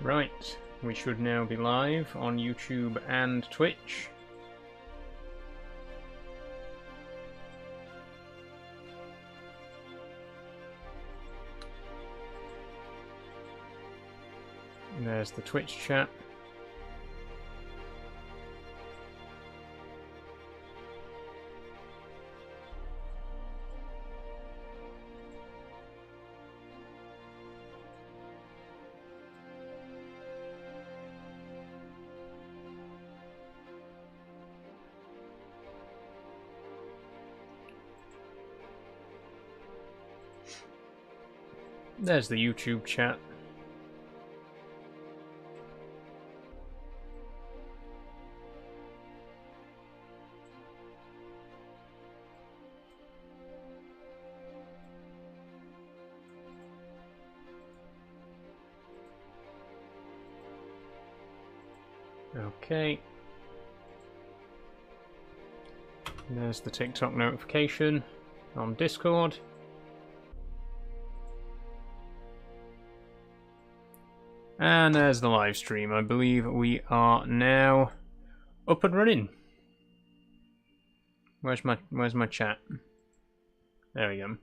Right, we should now be live on YouTube and Twitch. There's the Twitch chat. There's the YouTube chat. Okay. There's the TikTok notification on Discord. And there's the live stream. I believe we are now up and running. Where's my chat? There we go.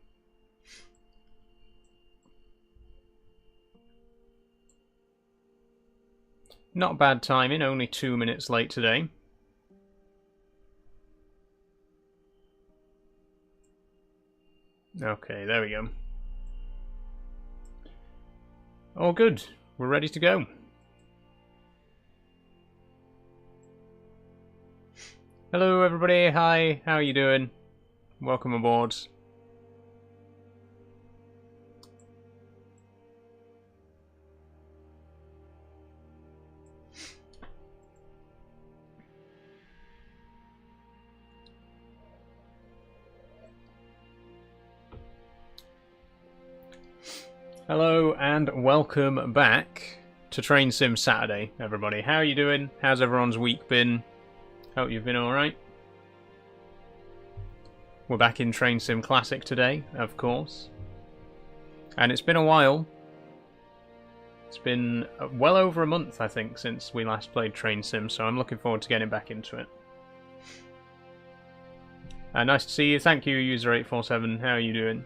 Not bad timing, only 2 minutes late today. Okay, there we go. All good. We're ready to go. Hello everybody, hi, how are you doing? Welcome aboard. Hello and welcome back to Train Sim Saturday, everybody. How are you doing? How's everyone's week been? Hope you've been alright. We're back in Train Sim Classic today, of course. And it's been a while. It's been well over a month, I think, since we last played Train Sim, so I'm looking forward to getting back into it. Nice to see you. Thank you, User847. How are you doing?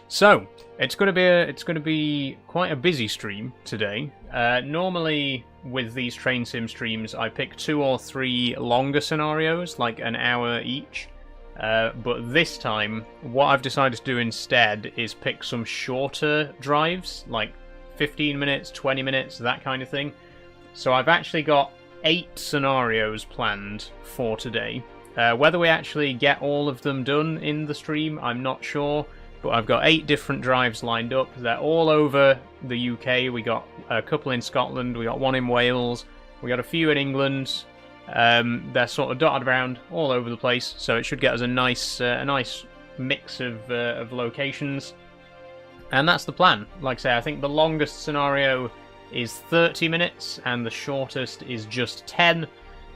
So, it's going to be quite a busy stream today. Normally, with these Train Sim streams, I pick 2 or 3 longer scenarios, like an hour each. But this time, what I've decided to do instead is pick some shorter drives, like 15 minutes, 20 minutes, that kind of thing. So I've actually got 8 scenarios planned for today. Whether we actually get all of them done in the stream, I'm not sure. But I've got 8 different drives lined up. They're all over the UK. We got a couple in Scotland. We got 1 in Wales. We got a few in England. They're sort of dotted around all over the place. So it should get us a nice mix of locations. And that's the plan. Like I say, I think the longest scenario is 30 minutes, and the shortest is just 10.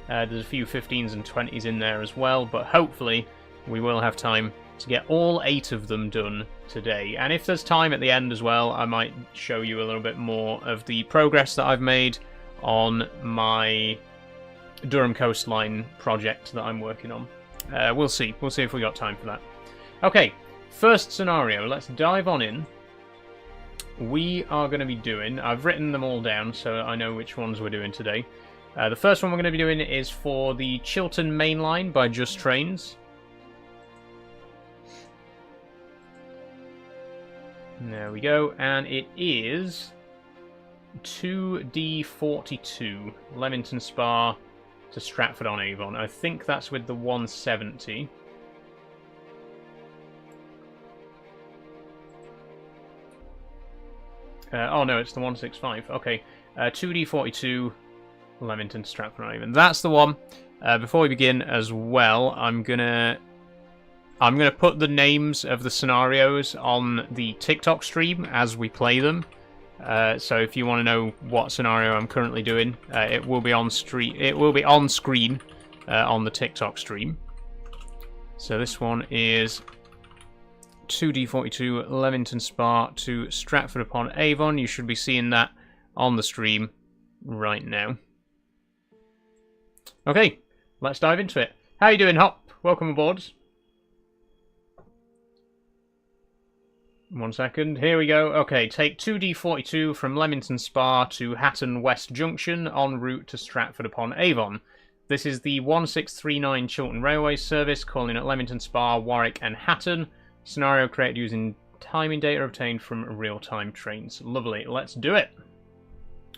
There's a few 15s and 20s in there as well. But hopefully we will have time to get all 8 of them done today. And if there's time at the end as well, I might show you a little bit more of the progress that I've made on my Durham Coastline project that I'm working on. We'll see if we got time for that. Okay, first scenario, let's dive on in. We are going to be doing, I've written them all down so I know which ones we're doing today. The first one we're going to be doing is for the Chiltern Main Line by Just Trains. There we go, and it is 2D42, Leamington Spa to Stratford-on-Avon. I think that's with the 170. Oh no, it's the 165. Okay, 2D42, Leamington to Stratford-on-Avon. That's the one. Before we begin as well, I'm gonna put the names of the scenarios on the TikTok stream as we play them. So if you want to know what scenario I'm currently doing, it will be on screen on the TikTok stream. So this one is 2D42 Leamington Spa to Stratford-upon-Avon. You should be seeing that on the stream right now. Okay, let's dive into it. How you doing, Hop? Welcome aboard. 1 second. Here we go. Okay, take 2D42 from Leamington Spa to Hatton West Junction en route to Stratford-upon-Avon. This is the 1639 Chiltern Railway service calling at Leamington Spa, Warwick and Hatton. Scenario created using timing data obtained from real-time trains. Lovely. Let's do it.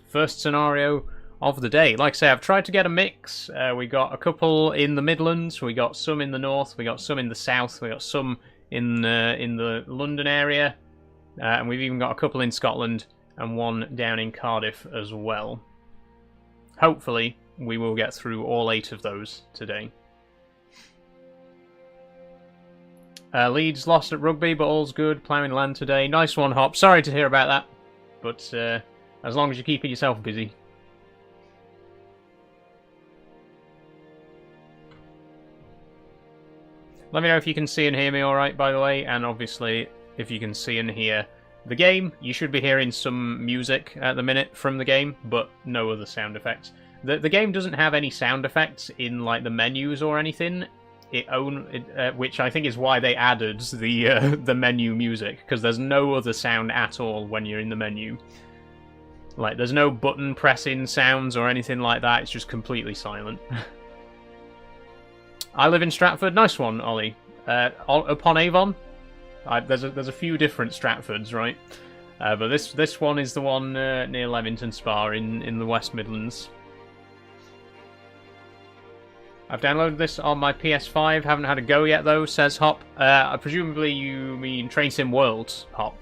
First scenario of the day. Like I say, I've tried to get a mix. We got a couple in the Midlands, we got some in the north, we got some in the south, we got some in the London area, and we've even got a couple in Scotland and one down in Cardiff as well. Hopefully we will get through all 8 of those today. Leeds lost at rugby, but all's good. Ploughing land today. Nice one, Hop. Sorry to hear about that, but as long as you're keeping yourself busy. Let me know if you can see and hear me alright, by the way, and obviously if you can see and hear the game. You should be hearing some music at the minute from the game, but no other sound effects. The game doesn't have any sound effects in like the menus or anything, which I think is why they added the menu music, because there's no other sound at all when you're in the menu. Like, there's no button pressing sounds or anything like that, it's just completely silent. I live in Stratford. Nice one, Ollie. Upon Avon. There's a few different Stratfords, right? But this one is the one near Leamington Spa in the West Midlands. I've downloaded this on my PS5. Haven't had a go yet though, says Hop. Presumably you mean Train Sim World, Hop.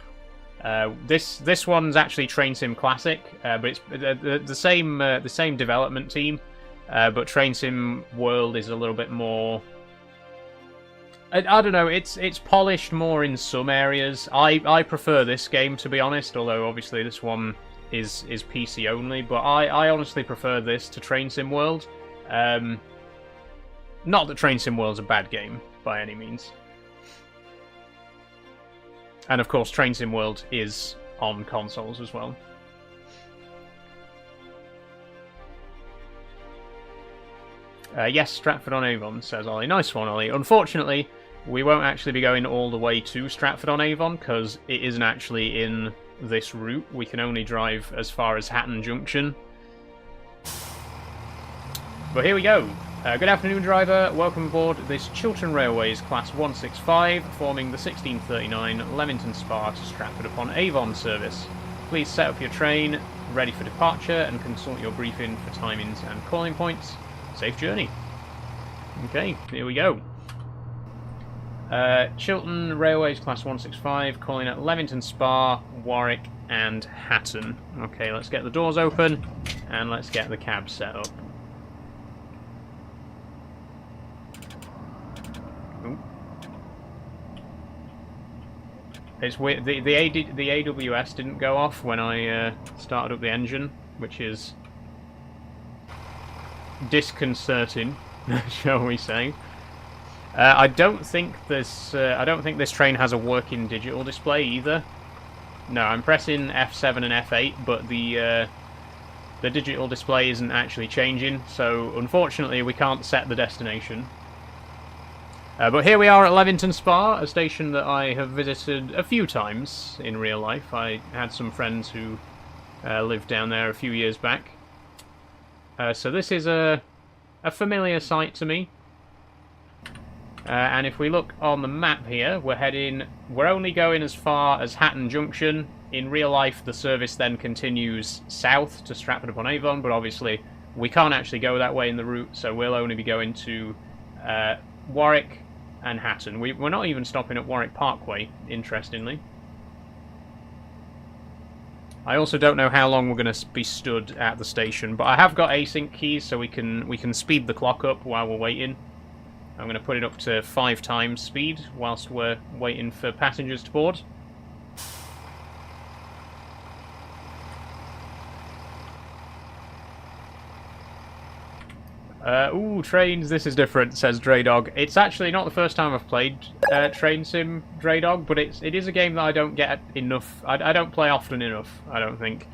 This one's actually Train Sim Classic, but it's the same development team. But Train Sim World is a little bit more... I don't know, it's polished more in some areas. I prefer this game, to be honest, although obviously this one is PC only, but I honestly prefer this to Train Sim World. Not that Train Sim World's a bad game, by any means. And of course, Train Sim World is on consoles as well. Yes, Stratford-on-Avon, says Ollie. Nice one, Ollie. Unfortunately, we won't actually be going all the way to Stratford-on-Avon, because it isn't actually in this route. We can only drive as far as Hatton Junction. But here we go. Good afternoon, driver. Welcome aboard this Chiltern Railways Class 165, forming the 1639 Leamington Spa to Stratford-upon-Avon service. Please set up your train, ready for departure, and consult your briefing for timings and calling points. Safe journey. Okay, here we go. Chiltern Railways Class 165, calling at Leamington Spa, Warwick and Hatton. Okay, let's get the doors open and let's get the cab set up. Ooh. It's weird, the AWS didn't go off when I started up the engine, which is disconcerting, shall we say. I don't think this train has a working digital display either. No, I'm pressing F7 and F8, but the digital display isn't actually changing, so unfortunately we can't set the destination. But here we are at Leamington Spa, a station that I have visited a few times in real life. I had some friends who lived down there a few years back. So this is a familiar sight to me. And if we look on the map here, we're only going as far as Hatton Junction. In real life, the service then continues south to Stratford-upon-Avon, but obviously we can't actually go that way in the route, so we'll only be going to Warwick and Hatton. We're not even stopping at Warwick Parkway, interestingly. I also don't know how long we're going to be stood at the station, but I have got async keys, so we can speed the clock up while we're waiting. I'm going to put it up to 5 times speed whilst we're waiting for passengers to board. Ooh, trains, this is different, says Draydog. It's actually not the first time I've played Train Sim Draydog, but it is a game that I don't get enough... I don't play often enough, I don't think.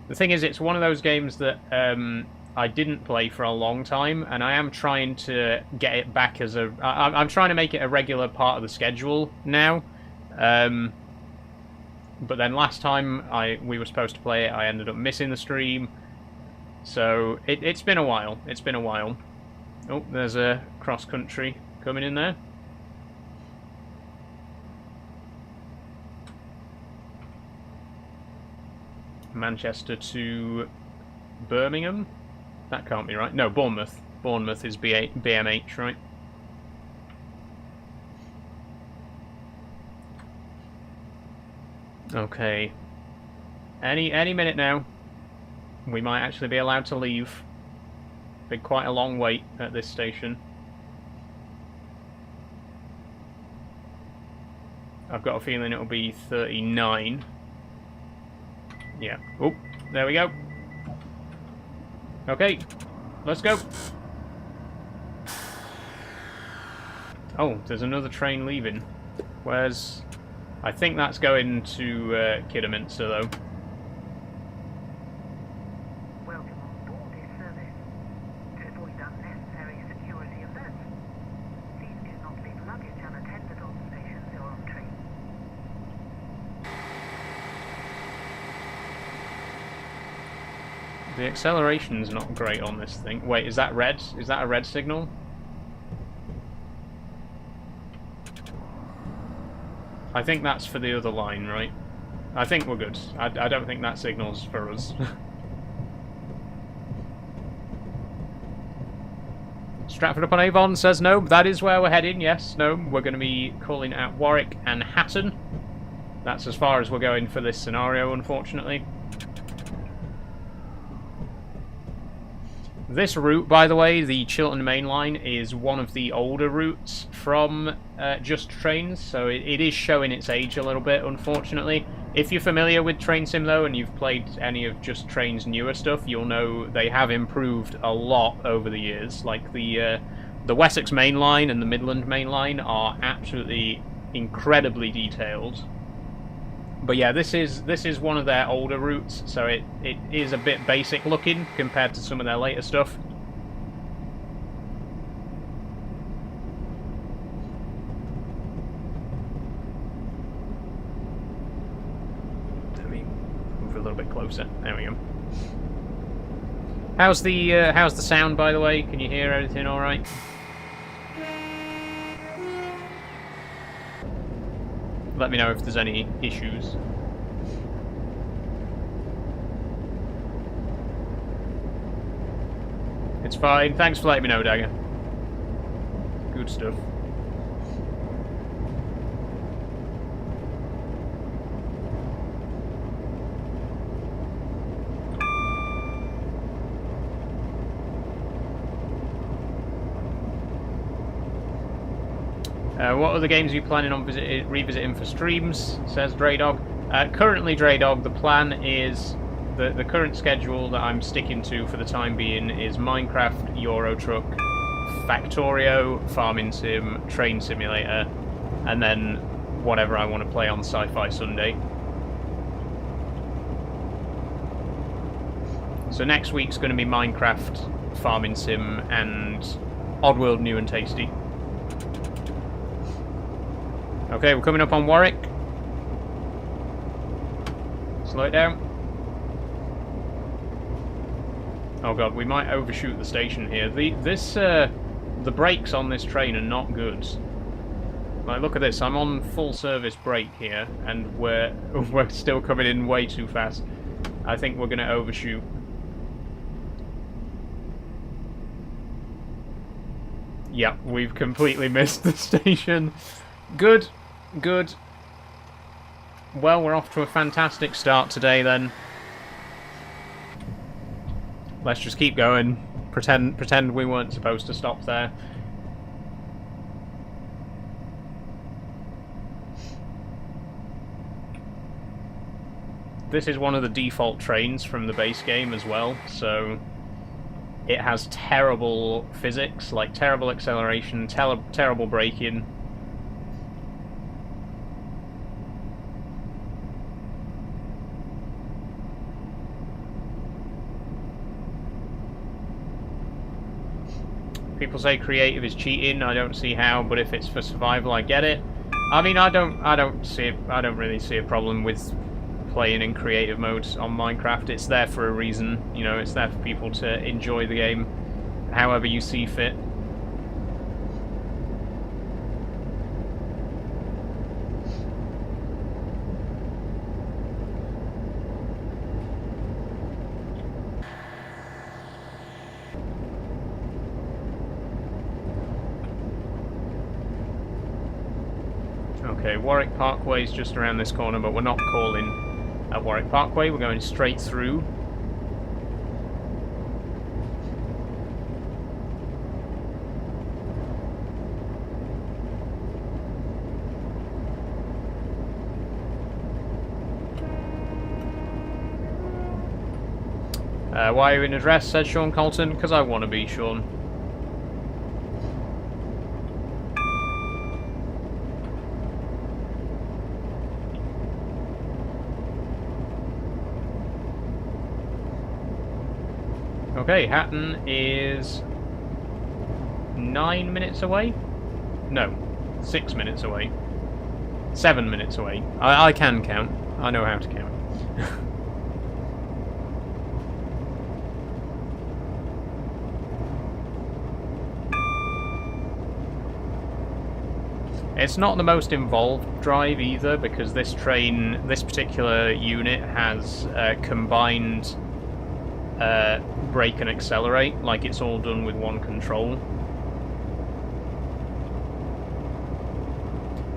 The thing is, it's one of those games that I didn't play for a long time, and I am trying to get it back as a... I'm trying to make it a regular part of the schedule now. But then last time we were supposed to play it, I ended up missing the stream. So it's been a while. It's been a while. Oh, there's a cross-country coming in there. Manchester to Birmingham. That can't be right. No, Bournemouth. Bournemouth is BMH, right? Okay. Any minute now, we might actually be allowed to leave. Been quite a long wait at this station. I've got a feeling it'll be 39. Yeah. Oh, there we go. Okay, let's go. Oh, there's another train leaving. Where's... I think that's going to Kidderminster, though. Welcome on board this service. To avoid unnecessary security events, please do not leave luggage unattended on stations or on trains. The acceleration's not great on this thing. Wait, is that red? Is that a red signal? I think that's for the other line, right? I think we're good. I don't think that signal's for us. Stratford-upon-Avon says no. That is where we're heading, yes. No, we're going to be calling at Warwick and Hatton. That's as far as we're going for this scenario, unfortunately. This route, by the way, the Chiltern Main Line, is one of the older routes from Just Trains, so it is showing its age a little bit, unfortunately. If you're familiar with Train Sim, though, and you've played any of Just Train's newer stuff, you'll know they have improved a lot over the years. Like, the Wessex Main Line and the Midland Main Line are absolutely incredibly detailed. But yeah, this is one of their older routes, so it is a bit basic looking compared to some of their later stuff. Let me move a little bit closer. There we go. How's the sound, by the way? Can you hear everything all right? Let me know if there's any issues. It's fine. Thanks for letting me know, Dagger. Good stuff. What other games are you planning on revisiting for streams? Says Draydog. Currently, Draydog, the plan is the current schedule that I'm sticking to for the time being is Minecraft, Euro Truck, Factorio, Farming Sim, Train Simulator, and then whatever I want to play on Sci-Fi Sunday. So next week's going to be Minecraft, Farming Sim, and Oddworld New and Tasty. Okay, we're coming up on Warwick. Slow it down. Oh god, we might overshoot the station here. The brakes on this train are not good. Like, look at this. I'm on full service brake here, and we're still coming in way too fast. I think we're going to overshoot. Yeah, we've completely missed the station. Good, good. Well, we're off to a fantastic start today, then. Let's just keep going. Pretend we weren't supposed to stop there. This is one of the default trains from the base game as well, so it has terrible physics, like terrible acceleration, terrible braking. People say creative is cheating. I don't see how, but if it's for survival, I get it. I mean, I don't really see a problem with playing in creative modes on Minecraft. It's there for a reason. You know, it's there for people to enjoy the game however you see fit. Okay, Warwick Parkway is just around this corner, but we're not calling at Warwick Parkway. We're going straight through. Why are you in a dress, said Sean Colton? Because I want to be, Sean. Okay, Hatton is 9 minutes away? No, 6 minutes away. 7 minutes away. I can count. I know how to count. It's not the most involved drive either, because this particular unit has combined brake and accelerate, like it's all done with one control.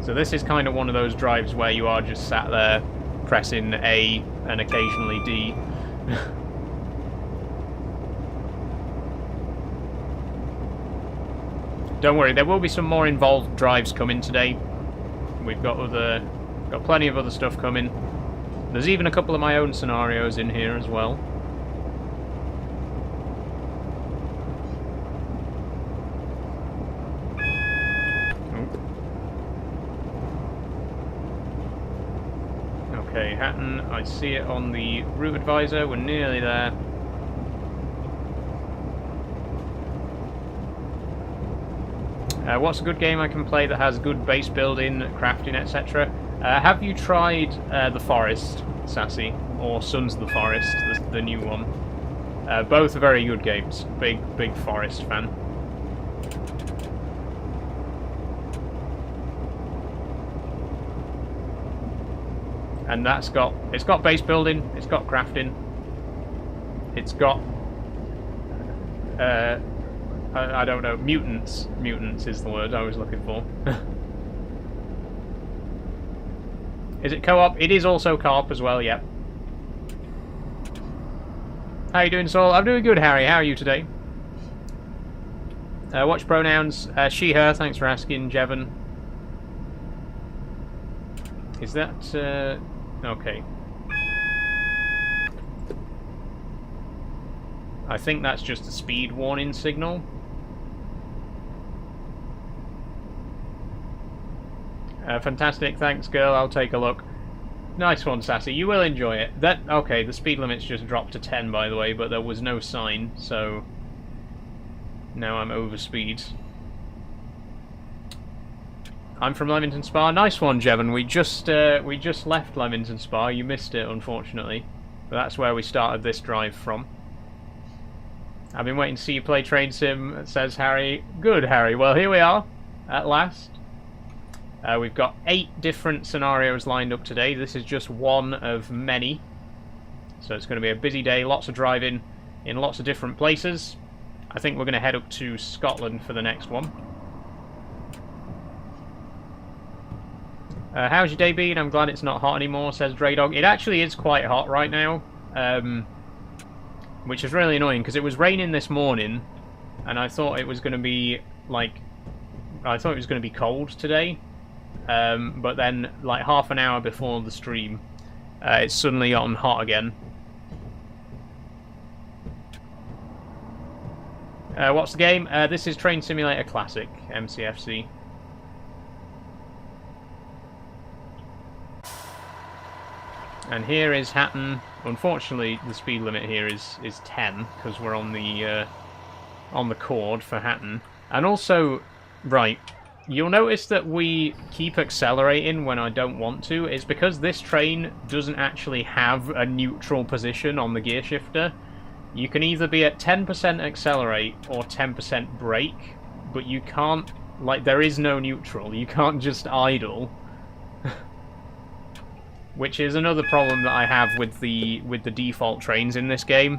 So this is kind of one of those drives where you are just sat there pressing A and occasionally D. Don't worry, there will be some more involved drives coming today. We've got plenty of other stuff coming. There's even a couple of my own scenarios in here as well. Okay, Hatton, I see it on the route advisor. We're nearly there. What's a good game I can play that has good base building, crafting, etc.? Have you tried The Forest, Sassy, or Sons of the Forest, the new one? Both are very good games. Big Forest fan. And it's got base building, it's got crafting, it's got I don't know, mutants. Mutants is the word I was looking for. Is it co-op? It is also co-op as well, yep. How you doing, Saul? I'm doing good, Harry. How are you today? Watch pronouns. She, her. Thanks for asking, Jevon. Is that... okay. I think that's just a speed warning signal. Fantastic, thanks girl, I'll take a look. Nice one, Sassy, you will enjoy it. Okay, the speed limit's just dropped to 10 by the way, but there was no sign, so now I'm over speed. I'm from Leamington Spa. Nice one, Jevon. We just left Leamington Spa. You missed it, unfortunately. But that's where we started this drive from. I've been waiting to see you play Train Sim, says Harry. Good, Harry. Well, here we are, at last. We've got 8 different scenarios lined up today. This is just one of many. So it's going to be a busy day, lots of driving in lots of different places. I think we're going to head up to Scotland for the next one. How's your day been? I'm glad it's not hot anymore, says Draydog. It actually is quite hot right now, which is really annoying because it was raining this morning and I thought it was going to be cold today, but then like half an hour before the stream it's suddenly gotten hot again. What's the game? This is Train Simulator Classic, MCFC. And here is Hatton. Unfortunately, the speed limit here is 10 because we're on the on the cord for Hatton. And also, right, you'll notice that we keep accelerating when I don't want to. It's because this train doesn't actually have a neutral position on the gear shifter. You can either be at 10% accelerate or 10% brake, but you can't, like, there is no neutral. You can't just idle. Which is another problem that I have with the default trains in this game,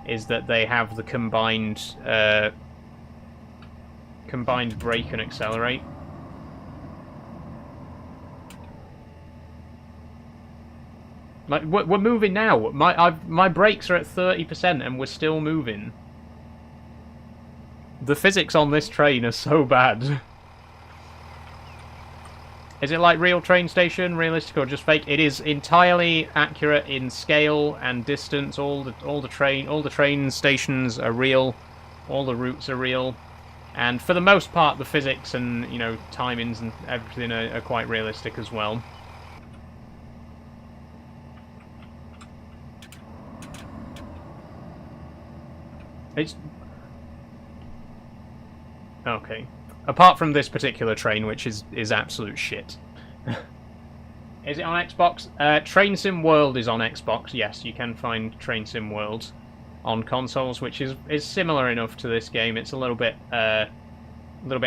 is that they have the combined brake and accelerate. Like, we're moving now. My brakes are at 30% and we're still moving. The physics on this train are so bad. Is it like real train station, realistic or just fake? It is entirely accurate in scale and distance. All the train stations are real. All the routes are real. And for the most part, the physics and, you know, timings and everything are quite realistic as well. It's... okay. Apart from this particular train, which is absolute shit. Is it on Xbox? Train Sim World is on Xbox, yes. You can find Train Sim World on consoles, which is similar enough to this game. It's a little bit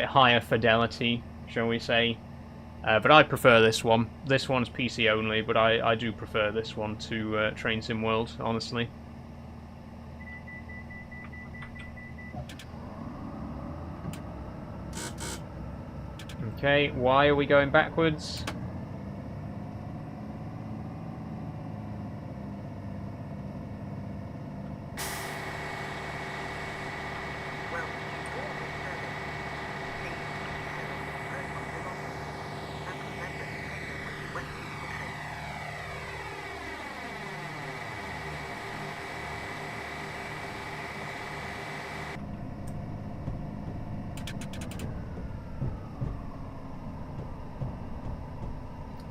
higher fidelity, shall we say. But I prefer this one. This one's PC only, but I do prefer this one to Train Sim World, honestly. Okay, why are we going backwards?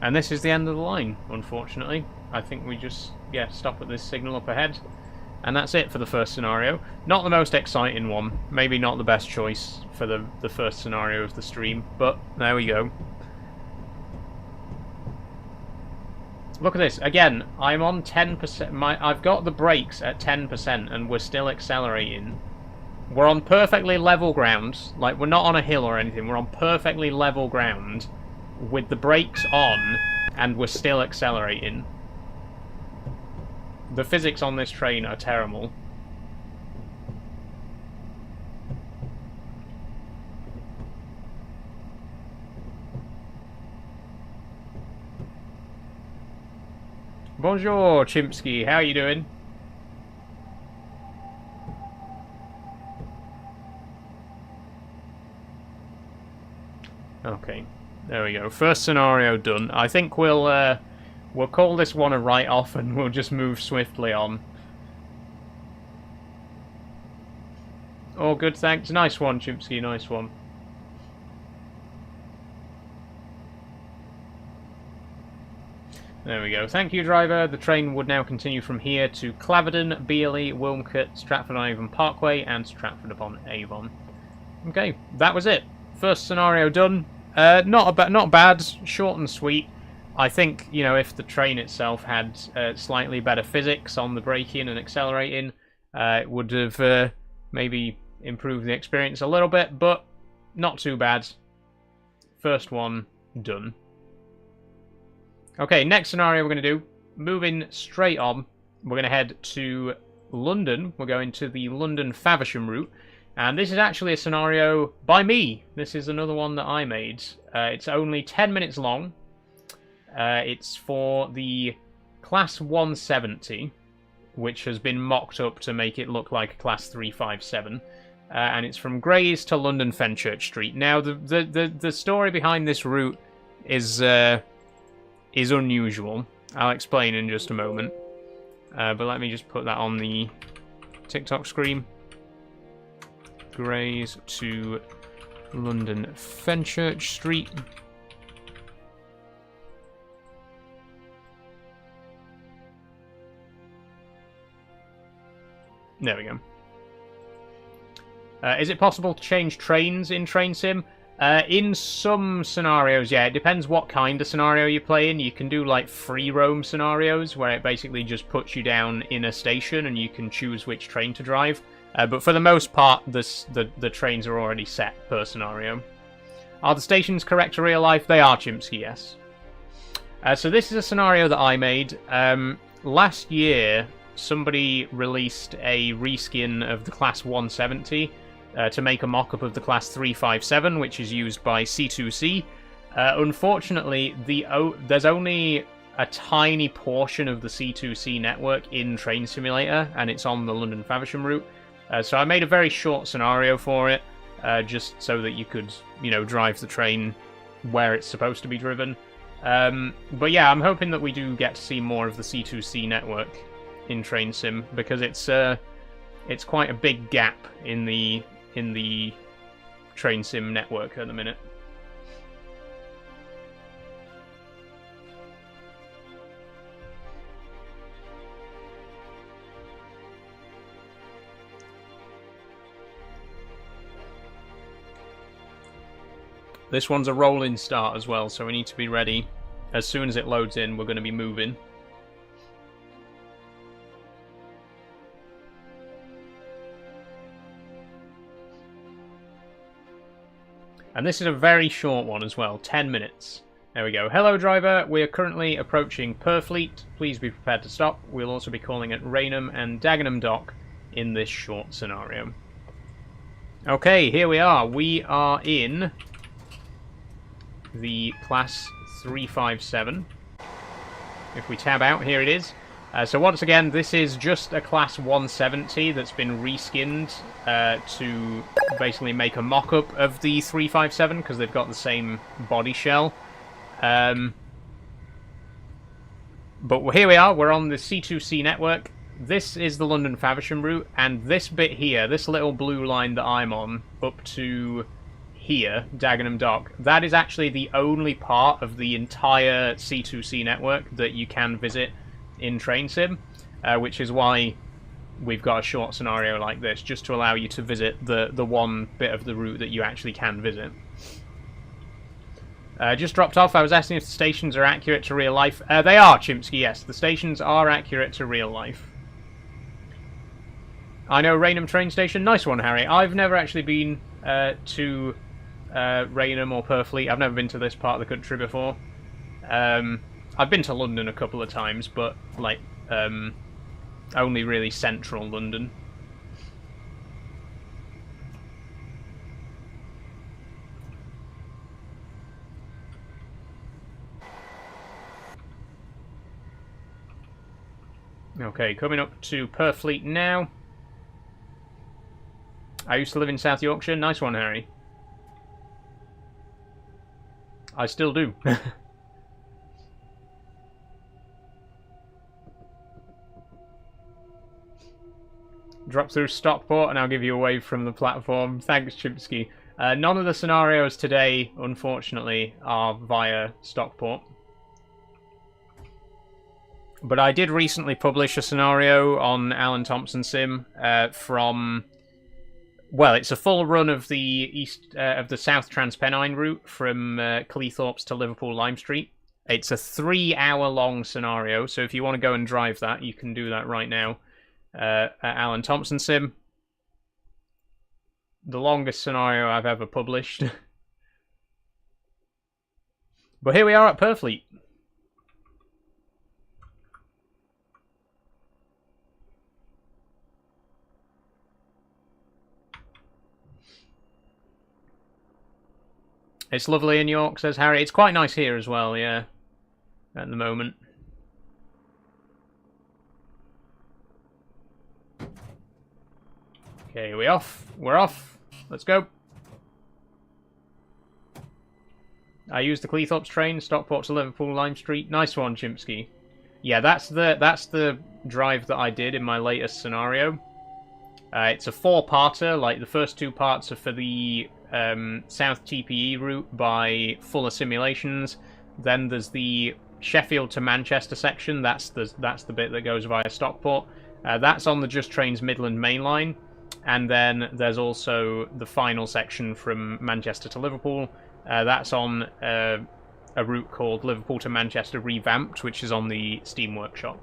And this is the end of the line, unfortunately. I think we just, yeah, stop at this signal up ahead. And that's it for the first scenario. Not the most exciting one. Maybe not the best choice for the first scenario of the stream. But there we go. Look at this. Again, I'm on 10%. I've got the brakes at 10% and we're still accelerating. We're on perfectly level ground. Like, we're not on a hill or anything. We're on perfectly level ground with the brakes on, and we're still accelerating. The physics on this train are terrible. Bonjour, Chimpsky. How are you doing? Okay. There we go. First scenario done. I think we'll call this one a write-off and we'll just move swiftly on. Oh, good, thanks. Nice one, Chimpsky. Nice one. There we go. Thank you, driver. The train would now continue from here to Claverden, Beerley, Wilmcote, Stratford-on-Avon Parkway, and Stratford-upon-Avon. Okay, that was it. First scenario done. Not bad, short and sweet. I think, you know, if the train itself had slightly better physics on the braking and accelerating, it would have maybe improved the experience a little bit, but not too bad. First one done. Okay, next scenario we're going to do, moving straight on, we're going to head to London. We're going to the London-Faversham route. And this is actually a scenario by me. This is another one that I made. It's only 10 minutes long. It's for the Class 170, which has been mocked up to make it look like a Class 357. And it's from Grays to London Fenchurch Street. Now, the story behind this route is unusual. I'll explain in just a moment. But let me just put that on the TikTok screen. Grays to London Fenchurch Street. There we go. Is it possible to change trains in Train Sim? In some scenarios, yeah. It depends what kind of scenario you play in. You can do like free roam scenarios where it basically just puts you down in a station and you can choose which train to drive. But for the most part, the trains are already set per scenario. Are the stations correct to real life? They are, Chimpsky, yes. So this is a scenario that I made. Last year, somebody released a reskin of the Class 170 to make a mock-up of the Class 357, which is used by C2C. Unfortunately, there's only a tiny portion of the C2C network in Train Simulator, and it's on the London Faversham route. So I made a very short scenario for it, just so that you could, drive the train where it's supposed to be driven. But yeah, I'm hoping that we do get to see more of the C2C network in Train Sim, because it's quite a big gap in the Train Sim network at the minute. This one's a rolling start as well, so we need to be ready. As soon as it loads in, we're going to be moving. And this is a very short one as well, 10 minutes. There we go. Hello, driver. We are currently approaching Purfleet. Please be prepared to stop. We'll also be calling at Rainham and Dagenham Dock in this short scenario. Okay, here we are. We are in the Class 357. If we tab out, here it is. So once again, this is just a Class 170 that's been reskinned to basically make a mock-up of the 357, because they've got the same body shell. But here we are, we're on the C2C network. This is the London Faversham route, and this bit here, this little blue line that I'm on, up to here, Dagenham Dock, that is actually the only part of the entire C2C network that you can visit in Train Sim, which is why we've got a short scenario like this, just to allow you to visit the one bit of the route that you actually can visit. Just dropped off. I was asking if the stations are accurate to real life. They are, Chimpsky, yes. The stations are accurate to real life. I know Rainham train station. Nice one, Harry. I've never actually been to Rainham or Purfleet. I've never been to this part of the country before. I've been to London a couple of times, but like only really central London. Okay, coming up to Purfleet now. I used to live in South Yorkshire. Nice one, Harry. I still do. Drop through Stockport and I'll give you a wave from the platform. Thanks, Chimpsky. None of the scenarios today, unfortunately, are via Stockport. But I did recently publish a scenario on Alan Thompson Sim from... Well, it's a full run of the South Transpennine route from Cleethorpes to Liverpool Lime Street. It's a 3-hour-long scenario, so if you want to go and drive that, you can do that right now at Alan Thompson Sim. The longest scenario I've ever published. But here we are at Purfleet. It's lovely in York, says Harry. It's quite nice here as well, yeah, at the moment. Okay, we're off. We're off. Let's go. I used the Cleethorpes train, Stockport to Liverpool Lime Street. Nice one, Chimpsky. Yeah, that's the drive that I did in my latest scenario. It's a 4-parter. Like the first 2 parts are for the South TPE route by Fuller Simulations. Then there's the Sheffield to Manchester section. That's the bit that goes via Stockport. That's on the Just Trains Midland Main Line. And then there's also the final section from Manchester to Liverpool. That's on a route called Liverpool to Manchester Revamped, which is on the Steam Workshop.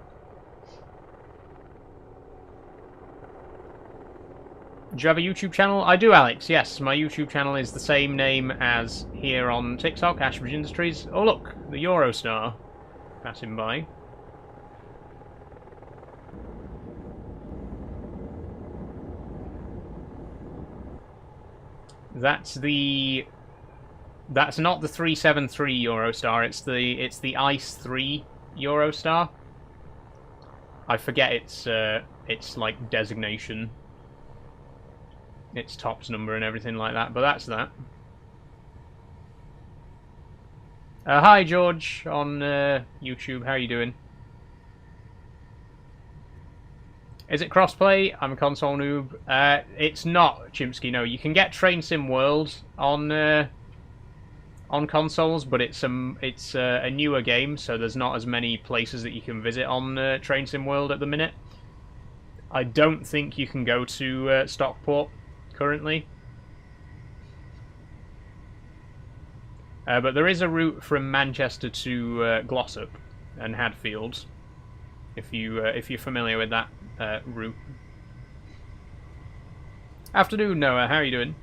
Do you have a YouTube channel? I do, Alex. Yes, my YouTube channel is the same name as here on TikTok, Ashbridge Industries. Oh look, the Eurostar passing by. That's not the 373 Eurostar. It's the Ice 3 Eurostar. I forget its like designation, its TOPS number and everything like that. But that's that. Hi George on YouTube. How are you doing? Is it crossplay? I'm a console noob. It's not, Chimsky. No, you can get Train Sim World on consoles, but it's a newer game, so there's not as many places that you can visit on Train Sim World at the minute. I don't think you can go to Stockport currently, but there is a route from Manchester to Glossop and Hadfield, if you're familiar with that route. Afternoon, Noah. How are you doing?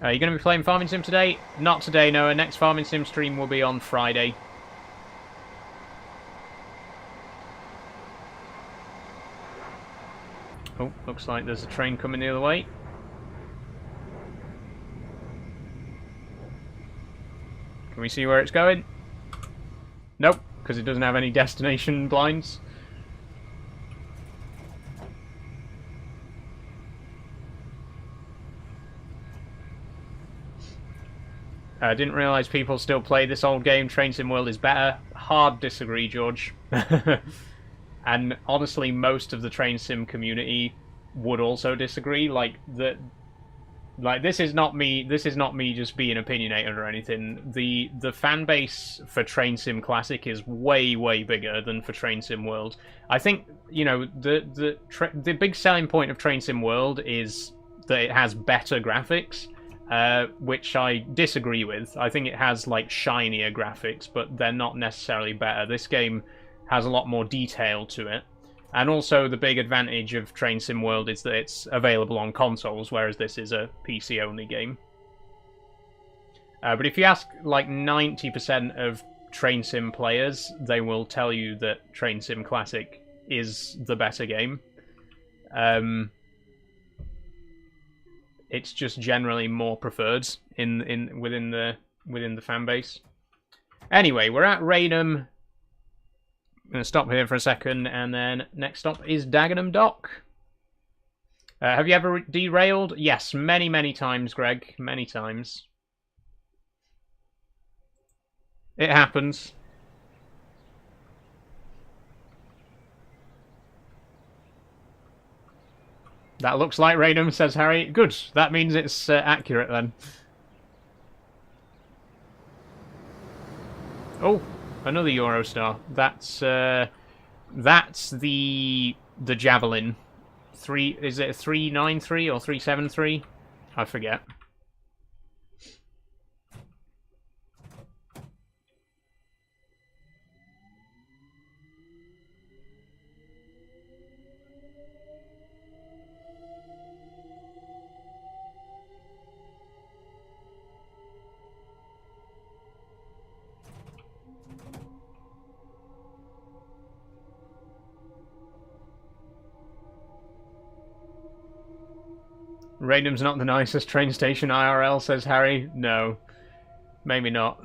Are you going to be playing Farming Sim today? Not today, Noah. Next Farming Sim stream will be on Friday. Oh, looks like there's a train coming the other way. Can we see where it's going? Nope, because it doesn't have any destination blinds. I didn't realise people still play this old game. Train Sim World is better. Hard disagree, George. And honestly, most of the Train Sim community would also disagree. Like this is not me. This is not me just being opinionated or anything. The fan base for Train Sim Classic is way bigger than for Train Sim World. I think the big selling point of Train Sim World is that it has better graphics. Which I disagree with. I think it has like shinier graphics, but they're not necessarily better. This game has a lot more detail to it, and also the big advantage of Train Sim World is that it's available on consoles, whereas this is a PC only game. But if you ask like 90% of Train Sim players, they will tell you that Train Sim Classic is the better game. It's just generally more preferred within the fan base. Anyway, we're at Raynham. I'm going to stop here for a second, and then next stop is Dagenham Dock. Have you ever derailed? Yes, many times, Greg. Many times. It happens. That looks like Raynham, says Harry. Good. That means it's accurate then. Oh, another Eurostar. That's the Javelin. Is it a 393 or 373? I forget. Raynham's not the nicest train station IRL, says Harry. No, maybe not.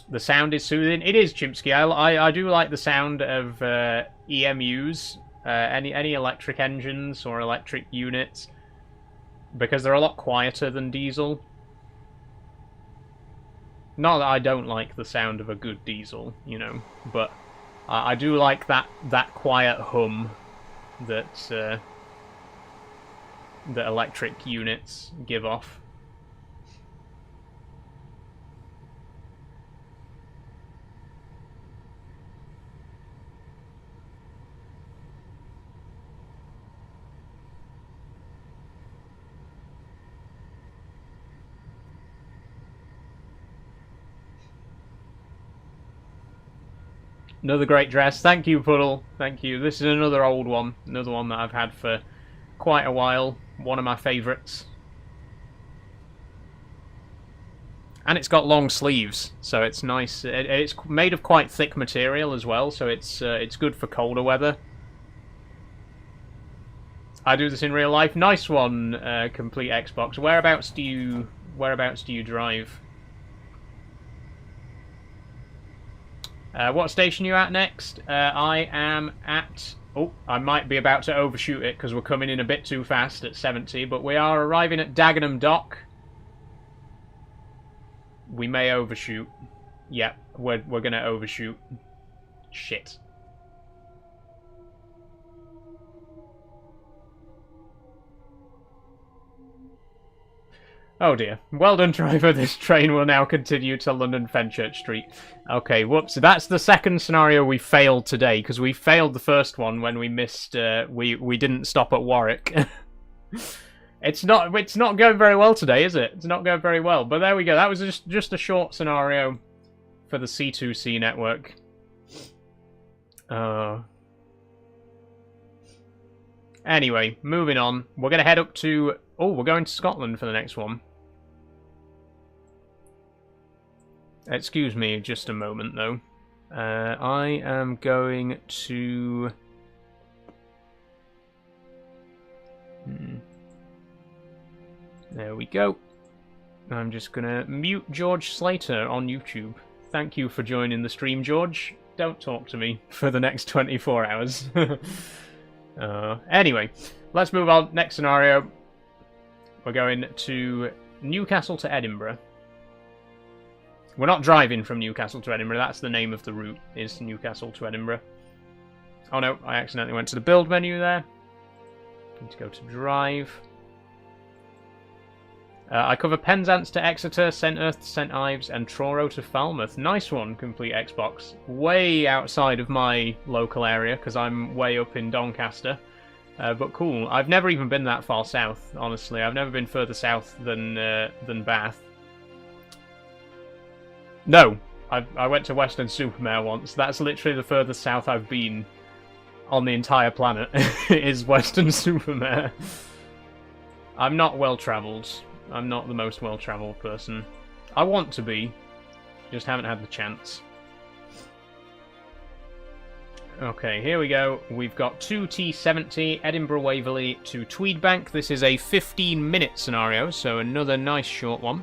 The sound is soothing. It is, Chimsky. I do like the sound of EMUs, any electric engines or electric units, because they're a lot quieter than diesel. Not that I don't like the sound of a good diesel, you know, but I do like that quiet hum that that electric units give off. Another great dress. Thank you, Puddle. Thank you. This is another old one. Another one that I've had for quite a while. One of my favourites. And it's got long sleeves, so it's nice. It's made of quite thick material as well, so it's good for colder weather. I do this in real life. Nice one, complete Xbox. Whereabouts do you drive? What station are you at next? I am at... Oh, I might be about to overshoot it because we're coming in a bit too fast at 70, but we are arriving at Dagenham Dock. We may overshoot. Yeah, we're going to overshoot. Shit. Oh dear. Well done, driver. This train will now continue to London Fenchurch Street. Okay, whoops. That's the second scenario we failed today, because we failed the first one when we missed... we didn't stop at Warwick. It's not going very well today, is it? It's not going very well. But there we go. That was just a short scenario for the C2C network. Anyway, moving on. We're going to head up to... Oh, we're going to Scotland for the next one. Excuse me just a moment, though. I am going to... There we go. I'm just going to mute George Slater on YouTube. Thank you for joining the stream, George. Don't talk to me for the next 24 hours. Anyway, let's move on. Next scenario. We're going to Newcastle to Edinburgh. We're not driving from Newcastle to Edinburgh. That's the name of the route, is Newcastle to Edinburgh. Oh no, I accidentally went to the build menu there. Need to go to drive. I cover Penzance to Exeter, St Earth to St Ives, and Truro to Falmouth. Nice one, complete Xbox. Way outside of my local area, because I'm way up in Doncaster. But cool. I've never even been that far south, honestly. I've never been further south than Bath. No, I went to Weston-super-Mare once. That's literally the furthest south I've been on the entire planet, is Weston-super-Mare. I'm not well-travelled. I'm not the most well-travelled person. I want to be, just haven't had the chance. Okay, here we go. We've got 2T70, Edinburgh Waverley to Tweedbank. This is a 15-minute scenario, so another nice short one.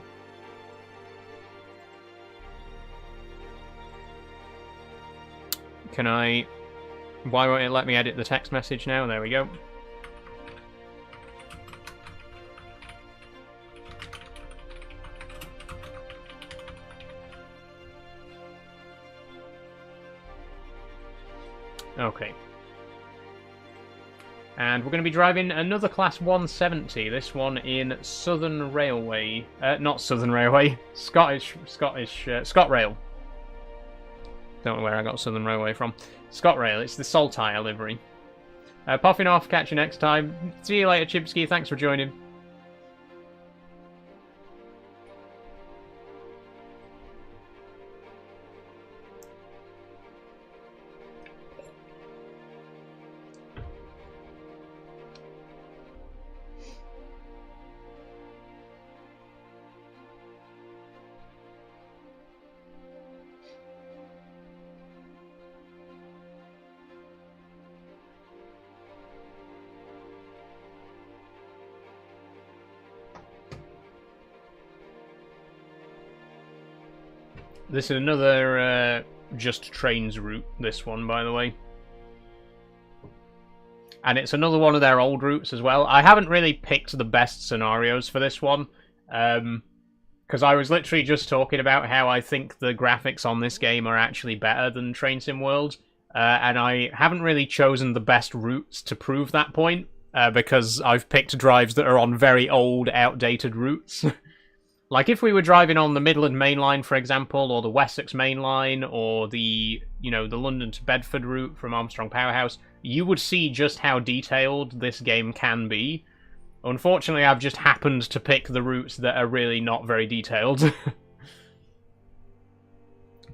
Can I... Why won't it let me edit the text message now? There we go. Okay. And we're going to be driving another Class 170, this one in Southern Railway. Not Southern Railway, ScotRail. Don't know where I got Southern Railway from. ScotRail, it's the Saltire livery. Popping off, catch you next time. See you later, Chipsky, thanks for joining. This is another Just Trains route, this one, by the way. And it's another one of their old routes as well. I haven't really picked the best scenarios for this one, because I was literally just talking about how I think the graphics on this game are actually better than Train Sim World, and I haven't really chosen the best routes to prove that point, because I've picked drives that are on very old, outdated routes. Like if we were driving on the Midland Main Line, for example, or the Wessex Main Line, or the London to Bedford route from Armstrong Powerhouse, you would see just how detailed this game can be. Unfortunately, I've just happened to pick the routes that are really not very detailed.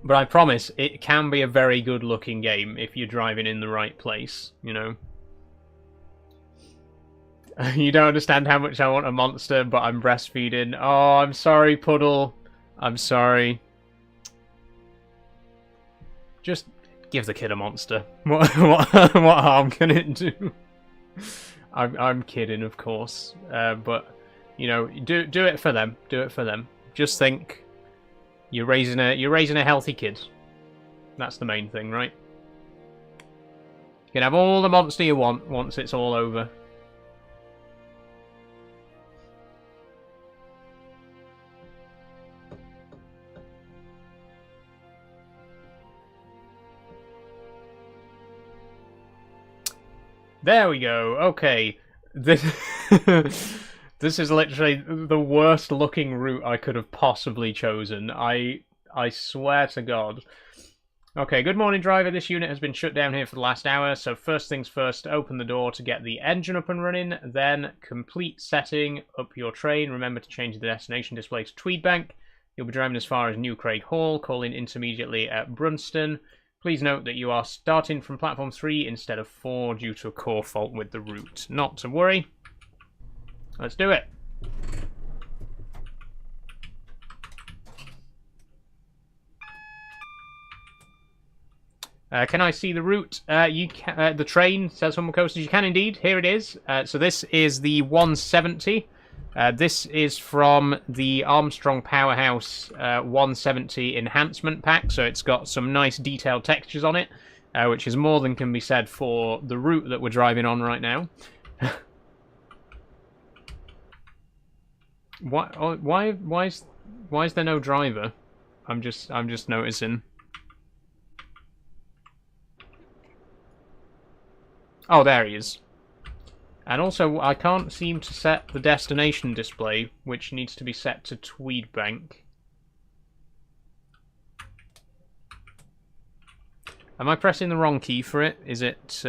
But I promise, it can be a very good-looking game if you're driving in the right place, you know? You don't understand how much I want a monster, but I'm breastfeeding. Oh, I'm sorry, Puddle. I'm sorry. Just give the kid a monster. What harm can it do? I'm kidding, of course. But, you know, do it for them. Do it for them. Just think... You're raising a healthy kid. That's the main thing, right? You can have all the monster you want once it's all over. There we go. Okay. This This is literally the worst looking route I could have possibly chosen. I swear to God. Okay, good morning, driver. This unit has been shut down here for the last hour, so first things first, open the door to get the engine up and running, then complete setting up your train. Remember to change the destination display to Tweedbank. You'll be driving as far as New Craig Hall, calling intermediately at Brunston. Please note that you are starting from platform 3 instead of 4 due to a core fault with the route. Not to worry. Let's do it. Can I see the route? You can, the train, says Humble Coasters. You can indeed. Here it is. So this is the 170. This is from the Armstrong Powerhouse 170 enhancement pack. So it's got some nice detailed textures on it, which is more than can be said for the route that we're driving on right now. Why is there no driver? I'm just noticing. Oh, there he is. And also, I can't seem to set the destination display, which needs to be set to Tweedbank. Am I pressing the wrong key for it? Is it...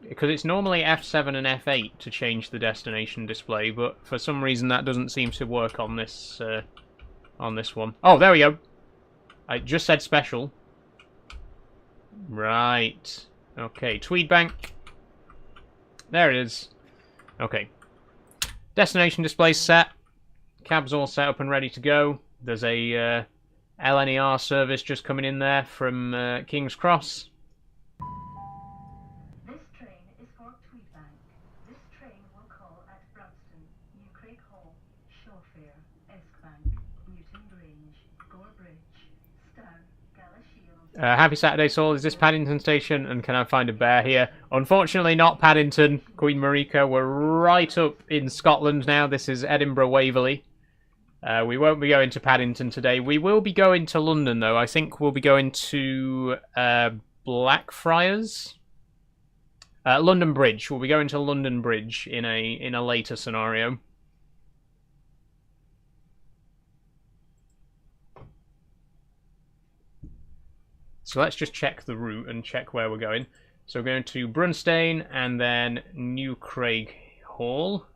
Because it's normally F7 and F8 to change the destination display, but for some reason that doesn't seem to work on this one. Oh, there we go. I just said special. Right. Okay, Tweedbank. There it is. Okay. Destination display set. Cab's all set up and ready to go. There's a LNER service just coming in there from King's Cross. This train is for Tweedbank. This train will call at Brunston, New Craig Hall, Shawfair, Eskbank, Newton Grange, Gore Bridge, Stow, Galashiels. Happy Saturday, Saul. Is this Paddington Station? And can I find a bear here? Unfortunately, not Paddington. Queen Marika. We're right up in Scotland now. This is Edinburgh Waverley. We won't be going to Paddington today. We will be going to London, though. I think we'll be going to Blackfriars. London Bridge. We'll be going to London Bridge in a later scenario. So let's just check the route and check where we're going. So we're going to Brunston and then New Craig Hall.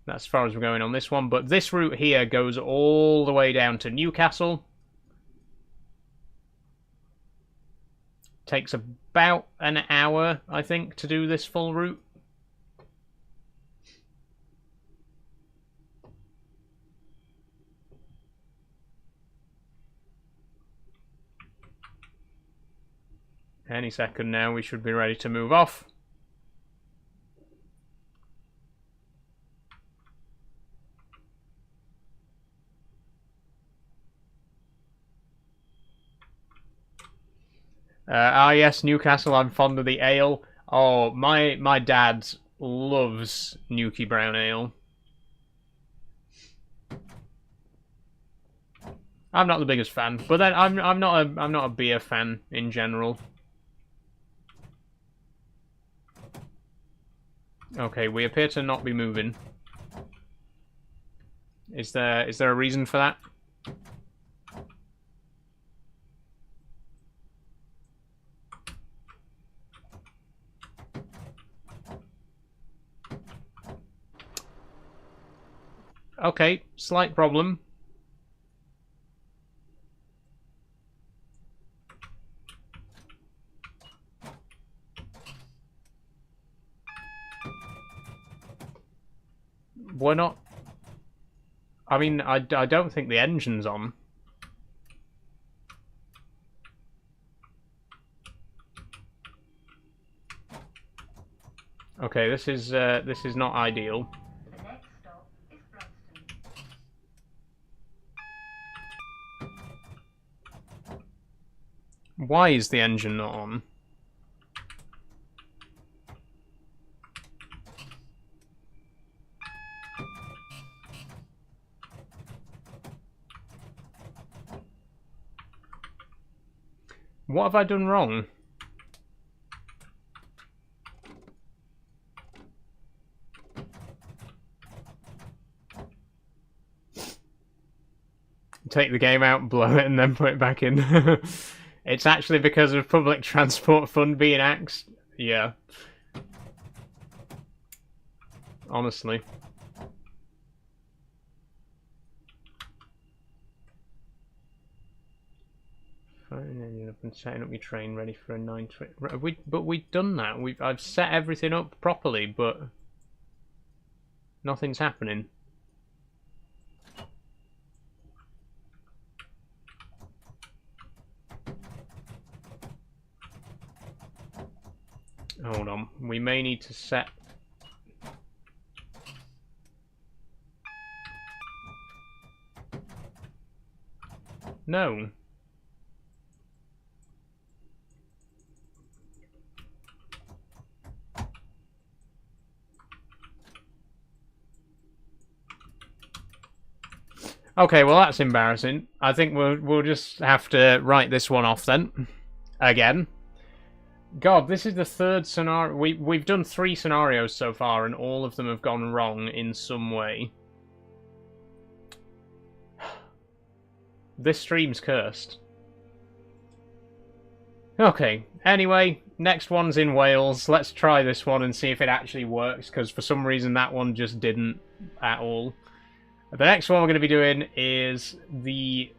That's as far as we're going on this one. But this route here goes all the way down to Newcastle. Takes about an hour, I think, to do this full route. Any second now, we should be ready to move off. Yes, Newcastle, I'm fond of the ale. Oh, my dad loves Newquay Brown Ale. I'm not the biggest fan, but then I'm not a beer fan in general. Okay, we appear to not be moving. Is there a reason for that? Okay, slight problem. We're not... I mean, I don't think the engine's on. Okay, this is not ideal. The next stop is Brunston. Why is the engine not on? What have I done wrong? Take the game out, blow it, and then put it back in. It's actually because of public transport fund being axed. Yeah. Honestly. Firing up and setting up your train ready for a 920. But we've done that. I've set everything up properly, but nothing's happening. Hold on. We may need to set... No. Okay, well that's embarrassing. I think we'll just have to write this one off then. Again. God, this is the third scenario. We've done 3 scenarios so far, and all of them have gone wrong in some way. This stream's cursed. Okay, anyway, next one's in Wales. Let's try this one and see if it actually works, because for some reason that one just didn't at all. The next one we're going to be doing is the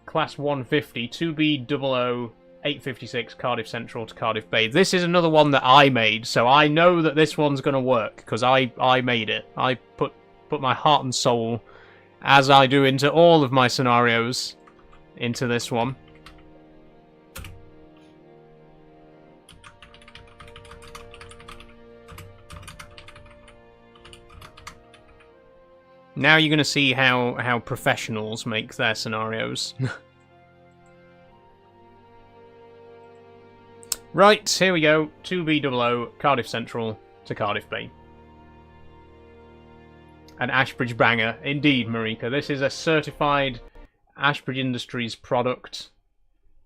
Class 150 2B00 856 Cardiff Central to Cardiff Bay. This is another one that I made, so I know that this one's going to work, because I made it. I put my heart and soul, as I do into all of my scenarios, into this one. Now you're going to see how professionals make their scenarios. Right, here we go. 2B00, Cardiff Central to Cardiff Bay. An Ashbridge banger. Indeed, Marika. This is a certified Ashbridge Industries product.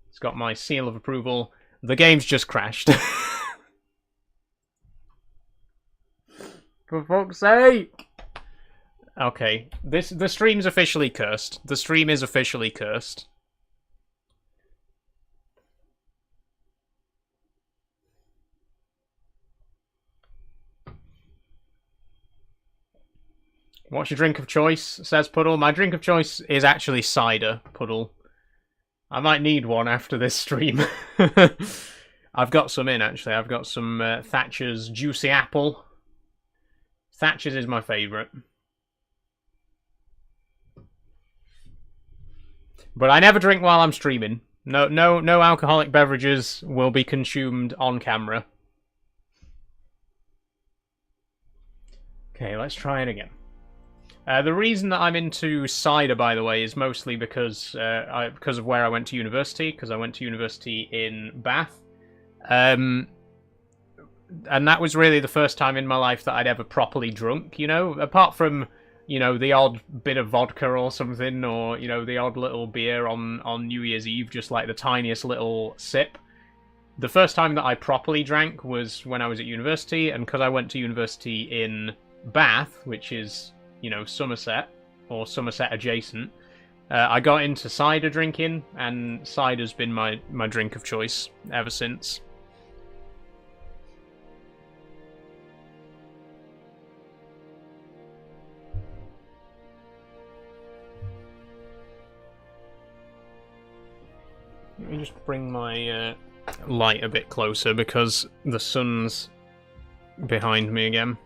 It's got my seal of approval. The game's just crashed. For fuck's sake! Okay, the stream's officially cursed. The stream is officially cursed. What's your drink of choice? Says Puddle. My drink of choice is actually cider, Puddle. I might need one after this stream. I've got some in, actually. I've got some Thatcher's Juicy Apple. Thatcher's is my favourite. But I never drink while I'm streaming. No alcoholic beverages will be consumed on camera. Okay, let's try it again. The reason that I'm into cider, by the way, is mostly because of where I went to university. Because I went to university in Bath, and that was really the first time in my life that I'd ever properly drunk. You know, apart from you know, the odd bit of vodka or something, or, you know, the odd little beer on New Year's Eve, just like the tiniest little sip. The first time that I properly drank was when I was at university, and because I went to university in Bath, which is, you know, Somerset, or Somerset adjacent, I got into cider drinking, and cider's been my drink of choice ever since. Let me just bring my light a bit closer because the sun's behind me again.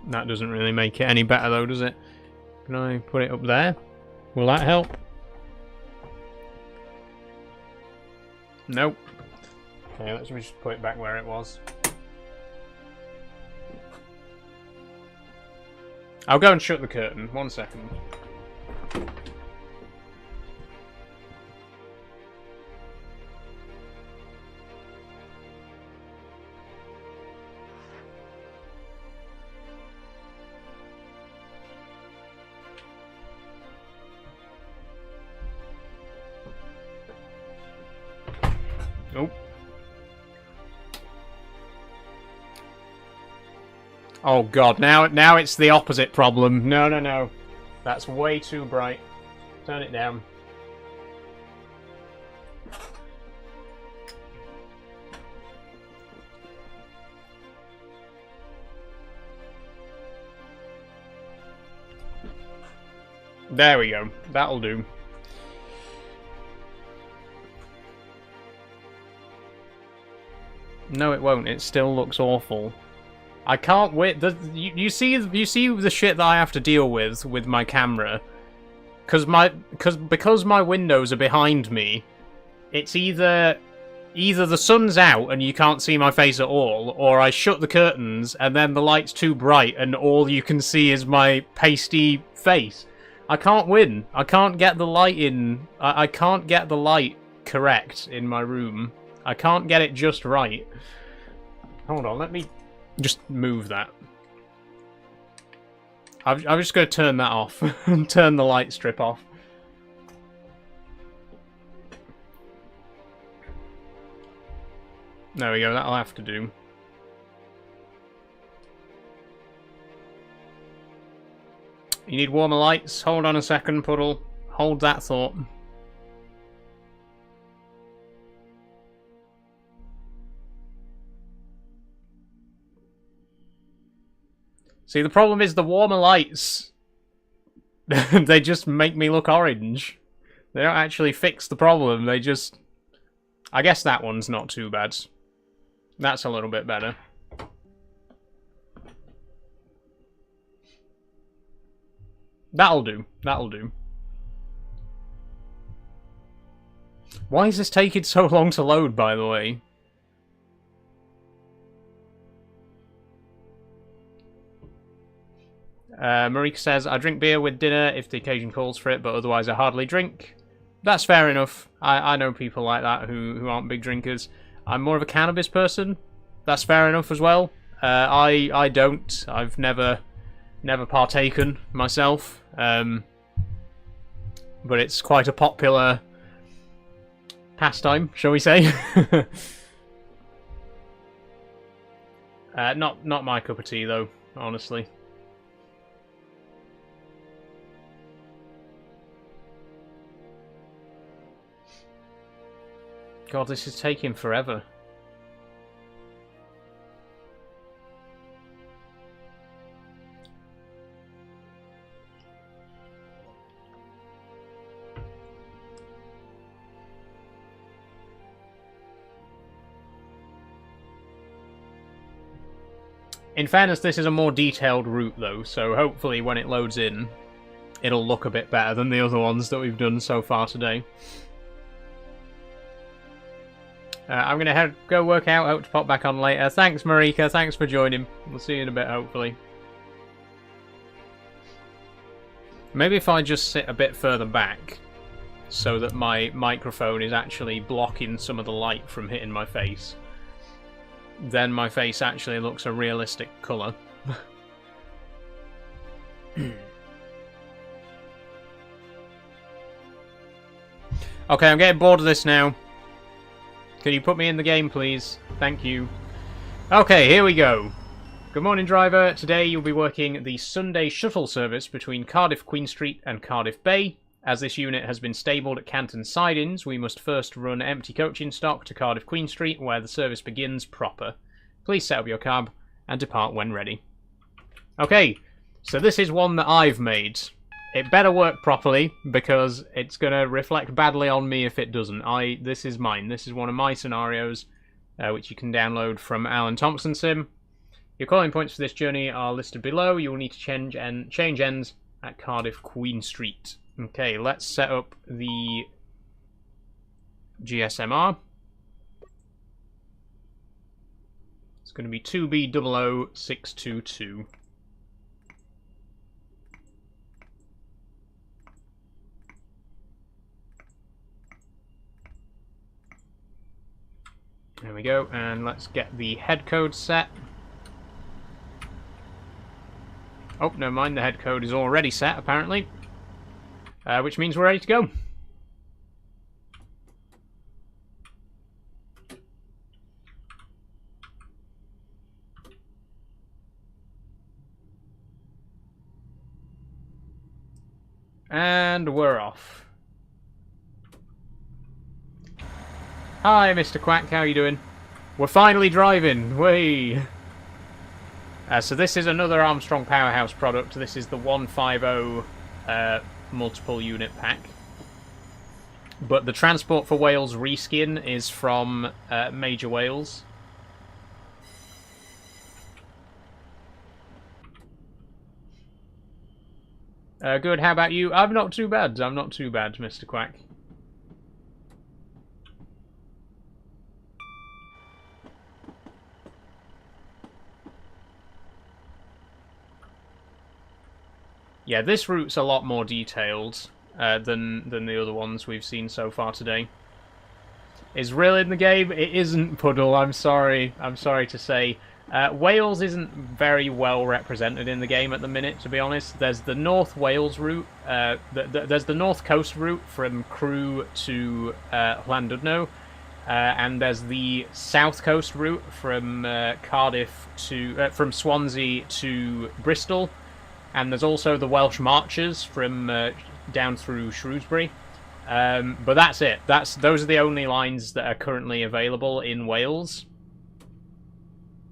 That doesn't really make it any better though, does it? Can I put it up there? Will that help? Nope. Okay, let's just put it back where it was. I'll go and shut the curtain. 1 second. Oh. Oh god, now it's the opposite problem. No. That's way too bright. Turn it down. There we go. That'll do. No, it won't. It still looks awful. I can't wait. You see the shit that I have to deal with my camera, because my windows are behind me. It's either the sun's out and you can't see my face at all, or I shut the curtains and then the light's too bright and all you can see is my pasty face. I can't win. I can't get the light in. I can't get the light correct in my room. I can't get it just right. Hold on, let me just move that. I'm just going to turn that off and turn the light strip off. There we go, that'll have to do. You need warmer lights? Hold on a second, Puddle. Hold that thought. See, the problem is the warmer lights, they just make me look orange. They don't actually fix the problem, they just... I guess that one's not too bad. That's a little bit better. That'll do. That'll do. Why is this taking so long to load, by the way? Marika says, I drink beer with dinner if the occasion calls for it, but otherwise I hardly drink. That's fair enough. I know people like that who aren't big drinkers. I'm more of a cannabis person. That's fair enough as well. I don't. I've never partaken myself. But it's quite a popular pastime, shall we say? Not my cup of tea though, honestly. God, this is taking forever. In fairness, this is a more detailed route though, so hopefully when it loads in, it'll look a bit better than the other ones that we've done so far today. I'm going to go work out, hope to pop back on later. Thanks, Marika. Thanks for joining. We'll see you in a bit, hopefully. Maybe if I just sit a bit further back, so that my microphone is actually blocking some of the light from hitting my face. then my face actually looks a realistic colour. Okay, I'm getting bored of this now. Can you put me in the game, please? Thank you. Okay, here we go. Good morning, driver. Today you'll be working the Sunday shuttle service between Cardiff Queen Street and Cardiff Bay. As this unit has been stabled at Canton Sidings, we must first run empty coaching stock to Cardiff Queen Street, where the service begins proper. Please set up your cab and depart when ready. Okay, so this is one that I've made. It better work properly, because it's going to reflect badly on me if it doesn't. This is mine. This is one of my scenarios, which you can download from Alan Thompson Sim. Your calling points for this journey are listed below. You will need to change ends at Cardiff Queen Street. Okay, let's set up the GSMR. It's going to be 2B00622. There we go, and let's get the head code set. Oh, never mind, the head code is already set, apparently. Which means we're ready to go. And we're off. Hi, Mr. Quack, how are you doing? We're finally driving, whey! So this is another Armstrong Powerhouse product. This is the 150 multiple unit pack. But the Transport for Wales reskin is from Major Wales. Good, how about you? I'm not too bad, Mr. Quack. Yeah, this route's a lot more detailed than the other ones we've seen so far today. Is Rill in the game? It isn't, Puddle, I'm sorry. I'm sorry to say. Wales isn't very well represented in the game at the minute, to be honest. There's the North Wales route. There's the North Coast route from Crewe to Llandudno. And there's the South Coast route from Cardiff to... from Swansea to Bristol. And there's also the Welsh Marchers from down through Shrewsbury. But that's it. Those are the only lines that are currently available in Wales.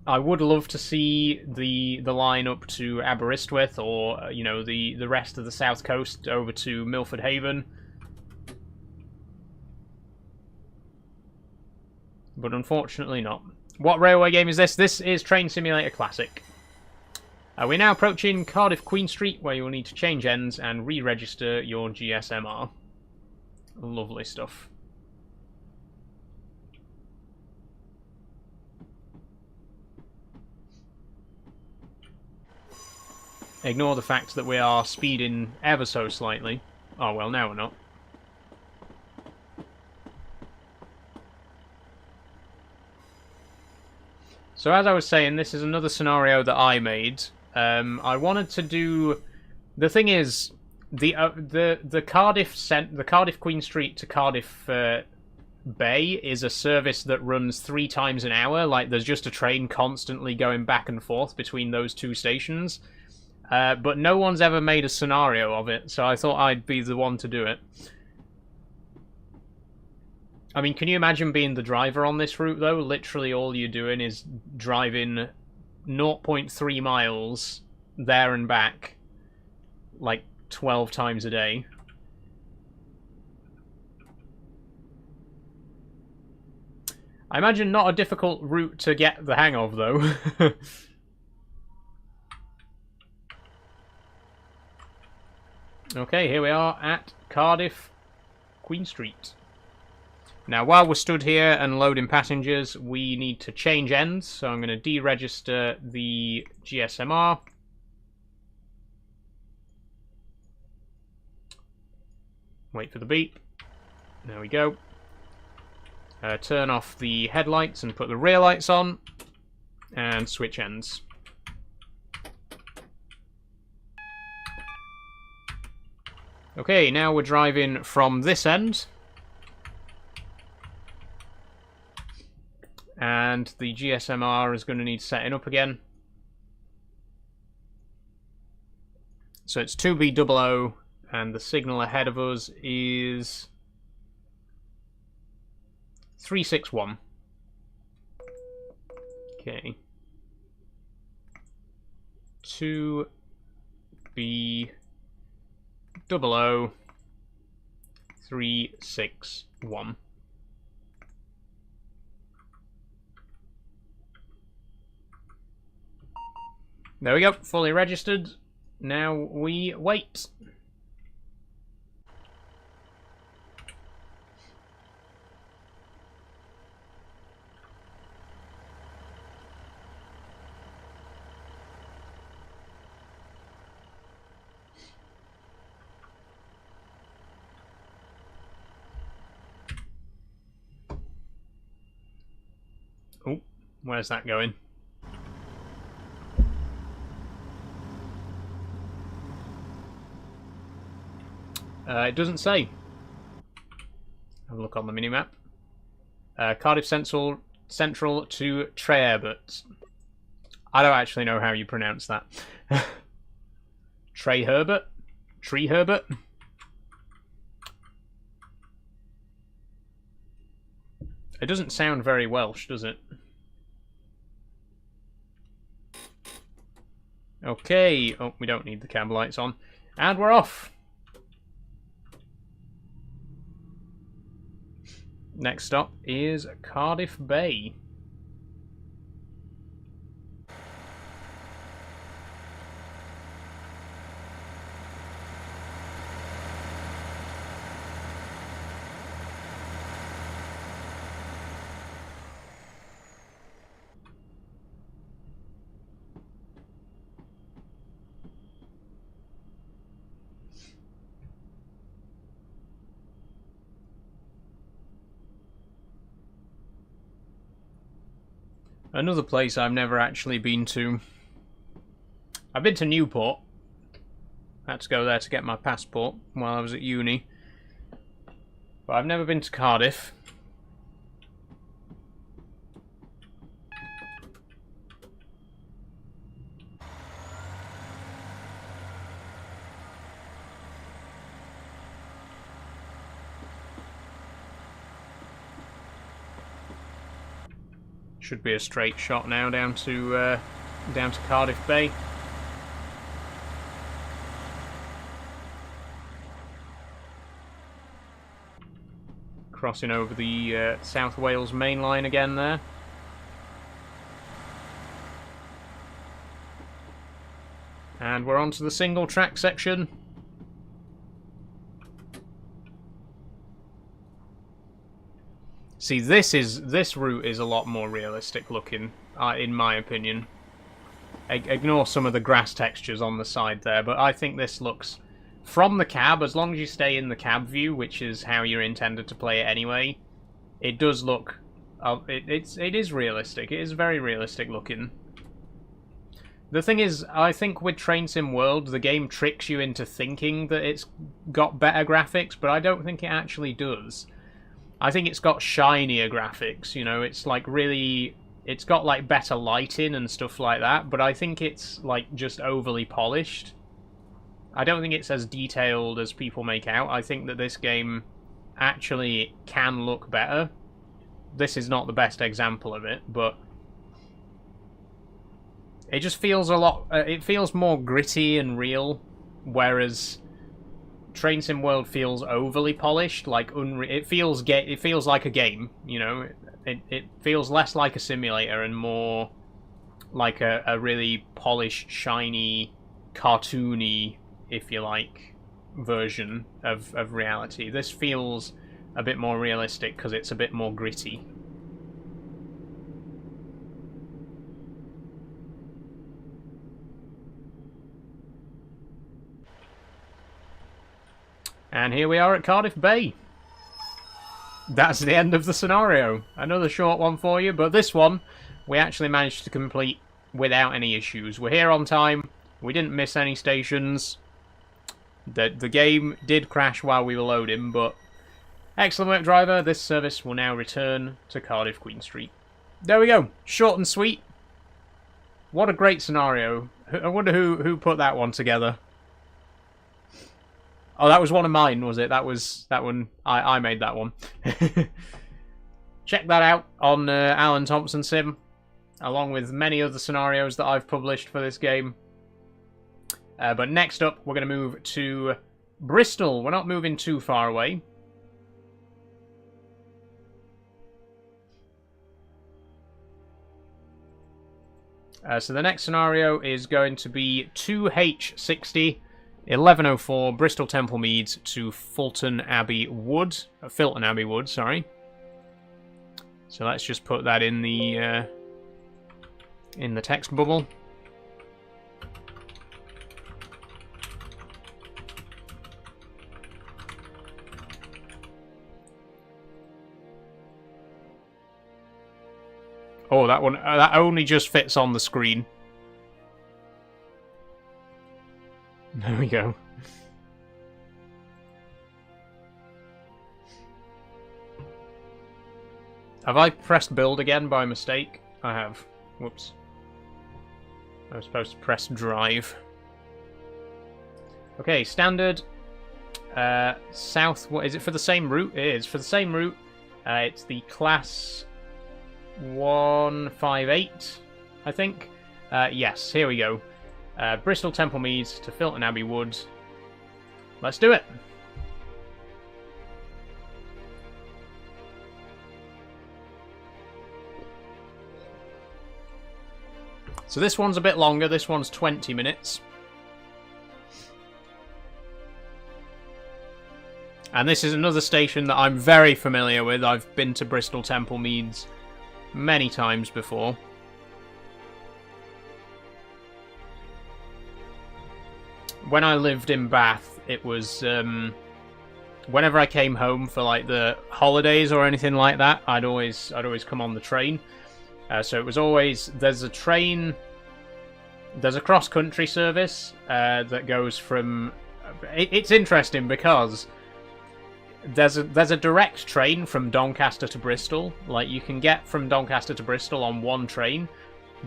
I would love to see the line up to Aberystwyth, or you know, the rest of the south coast over to Milford Haven. But unfortunately not. What railway game is this? This is Train Simulator Classic. We're now approaching Cardiff Queen Street, where you will need to change ends and re-register your GSMR. Lovely stuff. Ignore the fact that we are speeding ever so slightly. Oh, well, now we're not. So as I was saying, this is another scenario that I made. I wanted to do... The thing is, the Cardiff Queen Street to Cardiff Bay is a service that runs 3 times an hour. Like, there's just a train constantly going back and forth between those two stations. But no one's ever made a scenario of it, so I thought I'd be the one to do it. I mean, can you imagine being the driver on this route, though? Literally all you're doing is driving 0.3 miles there and back, like 12 times a day. I imagine not a difficult route to get the hang of, though. Okay, here we are at Cardiff Queen Street. Now, while we're stood here and loading passengers, we need to change ends. So I'm going to deregister the GSMR. Wait for the beep. There we go. Turn off the headlights and put the rear lights on. and switch ends. Okay, now we're driving from this end. And the GSMR is going to need setting up again. So it's 2B00, and the signal ahead of us is 361. Okay. 2B00 361. There we go, fully registered. Now we wait. Oh, where's that going? It doesn't say. Have a look on the minimap. Cardiff Central to Trey-Herbert. I don't actually know how you pronounce that. Trey-Herbert? Tree-Herbert? It doesn't sound very Welsh, does it? Okay. Oh, we don't need the cab lights on. And we're off. Next stop is Cardiff Bay. Another place I've never actually been to. I've been to Newport. I had to go there to get my passport while I was at uni. But I've never been to Cardiff. Should be a straight shot now down to Cardiff Bay. Crossing over the South Wales main line again there. And we're on to the single track section. See, this route is a lot more realistic looking, in my opinion. Ignore some of the grass textures on the side there, but I think this looks, from the cab, as long as you stay in the cab view, which is how you're intended to play it anyway, it does look, it is realistic. It is very realistic looking. The thing is, I think with Train Sim World, the game tricks you into thinking that it's got better graphics, but I don't think it actually does. I think it's got shinier graphics, you know, it's like really, it's got like better lighting and stuff like that, but I think it's like just overly polished. I don't think it's as detailed as people make out. I think that this game actually can look better. This is not the best example of it, but it just feels a lot, it feels more gritty and real, whereas Train Sim World feels overly polished, like it feels like a game, you know. It feels less like a simulator and more like a really polished, shiny, cartoony, if you like, version of reality. This feels a bit more realistic because it's a bit more gritty. And here we are at Cardiff Bay. That's the end of the scenario. Another short one for you, but this one we actually managed to complete without any issues. We're here on time. We didn't miss any stations. The game did crash while we were loading, but excellent work, driver. This service will now return to Cardiff Queen Street. There we go. Short and sweet. What a great scenario. I wonder who put that one together. Oh, that was one of mine, was it? That one. I made that one. Check that out on Alan Thompson Sim, along with many other scenarios that I've published for this game. But next up, we're going to move to Bristol. We're not moving too far away. So the next scenario is going to be 2H60 1104 Bristol Temple Meads to Fulton Abbey Wood. Filton Abbey Wood, sorry. So let's just put that in the text bubble. Oh, that one, that only just fits on the screen. There we go. Have I pressed build again by mistake? I have. Whoops. I was supposed to press drive. Okay, standard. South, what is it for the same route? It is for the same route. It's the class 158, I think. Yes, here we go. Bristol Temple Meads to Filton Abbey Wood. Let's do it. So this one's a bit longer. This one's 20 minutes. And this is another station that I'm very familiar with. I've been to Bristol Temple Meads many times before. When I lived in Bath, it was whenever I came home for like the holidays or anything like that, I'd always come on the train. So it was always, there's a train, there's a cross-country service that goes from. It's interesting because there's a direct train from Doncaster to Bristol. Like, you can get from Doncaster to Bristol on one train,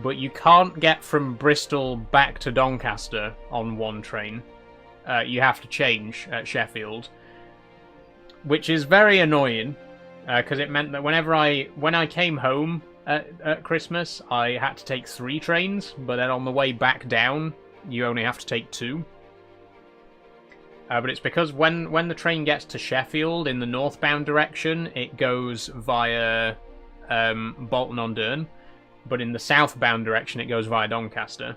but you can't get from Bristol back to Doncaster on one train. You have to change at Sheffield, which is very annoying because it meant that when I came home at Christmas, I had to take 3 trains, but then on the way back down, you only have to take 2. But it's because when the train gets to Sheffield in the northbound direction, it goes via Bolton-on-Dearne, but in the southbound direction, it goes via Doncaster.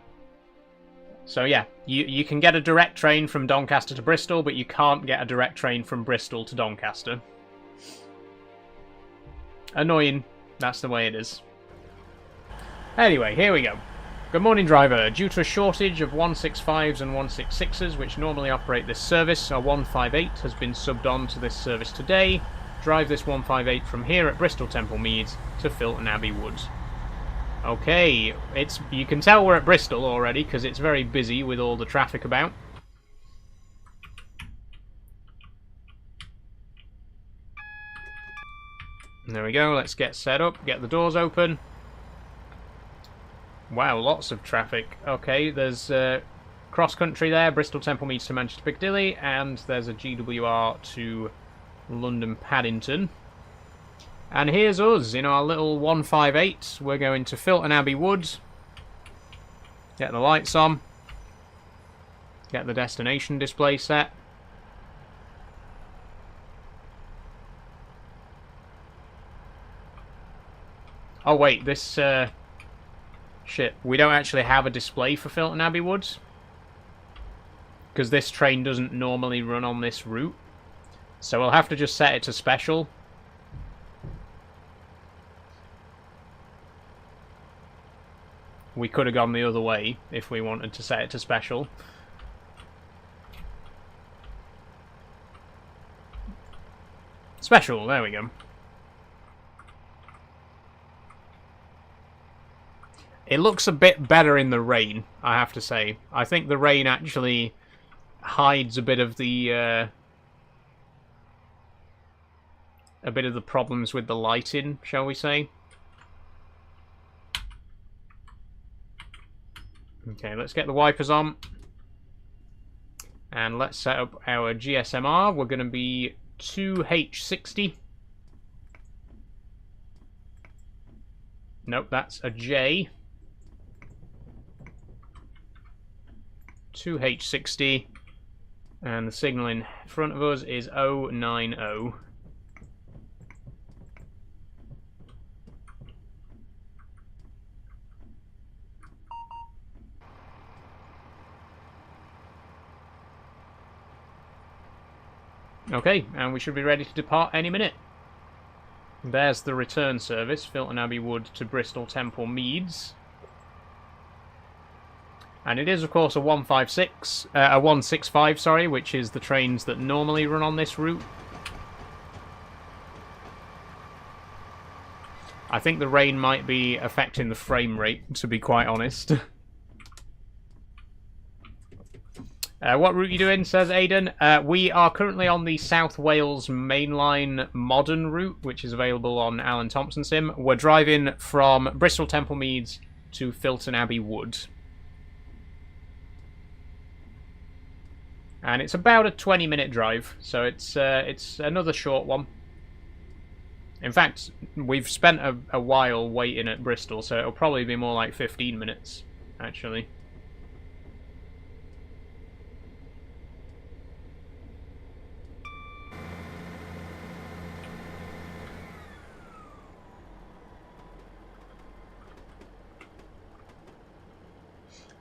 So yeah, you can get a direct train from Doncaster to Bristol, but you can't get a direct train from Bristol to Doncaster. Annoying. That's the way it is. Anyway, here we go. Good morning, driver. Due to a shortage of 165s and 166s, which normally operate this service, a 158 has been subbed on to this service today. Drive this 158 from here at Bristol Temple Meads to Filton Abbey Wood. Okay, you can tell we're at Bristol already because it's very busy with all the traffic about. There we go, let's get set up, get the doors open. Wow, lots of traffic. Okay, there's cross-country there, Bristol Temple Meads to Manchester Piccadilly, and there's a GWR to London Paddington. And here's us in our little 158. We're going to Filton Abbey Wood. Get the lights on. Get the destination display set. Oh wait, this shit, we don't actually have a display for Filton Abbey Wood, because this train doesn't normally run on this route. So we'll have to just set it to special. We could have gone the other way if we wanted to set it to special. Special, there we go. It looks a bit better in the rain, I have to say. I think the rain actually hides a bit of the problems with the lighting, shall we say. Okay, let's get the wipers on. And let's set up our GSMR. We're going to be 2H60. Nope, that's a J. 2H60. And the signal in front of us is 090. Okay, and we should be ready to depart any minute. There's the return service, Filton Abbey Wood to Bristol Temple Meads. And it is, of course, a 165, sorry, which is the trains that normally run on this route. I think the rain might be affecting the frame rate, to be quite honest. What route are you doing, says Aidan? We are currently on the South Wales Mainline Modern route, which is available on Alan Thompson Sim. We're driving from Bristol Temple Meads to Filton Abbey Wood. And it's about a 20-minute drive, so it's another short one. In fact, we've spent a while waiting at Bristol, so it'll probably be more like 15 minutes, actually.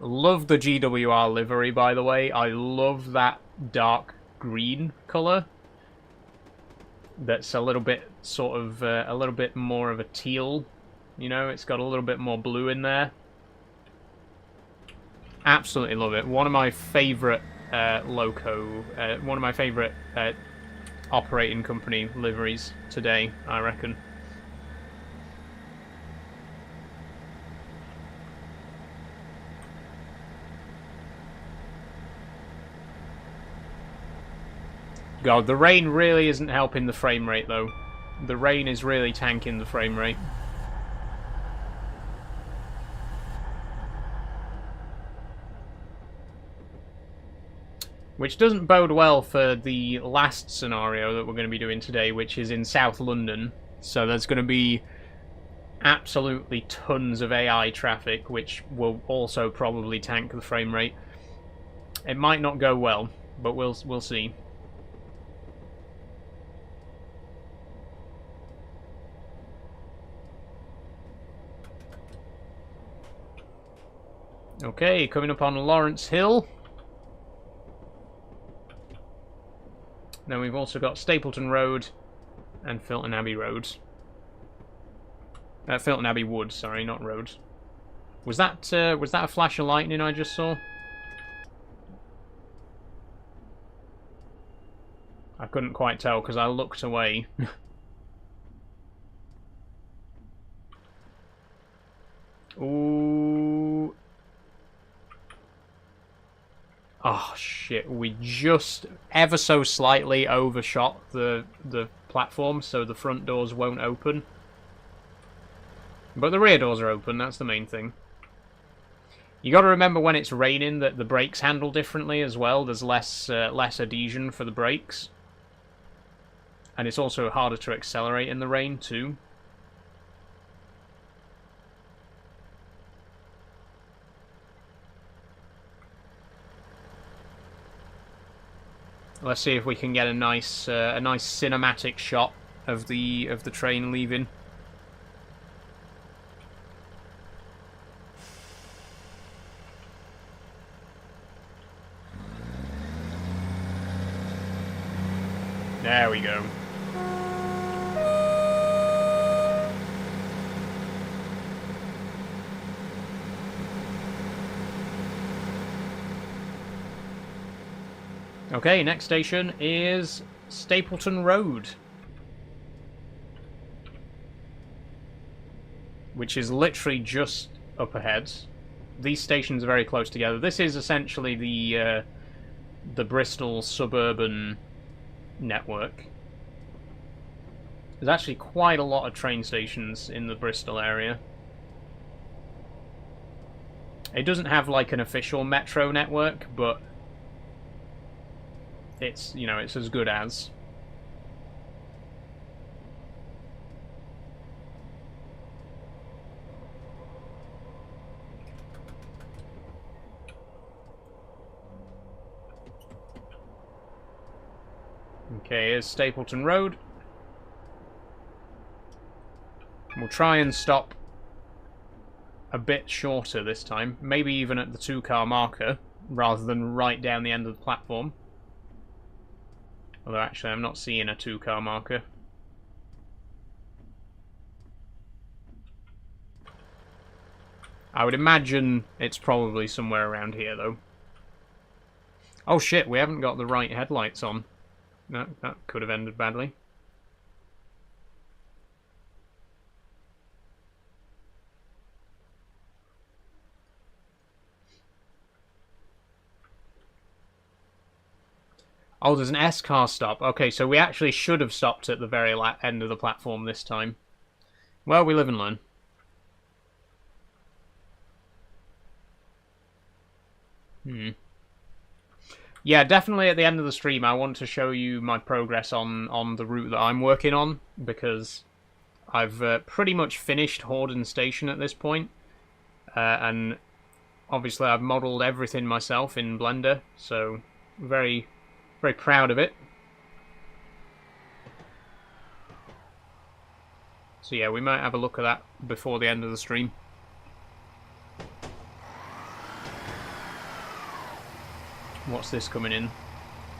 Love the GWR livery, by the way. I love that dark green colour. That's a little bit sort of a little bit more of a teal. You know, it's got a little bit more blue in there. Absolutely love it. One of my favourite one of my favourite operating company liveries today, I reckon. God, the rain really isn't helping the frame rate, though. The rain is really tanking the frame rate. Which doesn't bode well for the last scenario that we're going to be doing today, which is in South London. So there's going to be absolutely tons of AI traffic, which will also probably tank the frame rate. It might not go well, but we'll see. Okay, coming up on Lawrence Hill. Then we've also got Stapleton Road and Filton Abbey Road. Filton Abbey Wood, sorry, not road. Was that a flash of lightning I just saw? I couldn't quite tell because I looked away. Ooh. Oh shit, we just ever so slightly overshot the platform, so the front doors won't open. But the rear doors are open, that's the main thing. You got to remember when it's raining that the brakes handle differently as well. There's less adhesion for the brakes. And it's also harder to accelerate in the rain too. Let's see if we can get a nice cinematic shot of the train leaving. There we go. Okay, next station is Stapleton Road. Which is literally just up ahead. These stations are very close together. This is essentially the Bristol suburban network. There's actually quite a lot of train stations in the Bristol area. It doesn't have like an official metro network, but it's, you know, it's as good as. Okay, here's Stapleton Road. We'll try and stop a bit shorter this time. Maybe even at the 2-car marker, rather than right down the end of the platform. Although actually I'm not seeing a 2-car marker. I would imagine it's probably somewhere around here, though. Oh shit, we haven't got the right headlights on. No, that could have ended badly. Oh, there's an S-car stop. Okay, so we actually should have stopped at the very end of the platform this time. Well, we live and learn. Yeah, definitely at the end of the stream I want to show you my progress on the route that I'm working on, because I've pretty much finished Horden Station at this point. And obviously I've modelled everything myself in Blender, so very, very proud of it. So yeah, we might have a look at that before the end of the stream. What's this coming in?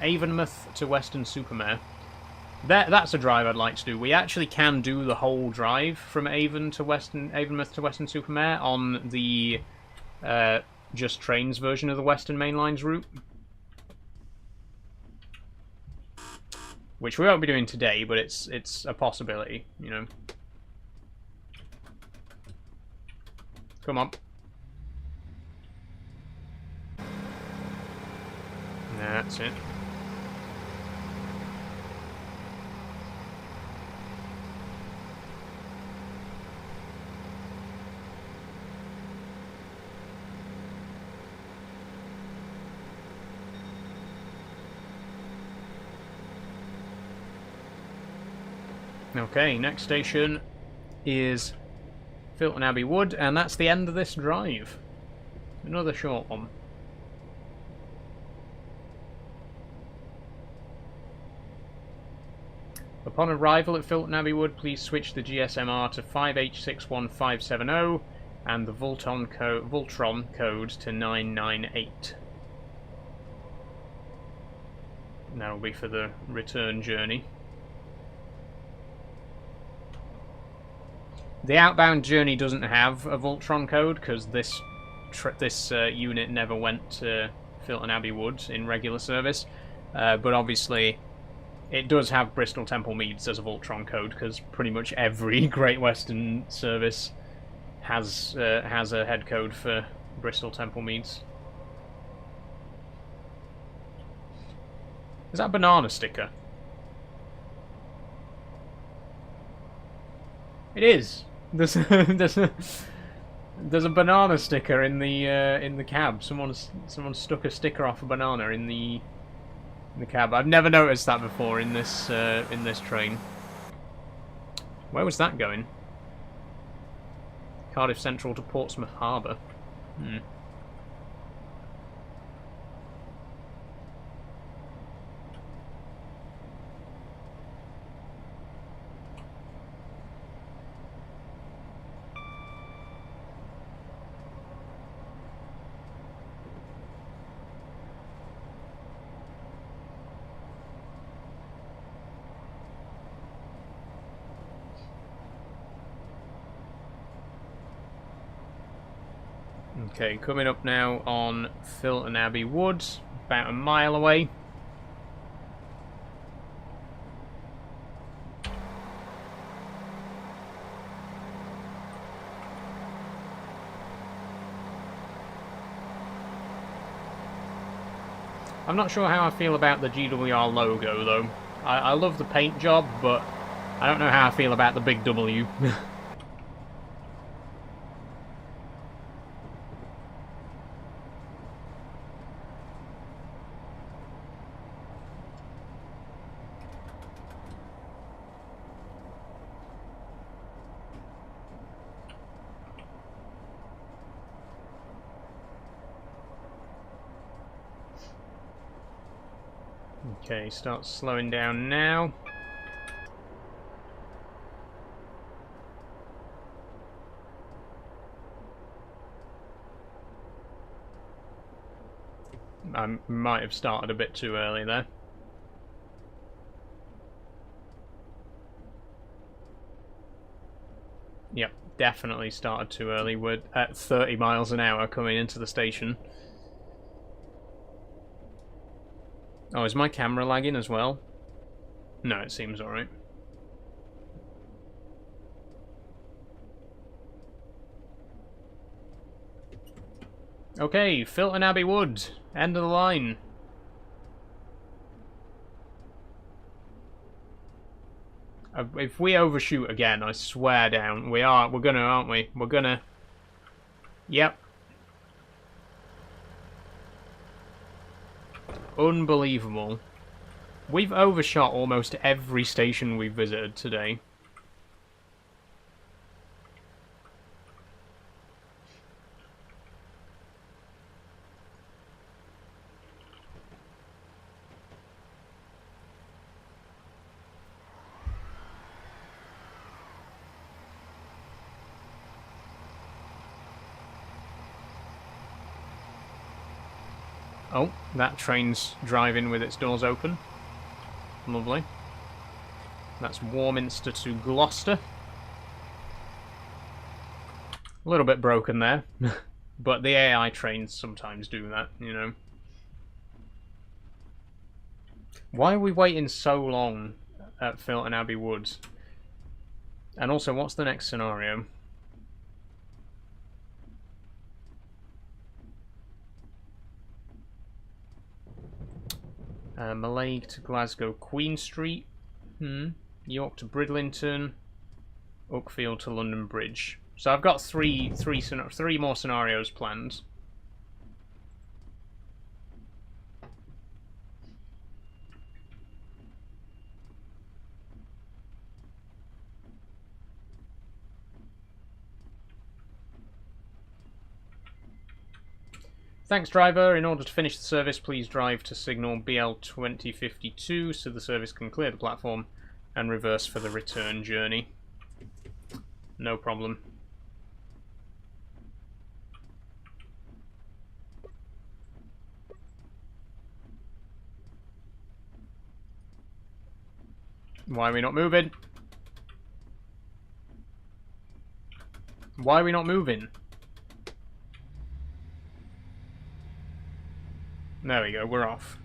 Avonmouth to Weston-super-Mare. That's a drive I'd like to do. We actually can do the whole drive from Avonmouth to Weston-super-Mare on the Just Trains version of the Western Main Line's route. Which we won't be doing today, but it's a possibility, you know. Come on. That's it. Okay, next station is Filton Abbey Wood, and that's the end of this drive. Another short one. Upon arrival at Filton Abbey Wood, please switch the GSMR to 5H61570 and the Voltron code to 998. And that'll be for the return journey. The outbound journey doesn't have a Voltron code because this unit never went to Filton Abbey Wood in regular service, but obviously it does have Bristol Temple Meads as a Voltron code because pretty much every Great Western service has a head code for Bristol Temple Meads. Is that a banana sticker? It is. There's a banana sticker in the cab. Someone stuck a sticker off a banana in the cab. I've never noticed that before in this train. Where was that going? Cardiff Central to Portsmouth Harbour. Okay, coming up now on Filton Abbey Wood, about a mile away. I'm not sure how I feel about the GWR logo, though. I love the paint job, but I don't know how I feel about the big W. Okay, start slowing down now. I might have started a bit too early there. Yep, definitely started too early. We're at 30 miles an hour coming into the station. Oh, is my camera lagging as well? No, it seems alright. Okay, Filton Abbey Wood. End of the line. If we overshoot again, I swear down. We're gonna, aren't we? We're gonna... Yep. Unbelievable. We've overshot almost every station we've visited today. Oh, that train's driving with its doors open. Lovely. That's Warminster to Gloucester. A little bit broken there. But the AI trains sometimes do that, you know. Why are we waiting so long at Filton Abbey Woods? And also, what's the next scenario? Mallaig to Glasgow Queen Street. York to Bridlington. Uckfield to London Bridge. So I've got three more scenarios planned. Thanks, driver. In order to finish the service, please drive to signal BL 2052 so the service can clear the platform and reverse for the return journey. No problem. Why are we not moving? Why are we not moving? There we go, we're off.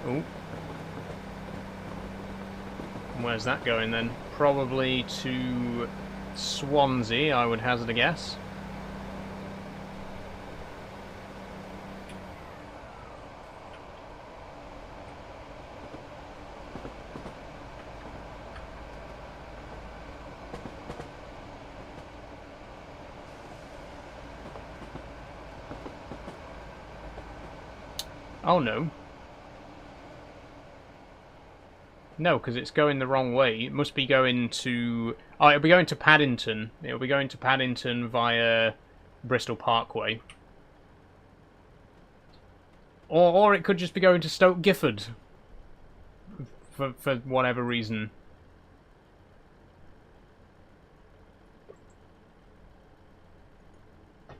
Oh. Where's that going then? Probably to Swansea, I would hazard a guess. Oh no. No, because it's going the wrong way. It must be going to... Oh, it'll be going to Paddington. It'll be going to Paddington via Bristol Parkway. Or it could just be going to Stoke Gifford. For whatever reason.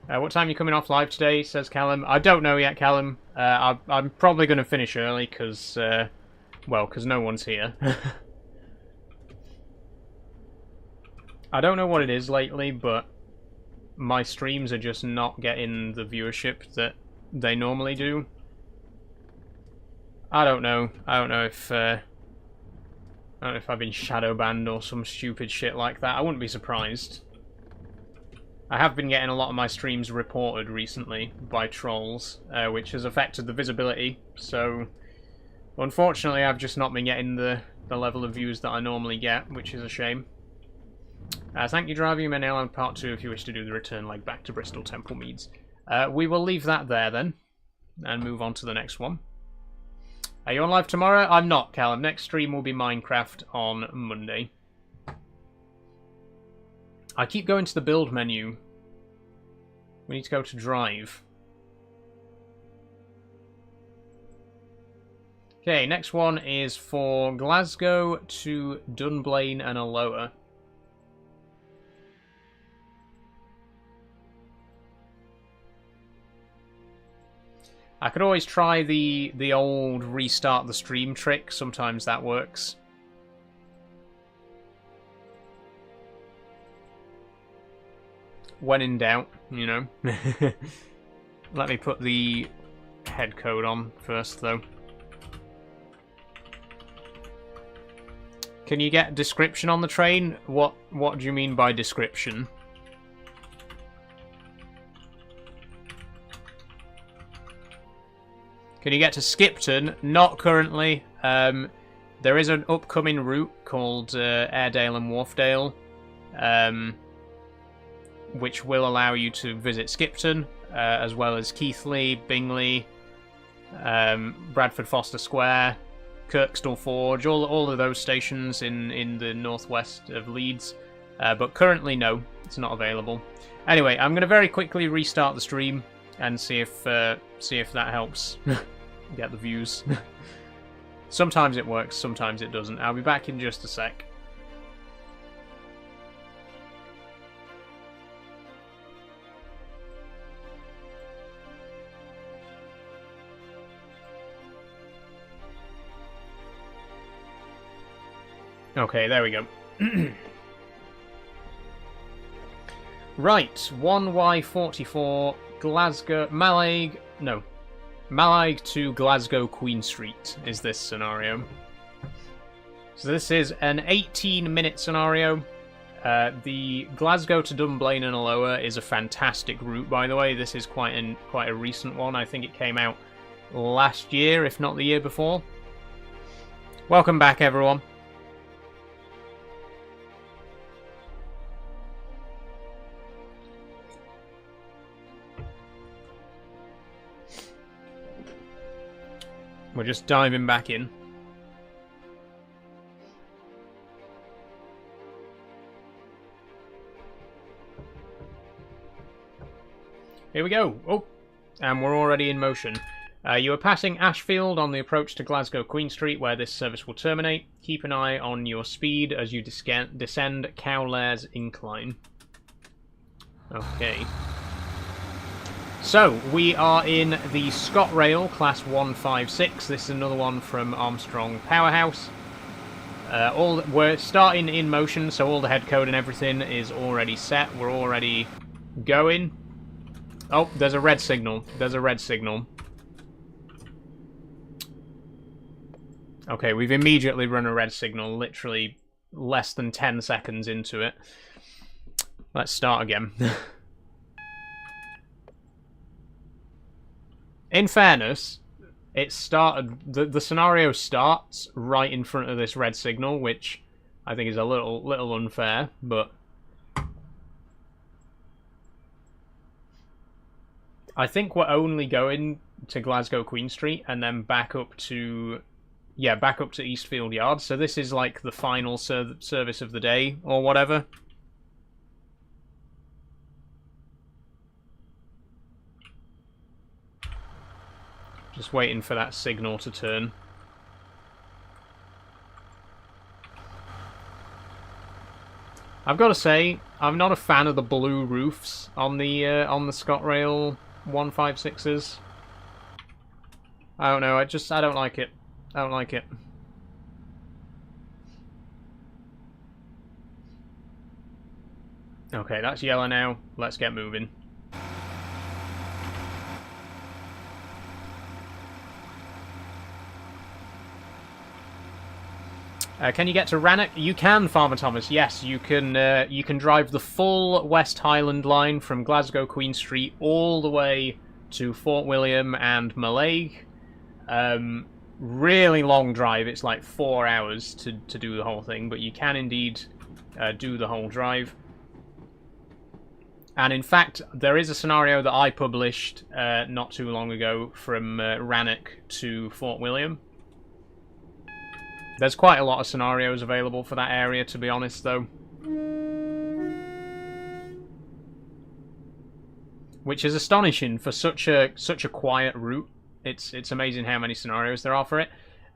What time are you coming off live today, says Callum. I don't know yet, Callum. I'm probably going to finish early, because... well, because no one's here. I don't know what it is lately, but my streams are just not getting the viewership that they normally do. I don't know. I don't know if I've been shadow banned or some stupid shit like that. I wouldn't be surprised. I have been getting a lot of my streams reported recently by trolls, which has affected the visibility. So, unfortunately, I've just not been getting the level of views that I normally get, which is a shame. Thank you, driver. You may now on part 2 if you wish to do the return leg back to Bristol Temple Meads. We will leave that there then, and move on to the next one. Are you on live tomorrow? I'm not, Callum. Next stream will be Minecraft on Monday. I keep going to the build menu. We need to go to drive. Okay, next one is for Glasgow to Dunblane and Alloa. I could always try the old restart the stream trick. Sometimes that works. When in doubt, you know. Let me put the head code on first, though. Can you get description on the train? What do you mean by description? Can you get to Skipton? Not currently. There is an upcoming route called Airedale and Wharfdale, which will allow you to visit Skipton, as well as Keighley, Bingley, Bradford Foster Square, Kirkstall Forge, all of those stations in the northwest of Leeds. But currently, no, it's not available. Anyway, I'm going to very quickly restart the stream and see if that helps get the views. Sometimes it works, sometimes it doesn't. I'll be back in just a sec. Okay, there we go. Right, 1Y44, Glasgow, Mallaig to Glasgow Queen Street is this scenario. So this is an 18-minute scenario. The Glasgow to Dunblane and Alloa is a fantastic route, by the way. This is quite a recent one. I think it came out last year, if not the year before. Welcome back, everyone. We're just diving back in. Here we go. Oh, and we're already in motion. You are passing Ashfield on the approach to Glasgow Queen Street, where this service will terminate. Keep an eye on your speed as you descend Cowlairs Incline. Okay. So, we are in the ScotRail Class 156. This is another one from Armstrong Powerhouse. We're starting in motion, so all the head code and everything is already set. We're already going. Oh, there's a red signal. There's a red signal. Okay, we've immediately run a red signal, literally less than 10 seconds into it. Let's start again. In fairness, it started. The scenario starts right in front of this red signal, which I think is a little unfair, but I think we're only going to Glasgow Queen Street and then back up to Eastfield Yard. So this is like the final service of the day or whatever. Just waiting for that signal to turn. I've got to say, I'm not a fan of the blue roofs on the ScotRail 156s. I don't know. I don't like it. I don't like it. Okay, that's yellow now. Let's get moving. Can you get to Rannoch? You can, Farmer Thomas. Yes, you can. You can drive the full West Highland line from Glasgow Queen Street all the way to Fort William and Mallaig. Really long drive. It's like 4 hours to do the whole thing, but you can indeed do the whole drive. And in fact, there is a scenario that I published not too long ago from Rannoch to Fort William. There's quite a lot of scenarios available for that area, to be honest, though. Which is astonishing for such a quiet route. It's amazing how many scenarios there are for it.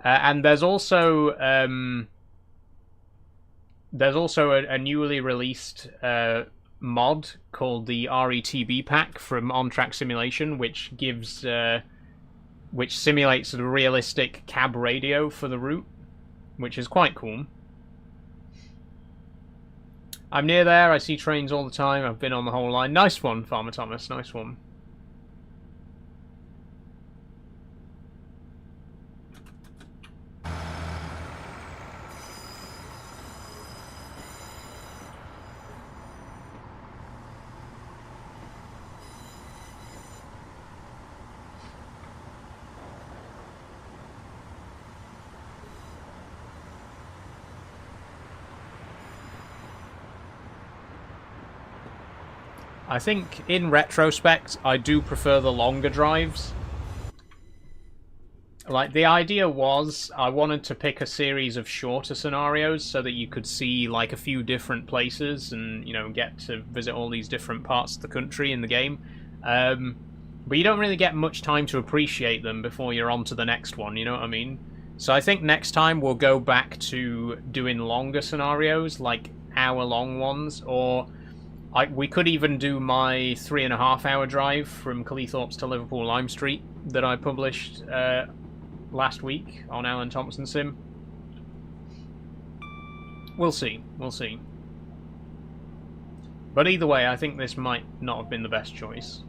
And there's also a newly released mod called the RETB pack from On Track Simulation, which gives which simulates the realistic cab radio for the route, which is quite cool. I'm near there. I see trains all the time. I've been on the whole line. Nice one, Farmer Thomas. Nice one. I think, in retrospect, I do prefer the longer drives. Like, the idea was, I wanted to pick a series of shorter scenarios so that you could see, like, a few different places and, you know, get to visit all these different parts of the country in the game. But you don't really get much time to appreciate them before you're on to the next one, you know what I mean? So I think next time we'll go back to doing longer scenarios, like hour-long ones, or we could even do my 3.5-hour drive from Cleethorpes to Liverpool Lime Street that I published last week on Alan Thompson Sim. We'll see. We'll see. But either way, I think this might not have been the best choice.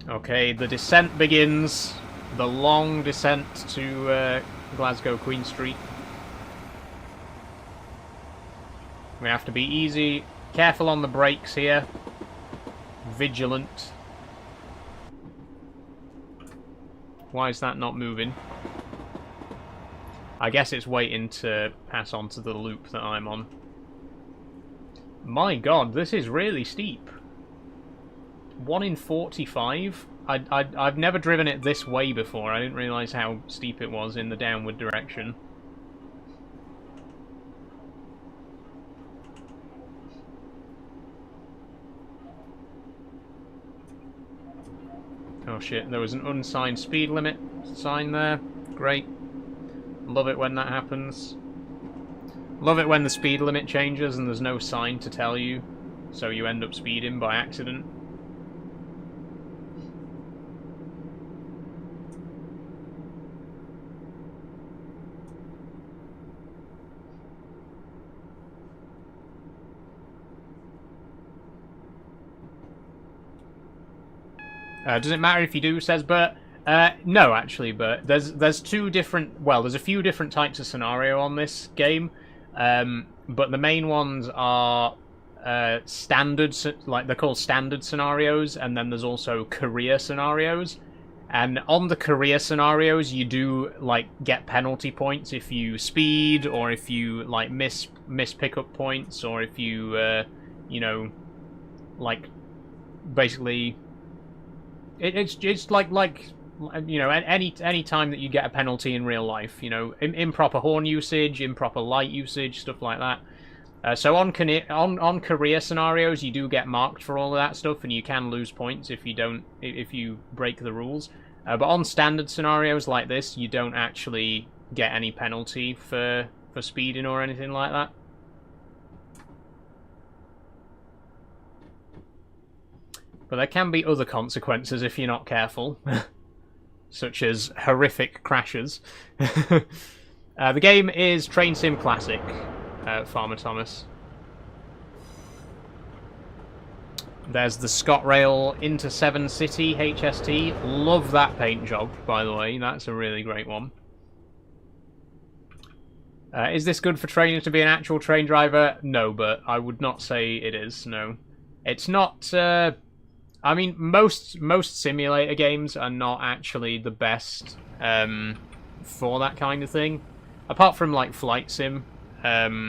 Okay, the descent begins. The long descent to Glasgow Queen Street. We have to be easy, careful on the brakes here, vigilant. Why is that not moving? I guess it's waiting to pass on to the loop that I'm on. My god, this is really steep. 1 in 45? I've never driven it this way before. I didn't realise how steep it was in the downward direction. Oh shit, there was an unsigned speed limit sign there. Great. Love it when that happens. Love it when the speed limit changes and there's no sign to tell you, so you end up speeding by accident. Does it matter if you do, says Bert? No, actually, Bert. There's two different... Well, there's a few different types of scenario on this game. But the main ones are standard... Like, they're called standard scenarios. And then there's also career scenarios. And on the career scenarios, you do, like, get penalty points if you speed, or if you, like, miss pickup points, or if you, you know, like, basically... It's like you know, any time that you get a penalty in real life, you know, improper horn usage, improper light usage, stuff like that. So on career scenarios, you do get marked for all of that stuff, and you can lose points if you break the rules. But on standard scenarios like this, you don't actually get any penalty for speeding or anything like that. But there can be other consequences if you're not careful, such as horrific crashes. The game is Train Sim Classic, Farmer Thomas. There's the ScotRail into 7 City HST. Love that paint job, by the way. That's a really great one. Is this good for training to be an actual train driver? No, but I would not say it is, no. It's not... I mean, most simulator games are not actually the best for that kind of thing. Apart from, like, Flight Sim. A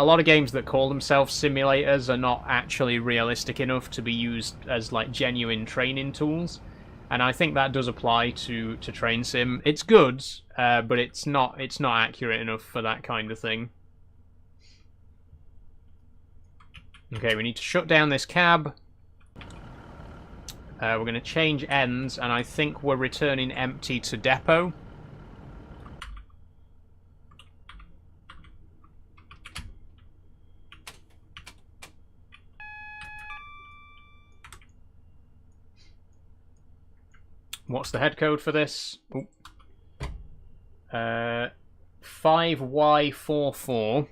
lot of games that call themselves simulators are not actually realistic enough to be used as, like, genuine training tools. And I think that does apply to Train Sim. It's good, but it's not accurate enough for that kind of thing. Okay, we need to shut down this cab. We're going to change ends, and I think we're returning empty to depot. What's the head code for this? 5Y44.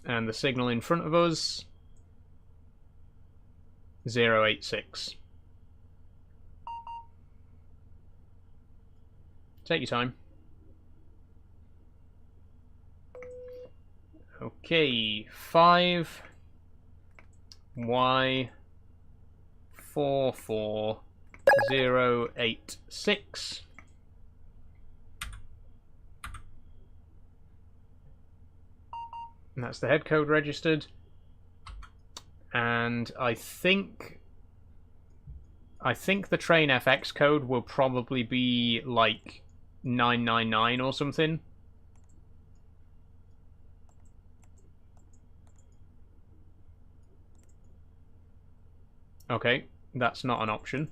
And the signal in front of us, 086. Take your time. Okay, 5Y44086. And that's the head code registered. And I think the train FX code will probably be like 999 or something. Okay, that's not an option.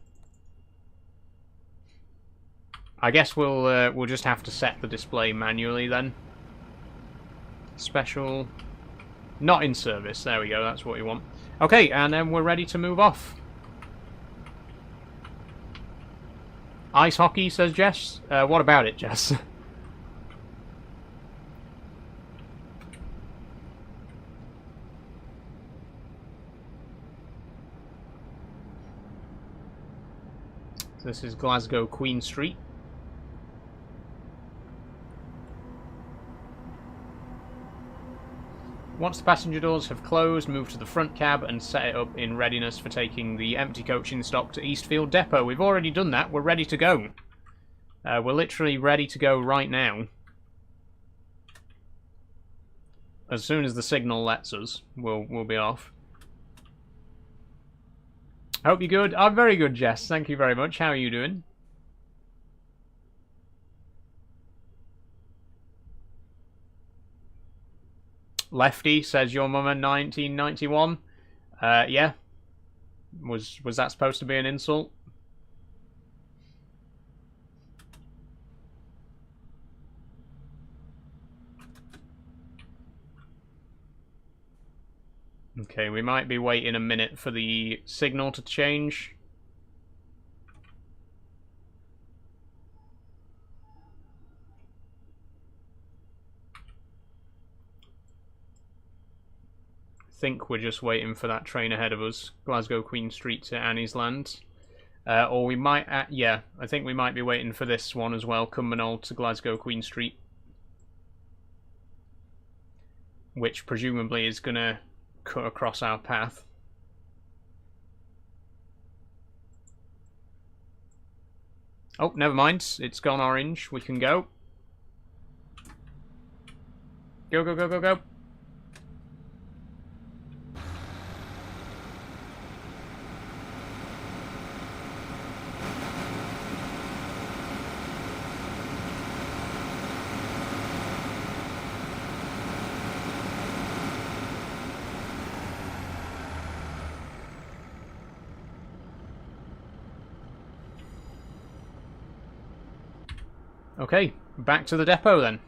I guess we'll just have to set the display manually then. Special, not in service. There we go. That's what we want. Okay, and then we're ready to move off. Ice hockey, says Jess. What about it, Jess? This is Glasgow Queen Street. Once the passenger doors have closed, move to the front cab and set it up in readiness for taking the empty coach in stock to Eastfield Depot. We've already done that. We're ready to go. We're literally ready to go right now. As soon as the signal lets us, we'll be off. Hope you're good. I'm very good, Jess. Thank you very much. How are you doing? Lefty says your mum in 1991. Yeah. Was that supposed to be an insult? Okay, we might be waiting a minute for the signal to change. I think we're just waiting for that train ahead of us, Glasgow Queen Street to Annie's Land. Or we might, yeah, I think we might be waiting for this one as well, Cumbernauld to Glasgow Queen Street. Which presumably is going to cut across our path. Oh, never mind. It's gone orange. We can go. Go, go, go, go, go. Okay, back to the depot then.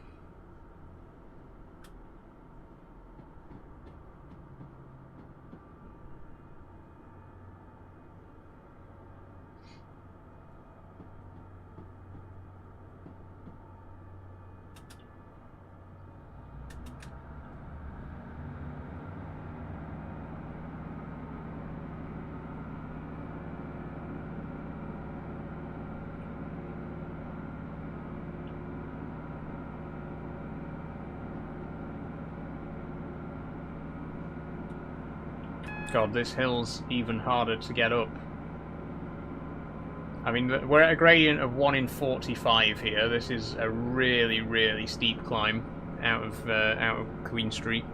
God, this hill's even harder to get up. I mean, we're at a gradient of 1 in 45 here. This is a really, really steep climb out of Queen Street.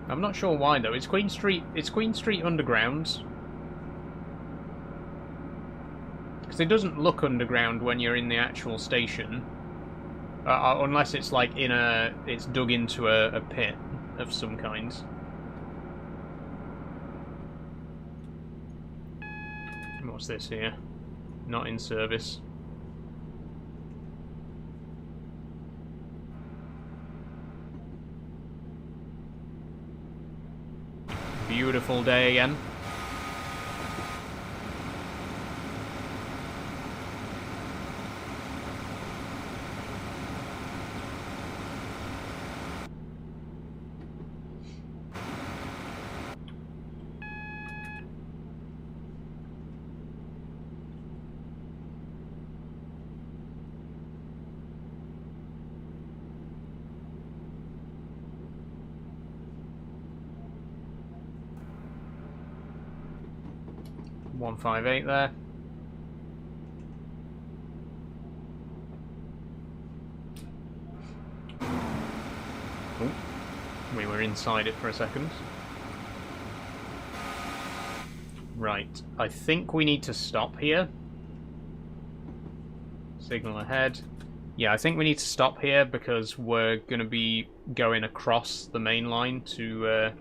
I'm not sure why though. It's Queen Street. It's Queen Street underground. Because it doesn't look underground when you're in the actual station, unless it's like it's dug into a pit of some kind. What's this here? Not in service. Beautiful day again. .158 there. Oh, we were inside it for a second. Right, I think we need to stop here. Signal ahead. Yeah, I think we need to stop here because we're going to be going across the main line to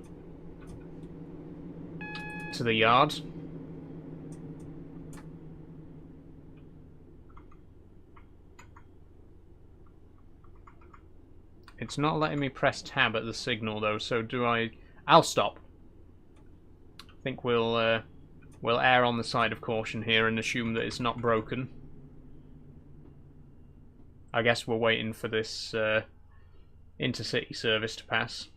the yard. It's not letting me press tab at the signal though, so do I... I'll stop. I think we'll err on the side of caution here and assume that it's not broken. I guess we're waiting for this intercity service to pass.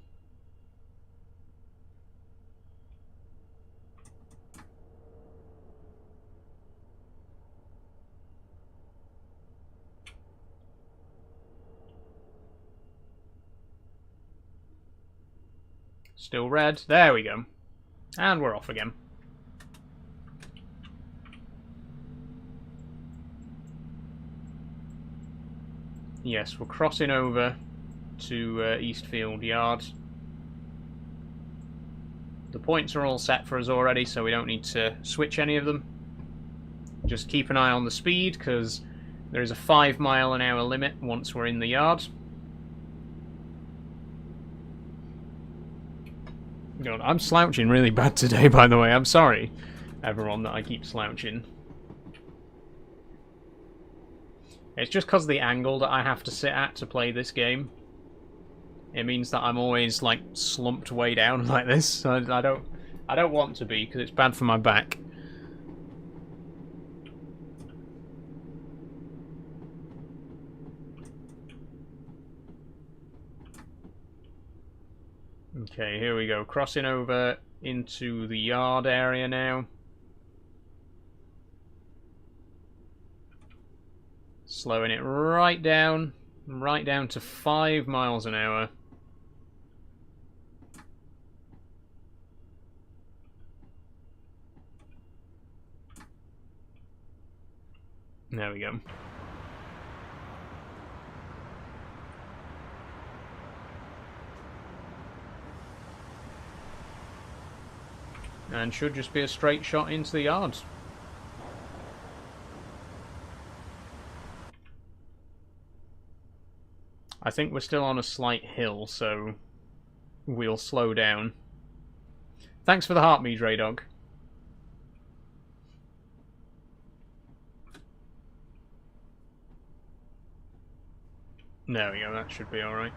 Still red. There we go. And we're off again. Yes, we're crossing over to Eastfield Yard. The points are all set for us already, so we don't need to switch any of them. Just keep an eye on the speed, because there is a 5-mile-an-hour limit once we're in the yard. God, I'm slouching really bad today, by the way. I'm sorry, everyone, that I keep slouching. It's just because of the angle that I have to sit at to play this game. It means that I'm always like slumped way down like this. I don't want to be because it's bad for my back. Okay, here we go. Crossing over into the yard area now. Slowing it right down to 5 miles an hour. There we go. And should just be a straight shot into the yard. I think we're still on a slight hill, so we'll slow down. Thanks for the heart, me, Dre Dog. There we go, that should be alright.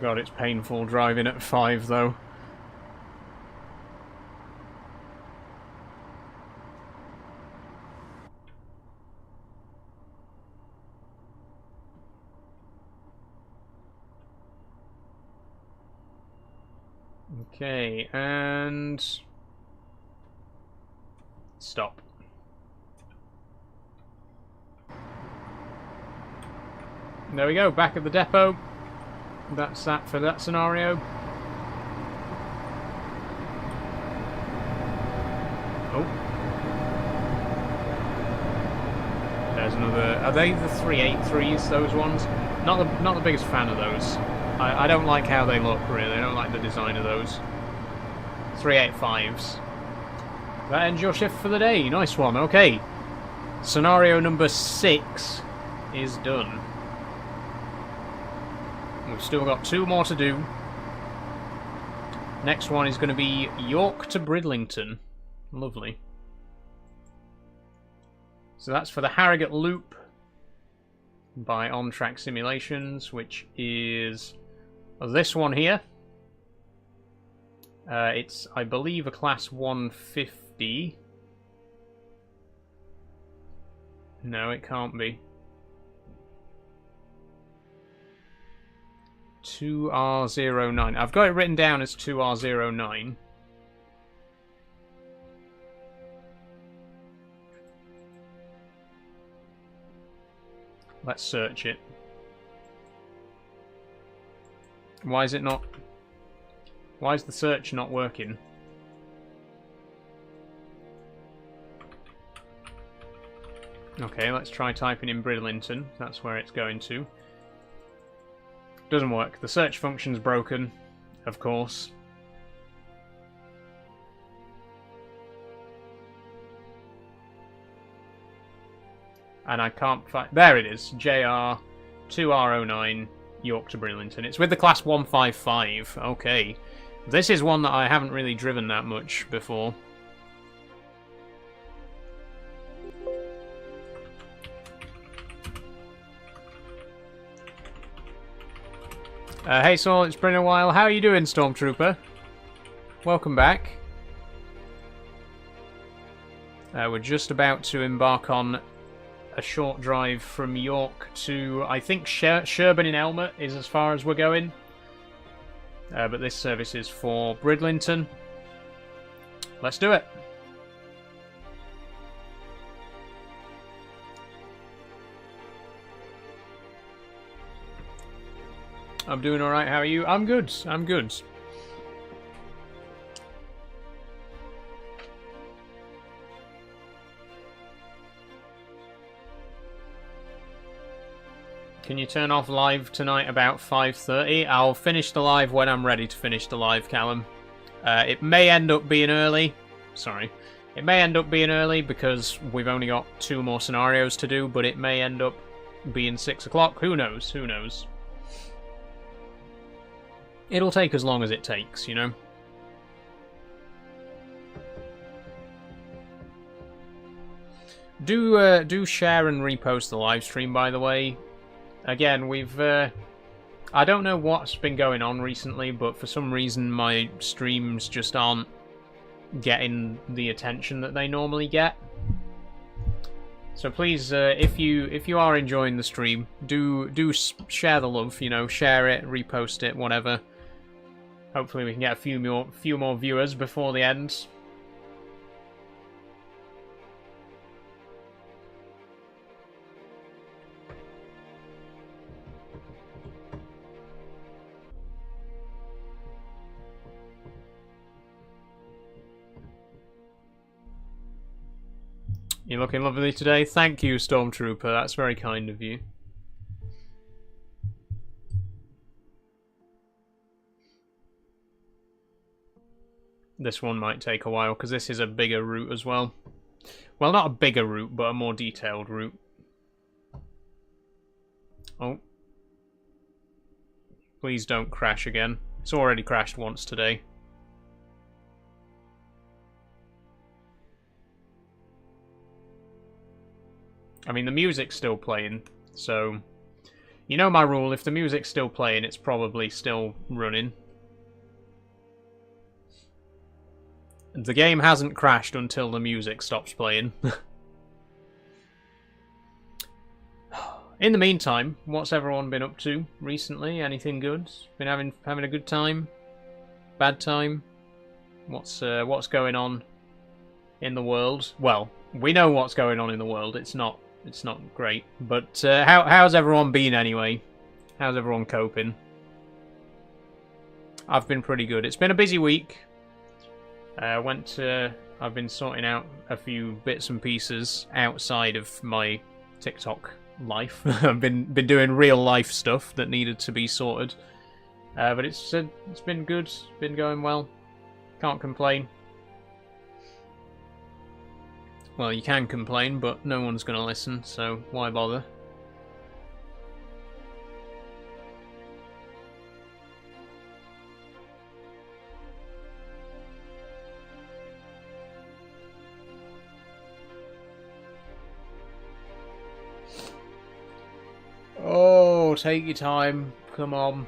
God, it's painful driving at 5 though. Okay, and stop. There we go, back at the depot. That's that for that scenario. Oh. There's another... Are they the 383s, those ones? Not the biggest fan of those. I don't like how they look, really. I don't like the design of those. 385s. That ends your shift for the day. Nice one. Okay. Scenario number 6 is done. We've still got 2 more to do. Next one is going to be York to Bridlington. Lovely. So that's for the Harrogate Loop by On Track Simulations, which is this one here. It's, I believe, a Class 150. No, it can't be. 2R09. I've got it written down as 2R09. Let's search it. Why is it not... Why is the search not working? Okay, let's try typing in Bridlington. That's where it's going to. Doesn't work. The search function's broken, of course. And I can't find... There it is. JR 2R09 York to Bridlington. It's with the Class 155. Okay. This is one that I haven't really driven that much before. Hey Saul, it's been a while. How are you doing, Stormtrooper? Welcome back. We're just about to embark on a short drive from York to, I think, Sherburn in Elmet is as far as we're going. But this service is for Bridlington. Let's do it. I'm doing alright, how are you? I'm good, I'm good. Can you turn off live tonight about 5:30? I'll finish the live when I'm ready to finish the live, Callum. It may end up being early. Sorry. It may end up being early because we've only got 2 more scenarios to do, but it may end up being 6 o'clock. Who knows? Who knows? It'll take as long as it takes, you know? Do share and repost the live stream, by the way. Again, we've... I don't know what's been going on recently, but for some reason my streams just aren't getting the attention that they normally get. So please, if you are enjoying the stream, do share the love. You know, share it, repost it, whatever. Hopefully we can get a few more viewers before the end. You're looking lovely today. Thank you, Stormtrooper. That's very kind of you. This one might take a while, because this is a bigger route as well. Well, not a bigger route, but a more detailed route. Oh. Please don't crash again. It's already crashed once today. I mean, the music's still playing, so You know my rule, if the music's still playing, it's probably still running. The game hasn't crashed until the music stops playing. In the meantime, what's everyone been up to recently? Anything good? Been having a good time? Bad time? What's going on in the world? Well, we know what's going on in the world. It's not great. But how's everyone been anyway? How's everyone coping? I've been pretty good. It's been a busy week. I've been sorting out a few bits and pieces outside of my TikTok life. I've been doing real life stuff that needed to be sorted. But it's been good. It's been going well. Can't complain. Well, you can complain, but no one's going to listen, so why bother? Oh, take your time. Come on.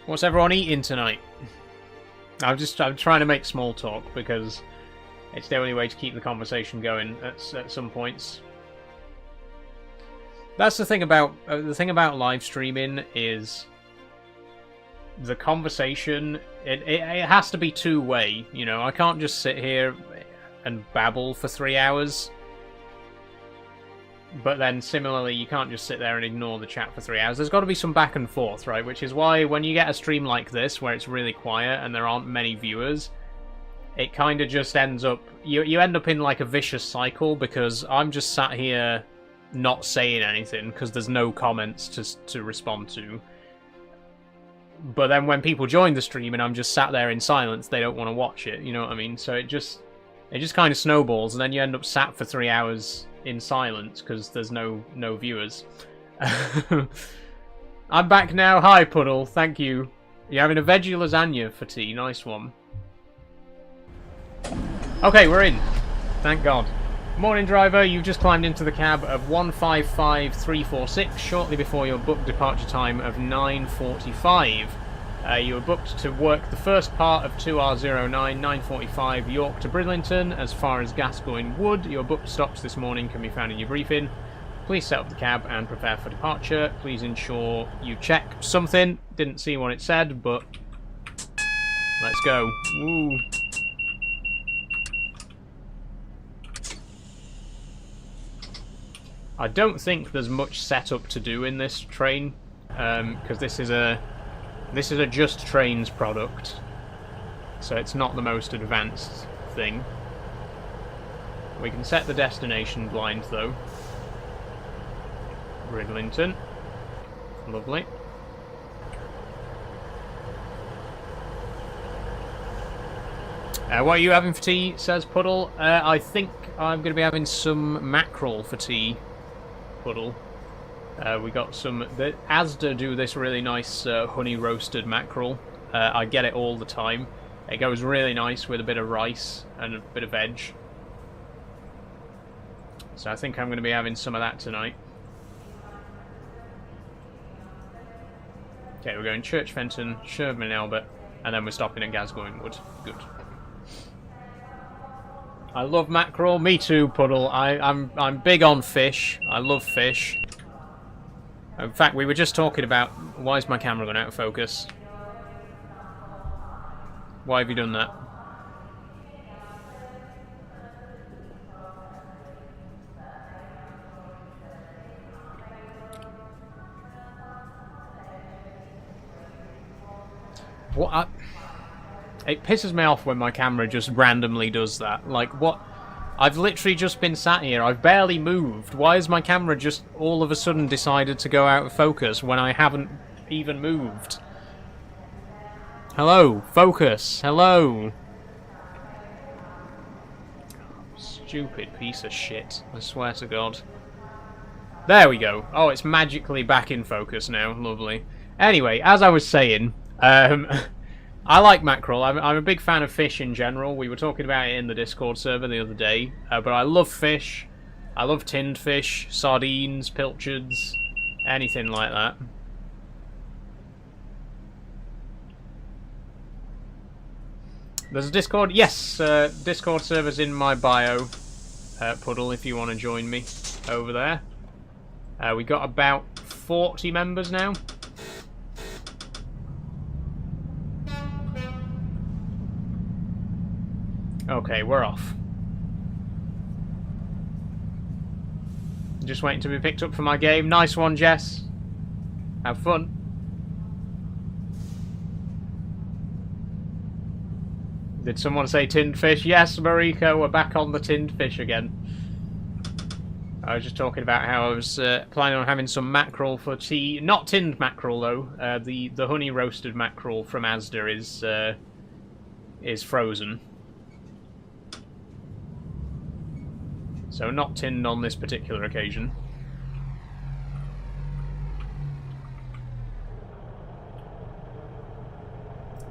What's everyone eating tonight? I'm trying to make small talk because it's the only way to keep the conversation going at some points. That's the thing about live streaming is the conversation. It has to be two-way. You know, I can't just sit here and babble for 3 hours. But then, similarly, you can't just sit there and ignore the chat for 3 hours. There's got to be some back and forth, right? Which is why when you get a stream like this, where it's really quiet and there aren't many viewers, it kind of just ends up... You end up in, like, a vicious cycle, because I'm just sat here not saying anything, because there's no comments to respond to. But then when people join the stream and I'm just sat there in silence, they don't want to watch it, you know what I mean? So it just kind of snowballs, and then you end up sat for 3 hours... in silence because there's no viewers. I'm back now. Hi, Puddle. Thank you. You're having a veggie lasagna for tea. Nice one. Okay, we're in. Thank God. Morning, driver. You've just climbed into the cab of 155346 shortly before your booked departure time of 9:45. You were booked to work the first part of 2R09, 9:45 York to Bridlington, as far as Gascoigne Wood. Your booked stops this morning can be found in your briefing. Please set up the cab and prepare for departure. Please ensure you check something. Didn't see what it said, but let's go. Woo. I don't think there's much setup to do in this train, because this is a Just Trains product, so it's not the most advanced thing. We can set the destination blind though. Bridlington. Lovely. What are you having for tea, says Puddle? I think I'm going to be having some mackerel for tea, Puddle. We got some... Asda do this really nice honey roasted mackerel. I get it all the time. It goes really nice with a bit of rice and a bit of veg. So I think I'm going to be having some of that tonight. Okay, we're going Church Fenton, Sherman Albert, and then we're stopping at Gascoigne Wood. Good. I love mackerel. Me too, Puddle. I'm big on fish. I love fish. In fact, we were just talking about... Why is my camera gone out of focus? Why have you done that? What? It pisses me off when my camera just randomly does that. Like, what? I've literally just been sat here. I've barely moved. Why has my camera just all of a sudden decided to go out of focus when I haven't even moved? Hello? Focus. Hello? Stupid piece of shit. I swear to God. There we go. Oh, it's magically back in focus now. Lovely. Anyway, as I was saying, I like mackerel. I'm a big fan of fish in general. We were talking about it in the Discord server the other day. But I love fish. I love tinned fish, sardines, pilchards, anything like that. There's a Discord? Yes, Discord server's in my bio, Puddle, if you want to join me over there. We got about 40 members now. Okay, we're off. Just waiting to be picked up for my game. Nice one, Jess. Have fun. Did someone say tinned fish? Yes, Marika, we're back on the tinned fish again. I was just talking about how I was planning on having some mackerel for tea. Not tinned mackerel, though. The honey roasted mackerel from Asda is frozen. So not tinned on this particular occasion.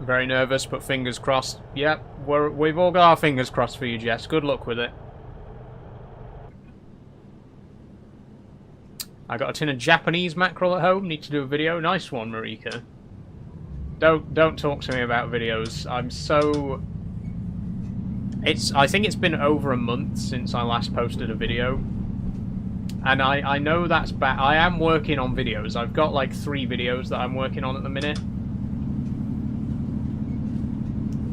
Very nervous, but fingers crossed. Yep, we've all got our fingers crossed for you, Jess. Good luck with it. I got a tin of Japanese mackerel at home. Need to do a video. Nice one, Marika. Don't talk to me about videos. I'm so... I think it's been over a month since I last posted a video. And I know that's bad. I am working on videos. I've got like 3 videos that I'm working on at the minute.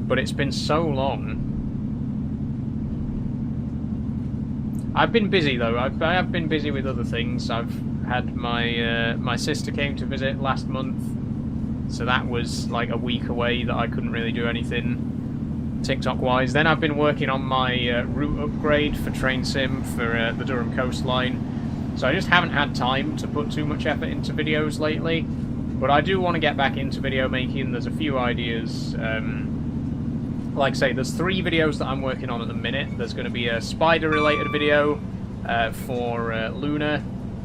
But it's been so long. I've been busy though. I have been busy with other things. I've had my sister came to visit last month, so that was like a week away that I couldn't really do anything TikTok wise. Then I've been working on my route upgrade for Train Sim for the Durham coastline, so I just haven't had time to put too much effort into videos lately. But I do want to get back into video making. There's a few ideas. Like I say, there's 3 videos that I'm working on at the minute. There's going to be a spider-related video for Luna,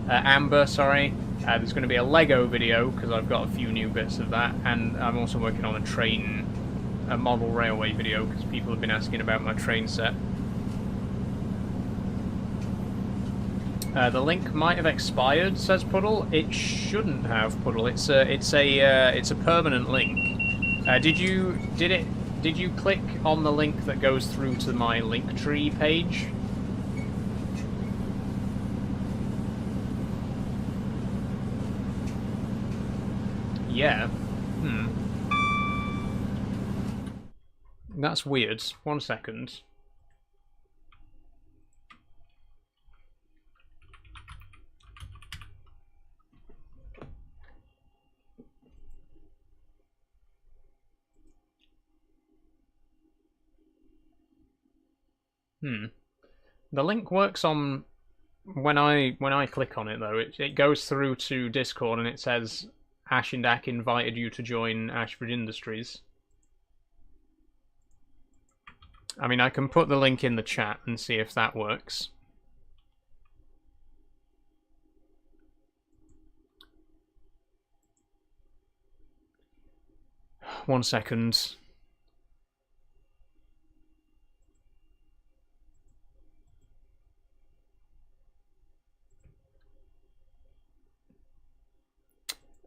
Amber, sorry. There's going to be a Lego video, because I've got a few new bits of that. And I'm also working on a model railway video, because people have been asking about my train set. The link might have expired, says Puddle. It shouldn't have, Puddle. It's a permanent link. Did you click on the link that goes through to my Linktree page? Yeah. That's weird. 1 second. The link works on when I click on it though. It goes through to Discord and it says Ash and Dak invited you to join Ashford Industries. I mean, I can put the link in the chat and see if that works. One second.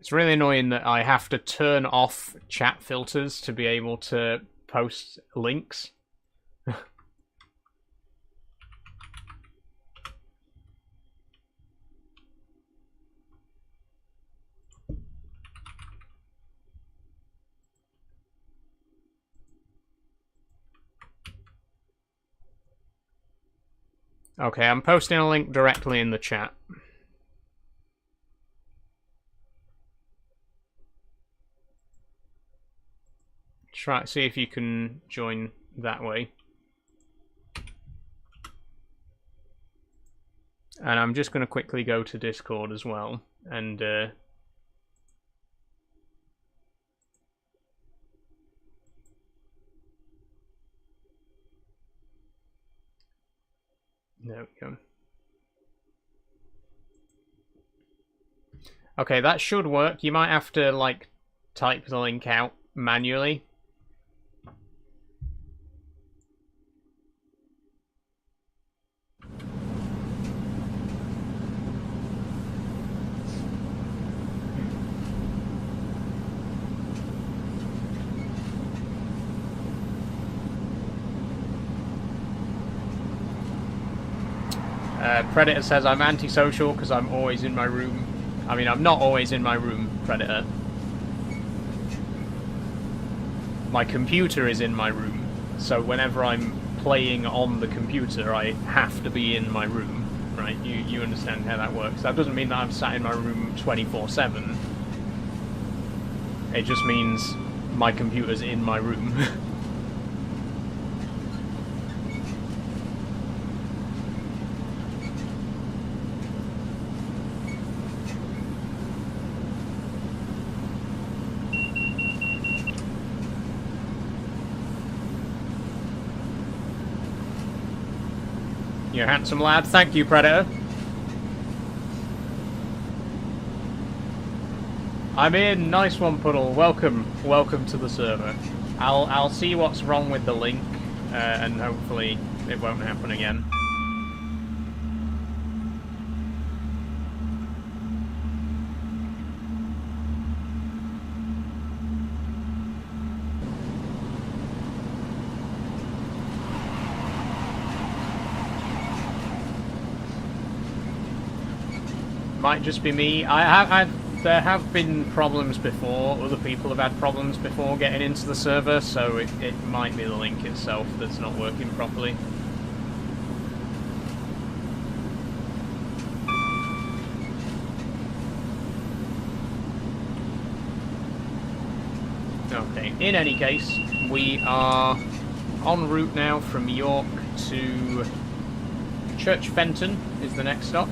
It's really annoying that I have to turn off chat filters to be able to post links. Okay, I'm posting a link directly in the chat. Try see if you can join that way. And I'm just going to quickly go to Discord as well and There we go. Okay, that should work. You might have to, like, type the link out manually. Predator says I'm antisocial because I'm always in my room. I mean, I'm not always in my room, Predator. My computer is in my room, so whenever I'm playing on the computer, I have to be in my room, right? You understand how that works. That doesn't mean that I'm sat in my room 24/7. It just means my computer's in my room. You're a handsome lad. Thank you, Predator. I'm in. Nice one, Puddle. Welcome to the server. I'll see what's wrong with the link, and hopefully it won't happen again. Might just be me. There have been problems before. Other people have had problems before getting into the server, so it might be the link itself that's not working properly. Okay, in any case, we are en route now from York to Church Fenton is the next stop.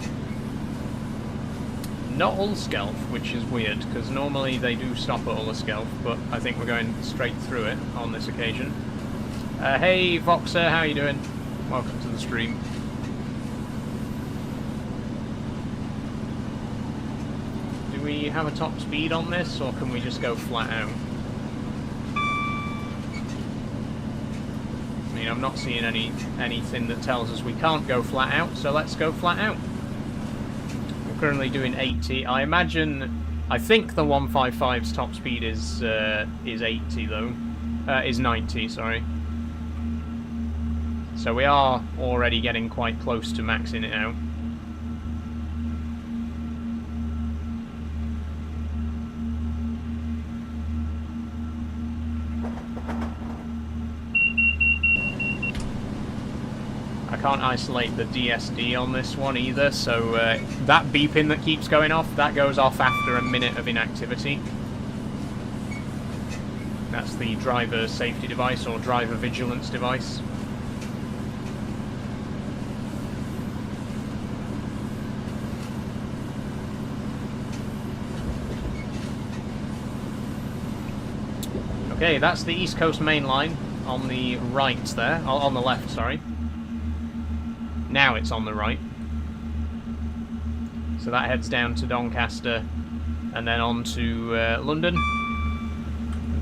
Not Ulskelf, which is weird, because normally they do stop at Ulskelf, but I think we're going straight through it on this occasion. Hey Voxer, how you doing? Welcome to the stream. Do we have a top speed on this, or can we just go flat out? I mean, I'm not seeing anything that tells us we can't go flat out, so let's go flat out. Currently doing 80. I think the 155's top speed is 80 though. Is 90, sorry. So we are already getting quite close to maxing it out. I can't isolate the DSD on this one either, so that beeping that keeps going off, that goes off after a minute of inactivity. That's the driver safety device, or driver vigilance device. Okay, that's the East Coast Main Line on the right there, on the left, sorry. Now it's on the right. So that heads down to Doncaster and then on to London.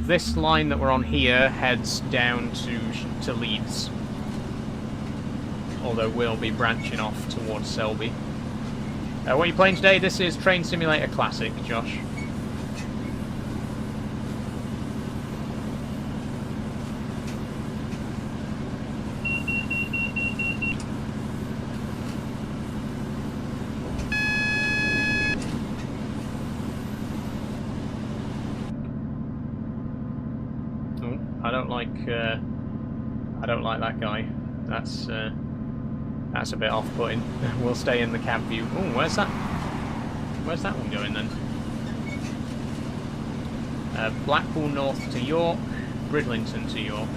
This line that we're on here heads down to Leeds. Although we'll be branching off towards Selby. What are you playing today? This is Train Simulator Classic, Josh. I don't like that guy. That's a bit off-putting. We'll stay in the cab view. Oh, where's that one going then? Blackpool North to York, Bridlington to York.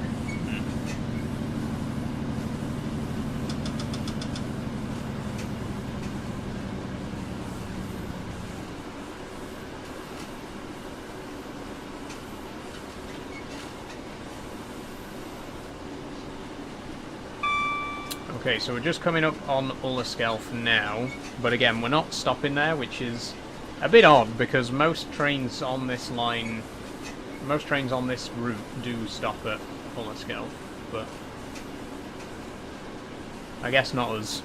Okay, so we're just coming up on Ullerskelf now, but again, we're not stopping there, which is a bit odd because most trains on this line, most trains on this route do stop at Ullerskelf, but I guess not us.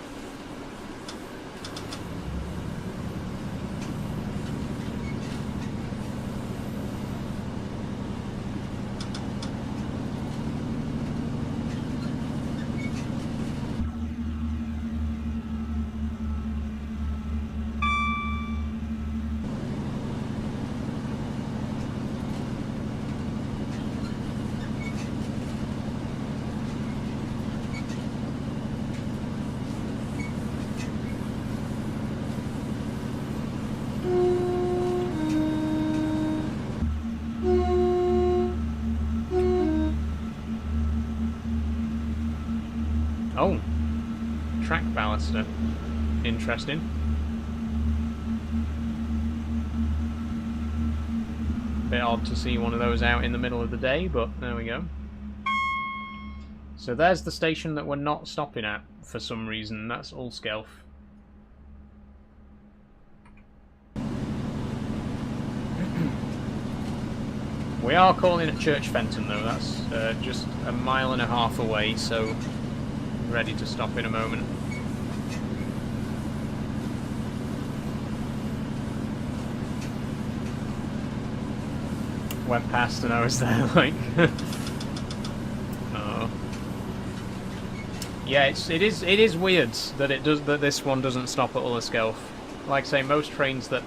Oh, track ballaster. Interesting. Bit odd to see one of those out in the middle of the day, but there we go. So there's the station that we're not stopping at for some reason. That's Ullerskelf. We are calling at Church Fenton though. That's just a mile and a half away, so ready to stop in a moment. Went past and I was there like oh. Yeah, it is weird that this one doesn't stop at Ullerskelf. Like I say, most trains that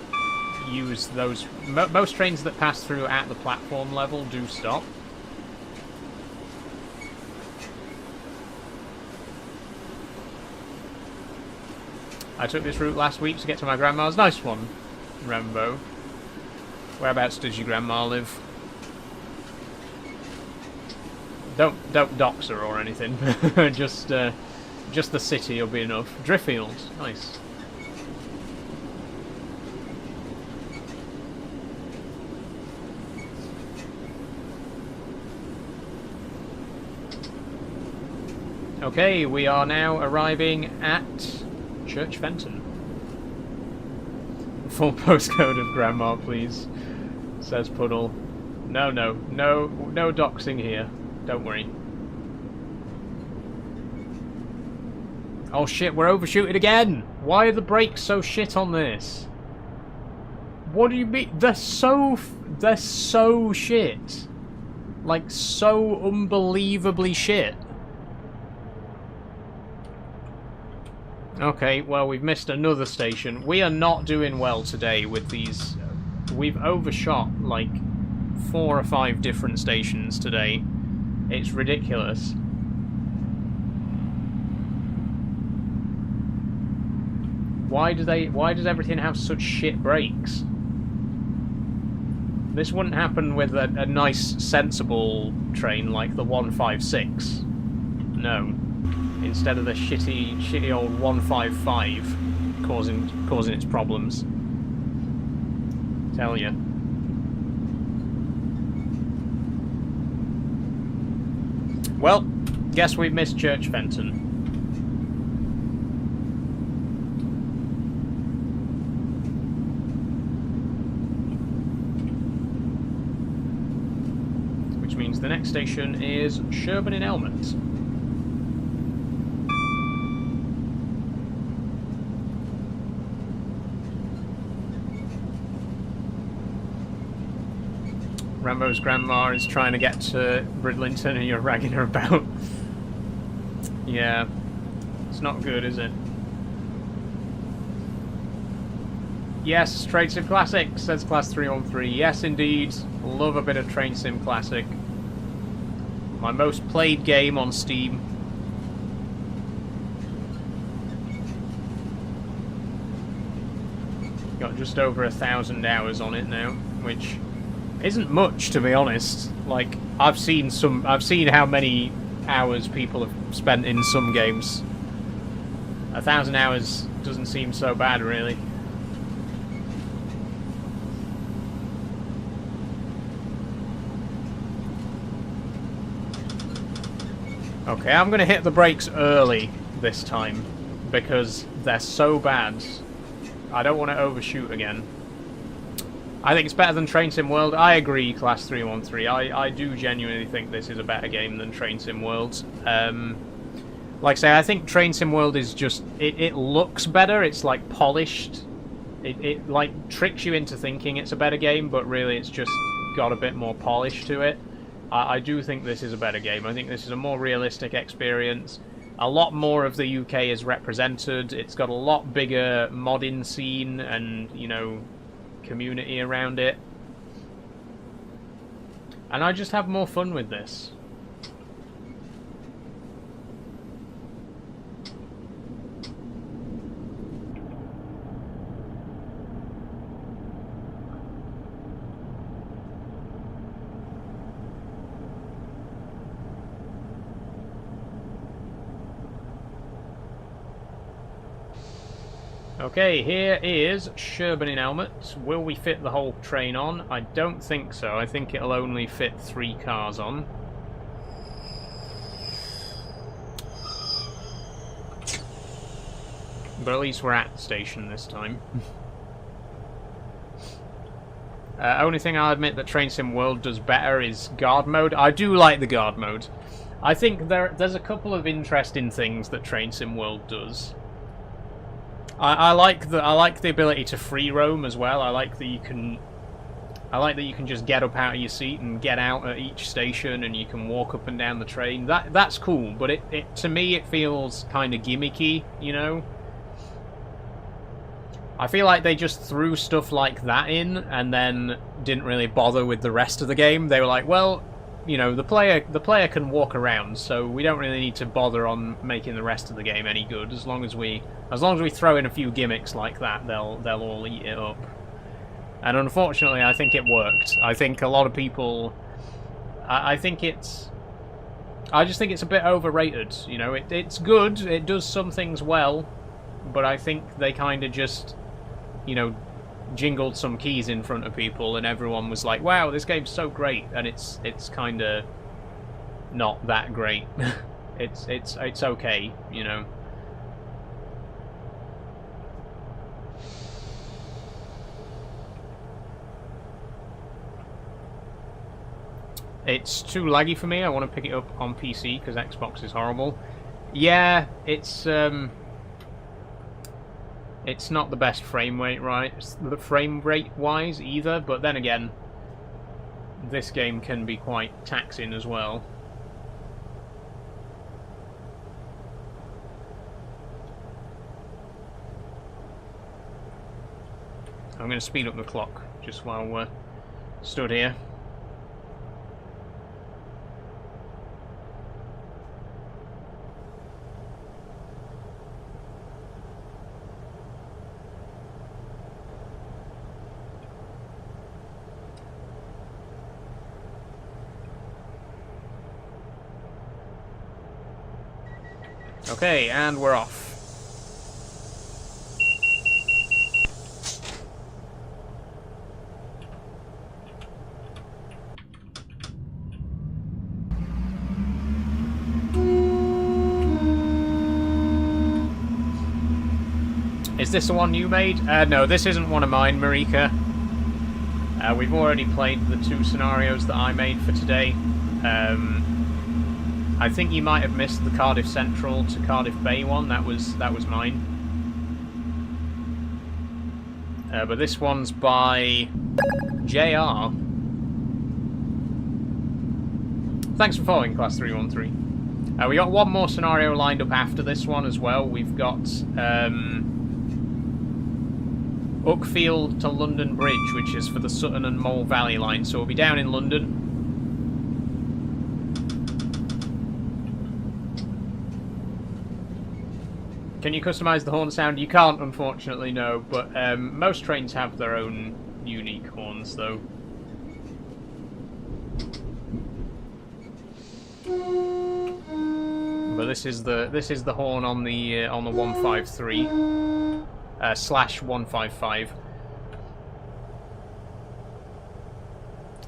use those most trains that pass through at the platform level do stop. I took this route last week to get to my grandma's. Nice one, Rambo. Whereabouts does your grandma live? Don't dox her or anything. just the city will be enough. Driffield, nice. Okay, we are now arriving at Church Fenton. Full postcode of Grandma, please, says Puddle. No doxing here. Don't worry. Oh shit, we're overshooting again! Why are the brakes so shit on this? What do you mean? They're so shit. Like, so unbelievably shit. Okay, well, we've missed another station. We are not doing well today with these. We've overshot, like, 4 or 5 different stations today. It's ridiculous. Why does everything have such shit brakes? This wouldn't happen with a nice, sensible train like the 156. No. Instead of the shitty old 155 causing its problems. Tell ya. Well, guess we've missed Church Fenton. Which means the next station is Sherburn in Elmont. Rambo's grandma is trying to get to Bridlington and you're ragging her about. Yeah. It's not good, is it? Yes, Train Sim Classic, says Class 313. Yes, indeed. Love a bit of Train Sim Classic. My most played game on Steam. Got just over 1,000 hours on it now, which isn't much, to be honest. Like, I've seen how many hours people have spent in some games. 1,000 hours doesn't seem so bad, really. Okay, I'm gonna hit the brakes early this time because they're so bad. I don't want to overshoot again. I think it's better than Train Sim World. I agree, Class 313. I do genuinely think this is a better game than Train Sim World. Like I say, I think Train Sim World is just... It looks better. It's like polished. It like tricks you into thinking it's a better game, but really it's just got a bit more polish to it. I do think this is a better game. I think this is a more realistic experience. A lot more of the UK is represented. It's got a lot bigger modding scene and, you know, community around it. And I just have more fun with this. Okay, here is Sherburn in Helmet. Will we fit the whole train on? I don't think so. I think it'll only fit 3 cars on. But at least we're at the station this time. Only thing I'll admit that Train Sim World does better is guard mode. I do like the guard mode. I think there's a couple of interesting things that Train Sim World does. I like the ability to free roam as well. I like that you can just get up out of your seat and get out at each station, and you can walk up and down the train. That's cool, but it to me it feels kind of gimmicky, you know. I feel like they just threw stuff like that in and then didn't really bother with the rest of the game. They were like, well, you know, the player can walk around, so we don't really need to bother on making the rest of the game any good. As long as we throw in a few gimmicks like that, they'll all eat it up. And unfortunately, I think it worked. I think a lot of people, I just think it's a bit overrated. You know, it's good. It does some things well, but I think they kind of just, you know, jingled some keys in front of people and everyone was like, wow, this game's so great, and it's kind of not that great. it's okay, you know. It's too laggy for me. I want to pick it up on PC because Xbox is horrible. Yeah, it's not the best frame rate, the frame rate wise either, but then again, this game can be quite taxing as well. I'm going to speed up the clock just while we're stood here. Okay, and we're off. Is this the one you made? No, this isn't one of mine, Marika. We've already played the 2 scenarios that I made for today. I think you might have missed the Cardiff Central to Cardiff Bay one. That was mine. But this one's by JR. Thanks for following, Class 313. We got one more scenario lined up after this one as well. We've got Uckfield to London Bridge, which is for the Sutton and Mole Valley line. So we'll be down in London. Can you customise the horn sound? You can't, unfortunately, no, but most trains have their own unique horns, though. But this is the horn on the 153 slash 155.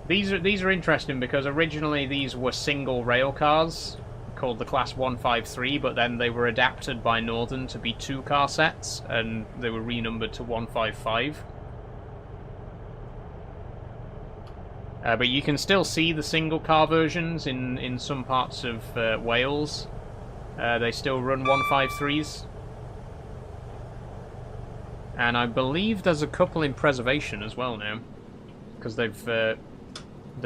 These are interesting because originally these were single rail cars, called the Class 153, but then they were adapted by Northern to be 2-car sets, and they were renumbered to 155. But you can still see the single-car versions in some parts of Wales. They still run 153s. And I believe there's a couple in preservation as well now, because they've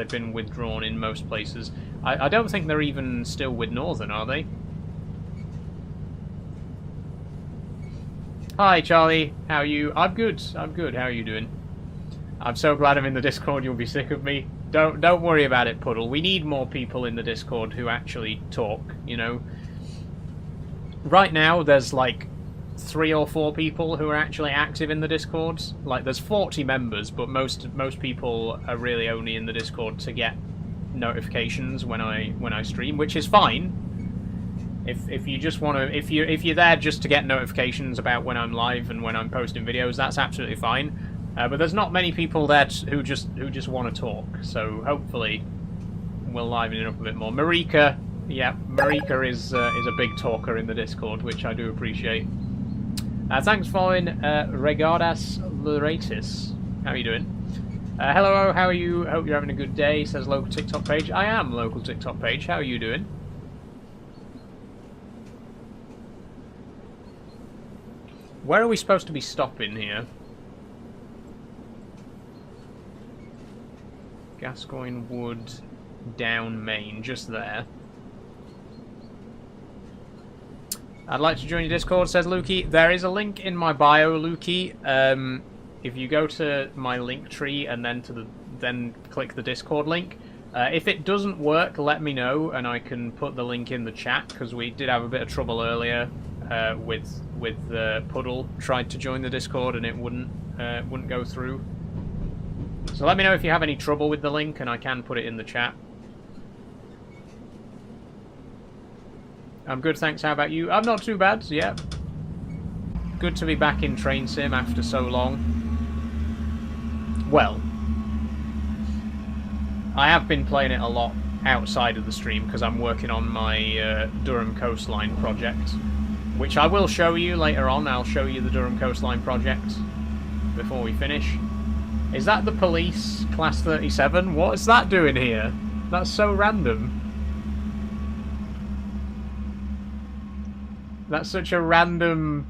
been withdrawn in most places. I don't think they're even still with Northern, are they? Hi, Charlie. How are you? I'm good. I'm good. How are you doing? I'm so glad I'm in the Discord. You'll be sick of me. Don't worry about it, Puddle. We need more people in the Discord who actually talk. You know. Right now, there's like 3 or 4 people who are actually active in the Discord. Like, there's 40 members, but most people are really only in the Discord to get notifications when I stream, which is fine. If you just want to, if you're there just to get notifications about when I'm live and when I'm posting videos, that's absolutely fine. But there's not many people there who just want to talk. So hopefully we'll liven it up a bit more. Marika, yeah, Marika is a big talker in the Discord, which I do appreciate. Thanks for following Regardas Luratis. How are you doing? Hello, how are you? Hope you're having a good day, says local TikTok page. I am local TikTok page. How are you doing? Where are we supposed to be stopping here? Gascoigne Wood, down Main, just there. I'd like to join your Discord, says Lukey. There is a link in my bio, Lukey. If you go to my link tree and then click the Discord link. If it doesn't work, let me know and I can put the link in the chat, because we did have a bit of trouble earlier with Puddle tried to join the Discord and it wouldn't go through. So let me know if you have any trouble with the link and I can put it in the chat. I'm good, thanks. How about you? I'm not too bad, yeah. Good to be back in Train Sim after so long. Well, I have been playing it a lot outside of the stream because I'm working on my Durham Coastline project, which I will show you later on. I'll show you the Durham Coastline project before we finish. Is that the police Class 37? What is that doing here? That's so random. That's such a random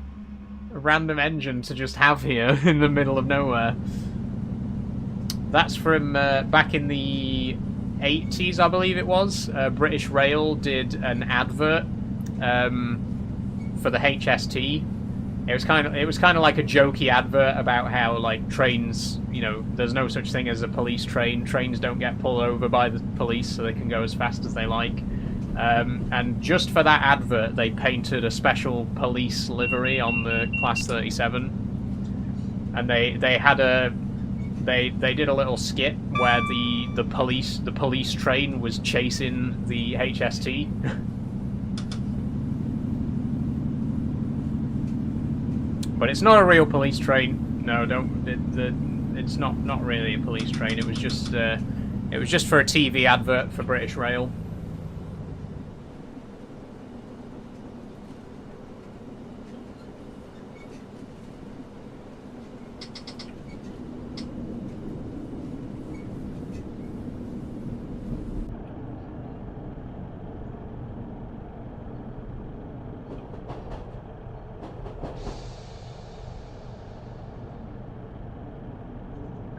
engine to just have here in the middle of nowhere. That's from back in the 80s, I believe it was. British Rail did an advert for the HST. It was kind of like a jokey advert about how, like, trains, you know, there's no such thing as a police train. Trains don't get pulled over by the police, so they can go as fast as they like. And just for that advert, they painted a special police livery on the Class 37, and they had they did a little skit where the police train was chasing the HST. But it's not a real police train. No, it's not really a police train. It was just for a TV advert for British Rail.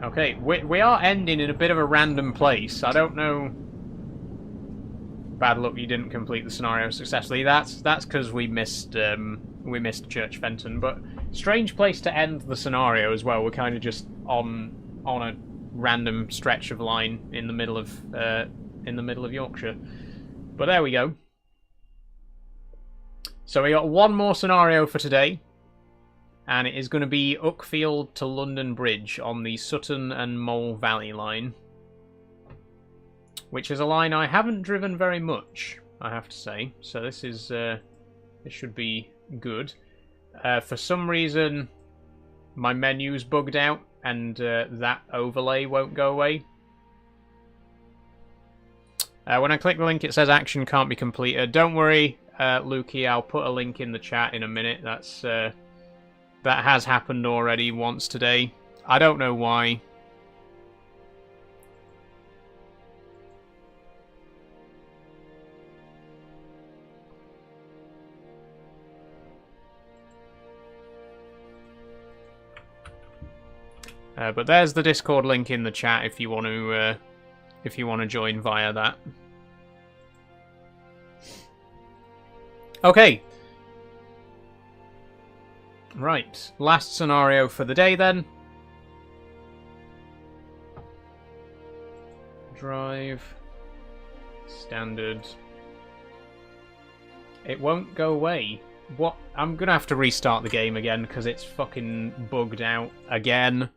Okay, we are ending in a bit of a random place. I don't know. Bad luck, you didn't complete the scenario successfully. That's because we missed Church Fenton. But strange place to end the scenario as well. We're kind of just on a random stretch of line in the middle of Yorkshire. But there we go. So we got one more scenario for today. And it is going to be Uckfield to London Bridge on the Sutton and Mole Valley line. Which is a line I haven't driven very much, I have to say. So this should be good. For some reason, my menu's bugged out and that overlay won't go away. When I click the link, it says action can't be completed. Don't worry, Lukey. I'll put a link in the chat in a minute. That has happened already once today. I don't know why. But there's the Discord link in the chat if you want to join via that. Okay. Right. Last scenario for the day then. Drive. Standard. It won't go away. What? I'm gonna have to restart the game again because it's fucking bugged out again.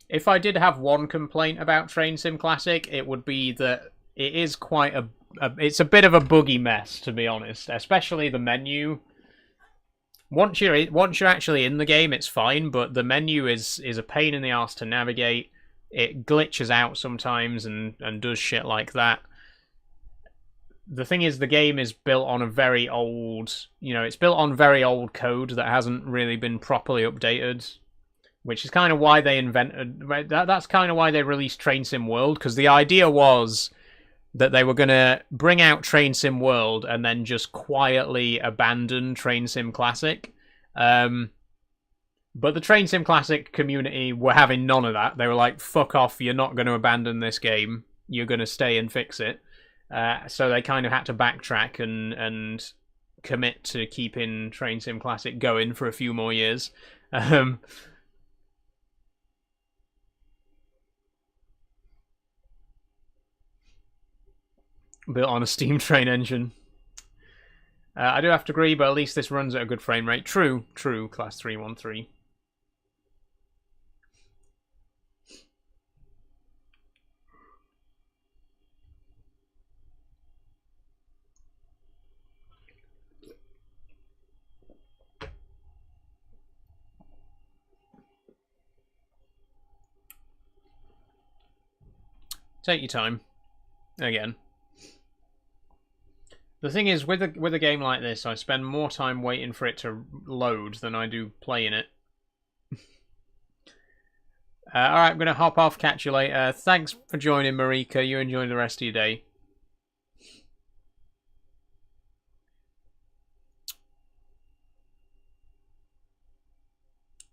If I did have one complaint about Train Sim Classic, it would be that it is quite it's a bit of a buggy mess, to be honest. Especially the menu. Once you're actually in the game, it's fine, but the menu is a pain in the ass to navigate. It glitches out sometimes and does shit like that. The thing is, the game is built on a very old, it's built on very old code that hasn't really been properly updated. Which is kind of why they that's kind of why they released Train Sim World, because the idea was that they were going to bring out Train Sim World and then just quietly abandon Train Sim Classic. But the Train Sim Classic community were having none of that. They were like, fuck off, you're not going to abandon this game. You're going to stay and fix it. So they kind of had to backtrack and commit to keeping Train Sim Classic going for a few more years. Built on a steam train engine. I do have to agree, but at least this runs at a good frame rate. True, Class 313. Take your time. Again. The thing is, with a game like this, I spend more time waiting for it to load than I do playing it. Alright, I'm going to hop off. Catch you later. Thanks for joining, Marika. You enjoy the rest of your day.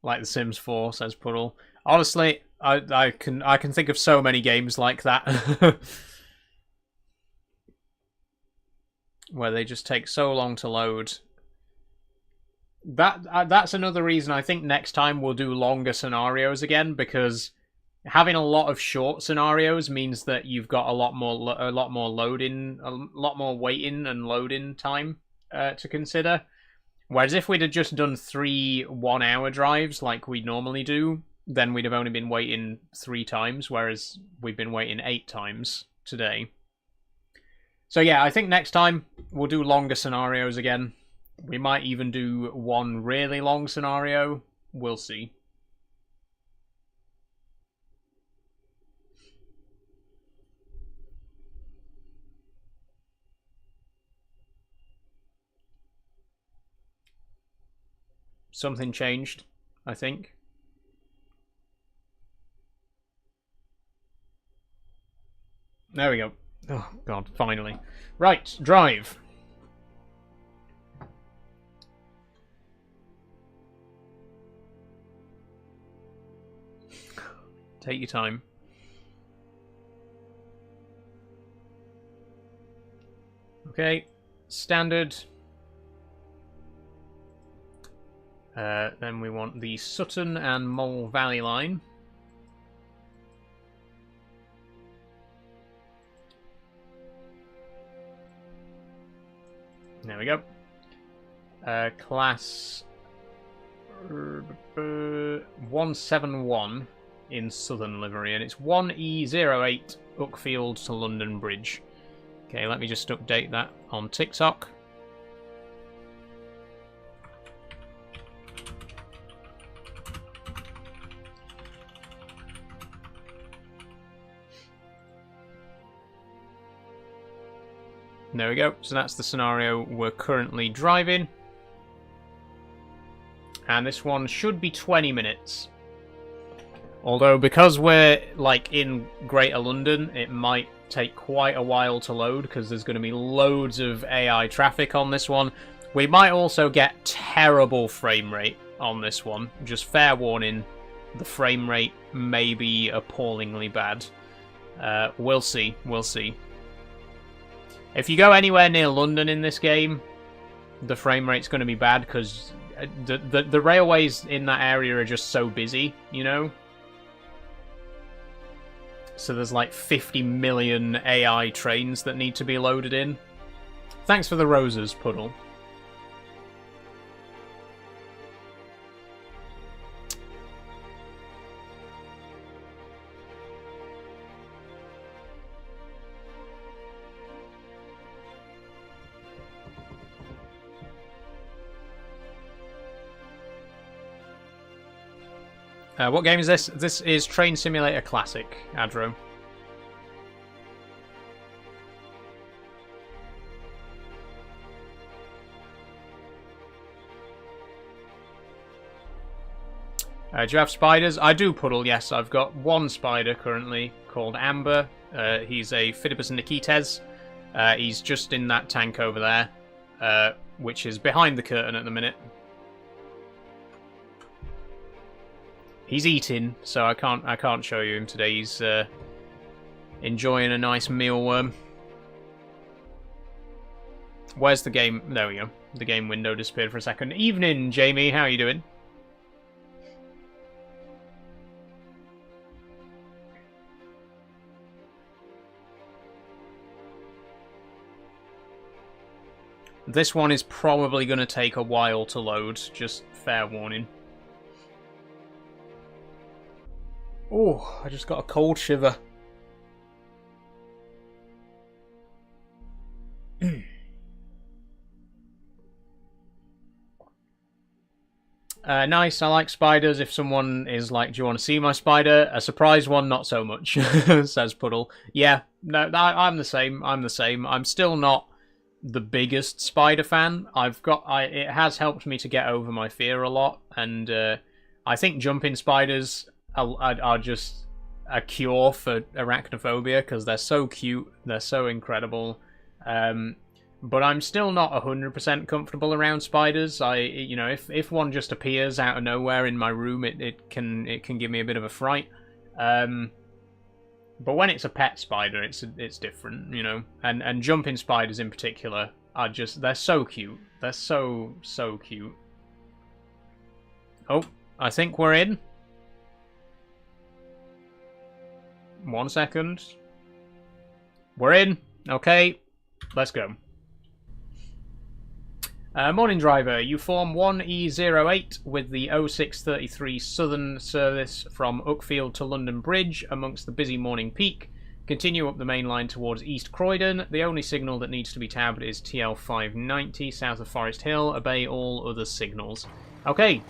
Like The Sims 4, says Puddle. Honestly, I can think of so many games like that. Where they just take so long to load. That's another reason I think next time we'll do longer scenarios again, because having a lot of short scenarios means that you've got a lot more loading, a lot more waiting and loading time to consider. Whereas if we'd have just done 3 1-hour drives like we normally do, then we'd have only been waiting 3 times, whereas we've been waiting 8 times today. So yeah, I think next time we'll do longer scenarios again. We might even do one really long scenario. We'll see. Something changed, I think. There we go. Oh, God, finally. Right, drive. Take your time. Okay, standard. Then we want the Sutton and Mole Valley line. There we go. Class 171 in Southern livery, and it's 1E08 Uckfield to London Bridge. Okay, let me just update that on TikTok. There we go. So that's the scenario we're currently driving. And this one should be 20 minutes. Although, because we're, like, in Greater London, it might take quite a while to load, because there's going to be loads of AI traffic on this one. We might also get terrible frame rate on this one. Just fair warning, the frame rate may be appallingly bad. We'll see, we'll see. If you go anywhere near London in this game, the frame rate's going to be bad, because the railways in that area are just so busy, you know? So there's like 50 million AI trains that need to be loaded in. Thanks for the roses, Puddle. What game is this? This is Train Simulator Classic, Adro. Do you have spiders? I do, Puddle, yes. I've got one spider currently called Amber. He's a Phidippus Nikites. He's just in that tank over there, which is behind the curtain at the minute. He's eating, so I can't show you him today. He's enjoying a nice mealworm. Where's the game? There we go. The game window disappeared for a second. Evening, Jamie. How are you doing? This one is probably going to take a while to load. Just fair warning. Oh, I just got a cold shiver. Nice, I like spiders. If someone is like, do you want to see my spider? A surprise one, not so much, says Puddle. Yeah, no, I'm the same. I'm the same. I'm still not the biggest spider fan. It has helped me to get over my fear a lot, and I think jumping spiders are just a cure for arachnophobia, because they're so cute, they're so incredible. But I'm still not 100% comfortable around spiders. You know, if one just appears out of nowhere in my room, it can give me a bit of a fright. But when it's a pet spider, it's different, you know. And jumping spiders in particular are they're so cute. They're so cute. Oh, I think we're in. 1 second. We're in. Okay, let's go. Morning, driver. You form 1E08 with the 0633 Southern service from Uckfield to London Bridge amongst the busy morning peak. Continue up the main line towards East Croydon. The only signal that needs to be tabbed is TL590 south of Forest Hill. Obey all other signals. Okay,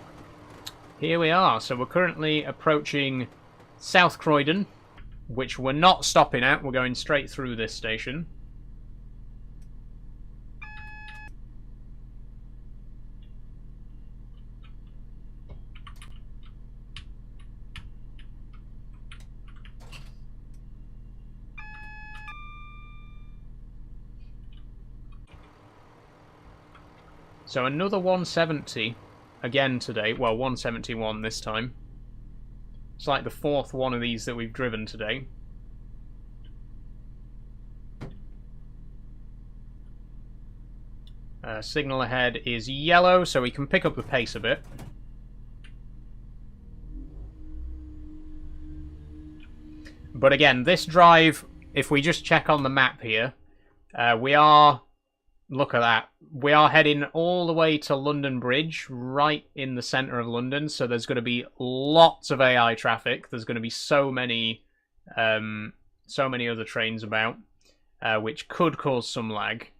here we are. So we're currently approaching South Croydon, which we're not stopping at. We're going straight through this station. So another 170 again today. Well, 171 this time. It's like the fourth one of these that we've driven today. Signal ahead is yellow, so we can pick up the pace a bit. But again, this drive, if we just check on the map here, we are... Look at that. We are heading all the way to London Bridge, right in the centre of London, so there's going to be lots of AI traffic. There's going to be so many other trains about, which could cause some lag.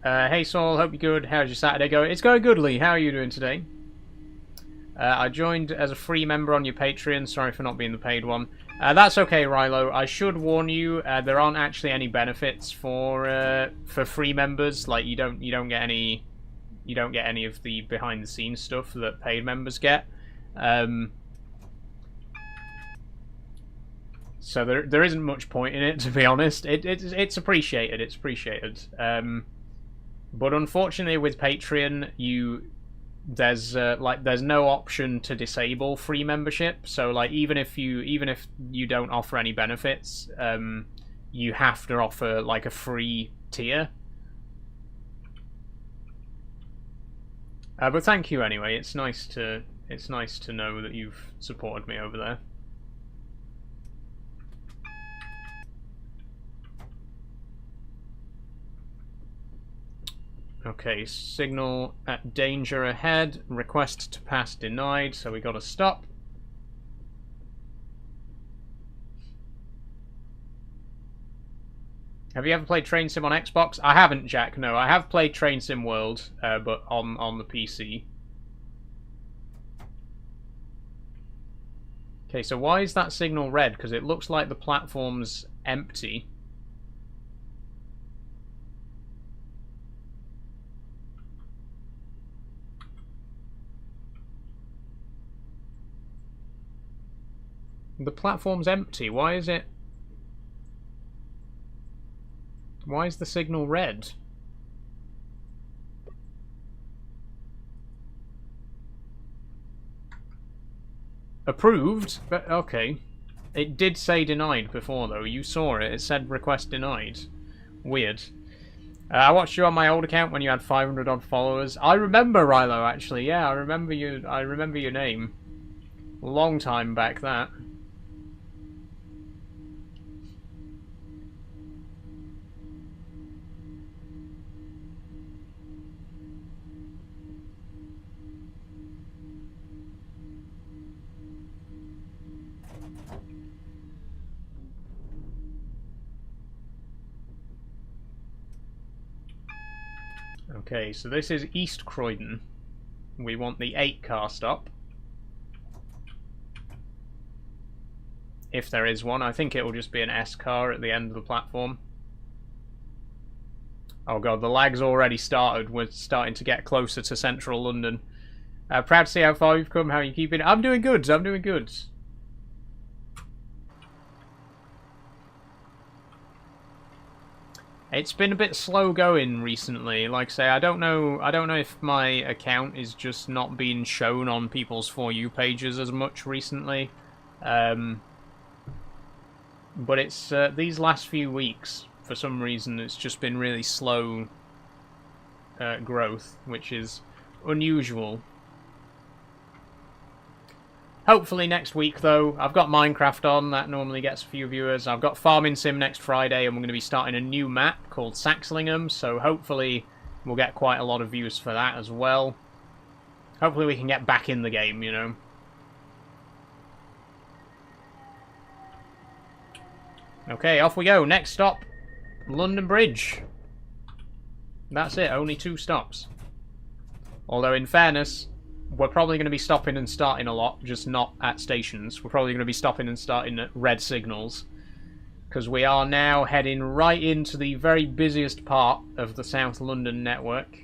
Hey Saul, hope you're good. How's your Saturday going? It's going good, Lee. How are you doing today? I joined as a free member on your Patreon. Sorry for not being the paid one. That's okay, Rilo. I should warn you, there aren't actually any benefits for free members. Like you don't get any of the behind the scenes stuff that paid members get. So there isn't much point in it, to be honest. It's appreciated. It's appreciated. But unfortunately, with Patreon, there's no option to disable free membership. So like even if you don't offer any benefits, you have to offer like a free tier. But thank you anyway. It's nice to know that you've supported me over there. Okay, signal at danger ahead. Request to pass denied, so we gotta stop. Have you ever played Train Sim on Xbox? I haven't, Jack, no. I have played Train Sim World, but on the PC. Okay, so why is that signal red? Because it looks like the platform's empty. The platform's empty. Why is it... Why is the signal red? Approved? But, okay. It did say denied before, though. You saw it. It said request denied. Weird. I watched you on my old account when you had 500 odd followers. I remember Rilo, actually. Yeah, I remember you. I remember your name. Long time back, that. Okay, so this is East Croydon. We want the 8-car stop. If there is one. I think it will just be an S-car at the end of the platform. Oh god, the lag's already started. We're starting to get closer to central London. Proud to see how far you've come. How are you keeping? I'm doing good. I'm doing good. It's been a bit slow going recently. Like I say, I don't know if my account is just not being shown on people's For You pages as much recently. But it's these last few weeks, for some reason, it's just been really slow growth, which is unusual. Hopefully next week, though. I've got Minecraft on. That normally gets a few viewers. I've got Farming Sim next Friday, and we're going to be starting a new map called Saxlingham, so hopefully we'll get quite a lot of views for that as well. Hopefully we can get back in the game, you know. Okay, off we go. Next stop, London Bridge. That's it, only 2 stops. Although, in fairness, we're probably going to be stopping and starting a lot, just not at stations. We're probably going to be stopping and starting at red signals. Because we are now heading right into the very busiest part of the South London network.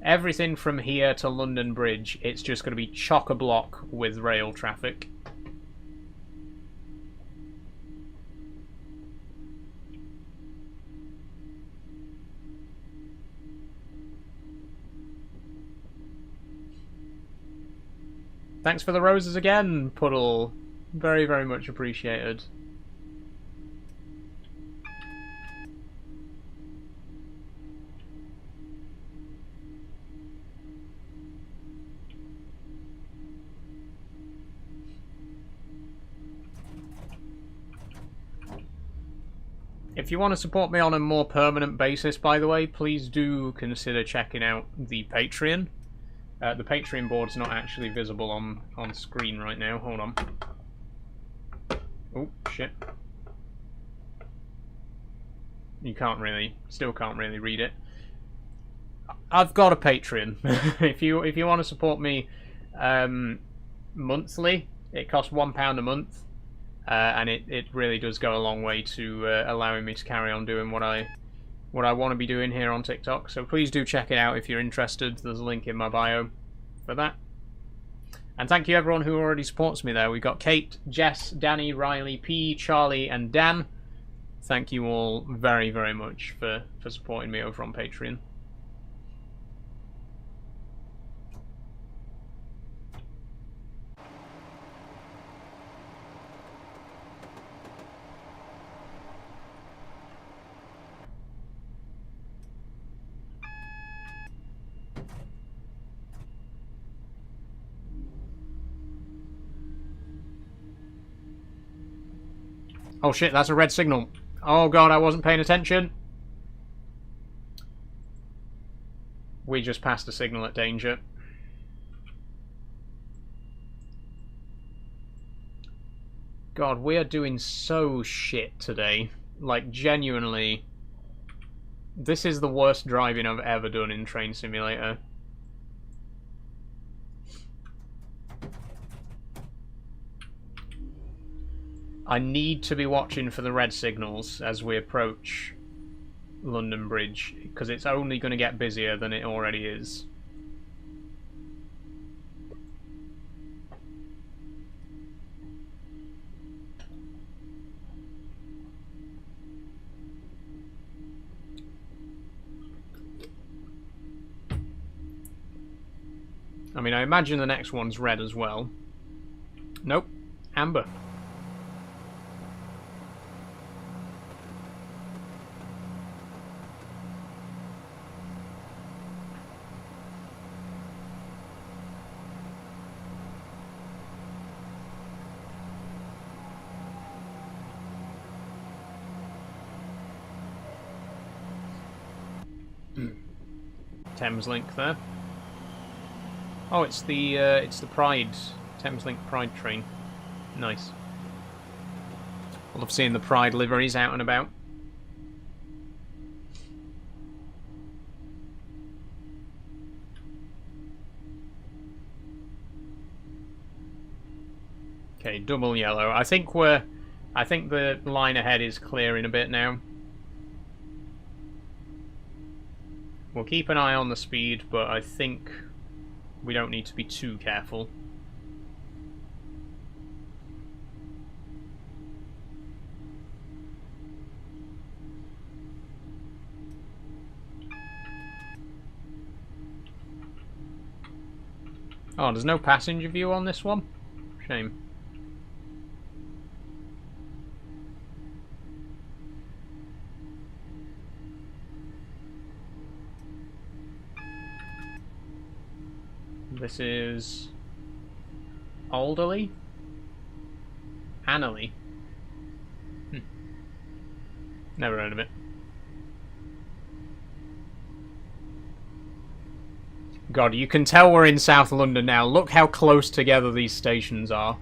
Everything from here to London Bridge, it's just going to be chock-a-block with rail traffic. Thanks for the roses again, Puddle. Very, very much appreciated. If you want to support me on a more permanent basis, by the way, please do consider checking out the Patreon. The Patreon board's not actually visible on screen right now. Hold on. Oh, shit. You can't really, still can't really read it. I've got a Patreon. if you want to support me monthly, it costs £1 a month, and it really does go a long way to allowing me to carry on doing what I want to be doing here on TikTok. So please do check it out if you're interested. There's a link in my bio for that. And thank you everyone who already supports me there. We've got Kate, Jess, Danny, Riley, P, Charlie, and Dan. Thank you all very, very much for supporting me over on Patreon. Oh shit, that's a red signal. Oh god, I wasn't paying attention. We just passed a signal at danger. God, we are doing so shit today. Like, genuinely, this is the worst driving I've ever done in Train Simulator. I need to be watching for the red signals as we approach London Bridge, because it's only going to get busier than it already is. I mean, I imagine the next one's red as well. Nope. Amber. Thameslink there. Oh, it's the Pride Thameslink Pride train. Nice. I love seeing the Pride liveries out and about. Okay, double yellow. I think the line ahead is clearing a bit now. We'll keep an eye on the speed, but I think we don't need to be too careful. Oh, there's no passenger view on this one? Shame. This is Alderley? Annerley? Never heard of it. God, you can tell we're in South London now. Look how close together these stations are.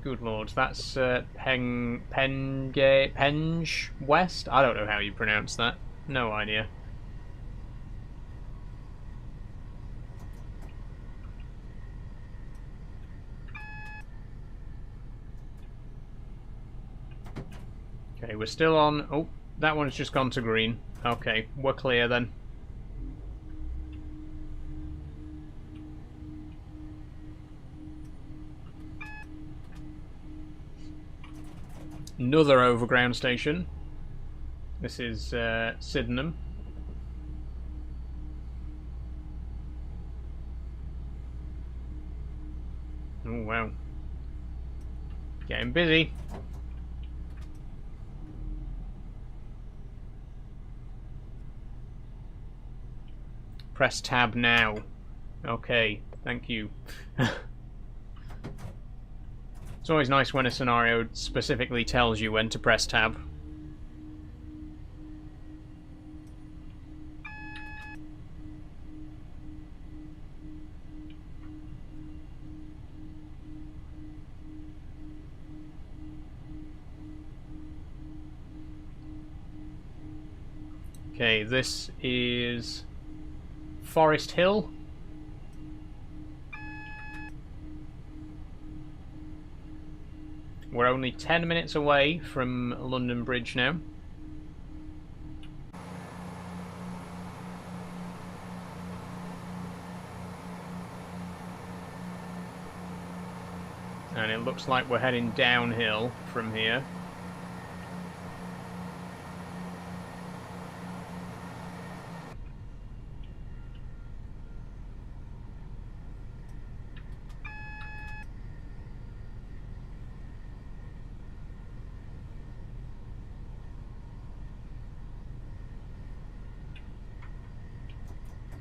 Good lord, that's Penge West? I don't know how you pronounce that. No idea. Okay, we're still on... Oh, that one's just gone to green. Okay, we're clear then. Another overground station. This is Sydenham. Oh wow. Getting busy. Press tab now. Okay, thank you. It's always nice when a scenario specifically tells you when to press tab. Okay, this is Forest Hill. We're only 10 minutes away from London Bridge now. And it looks like we're heading downhill from here.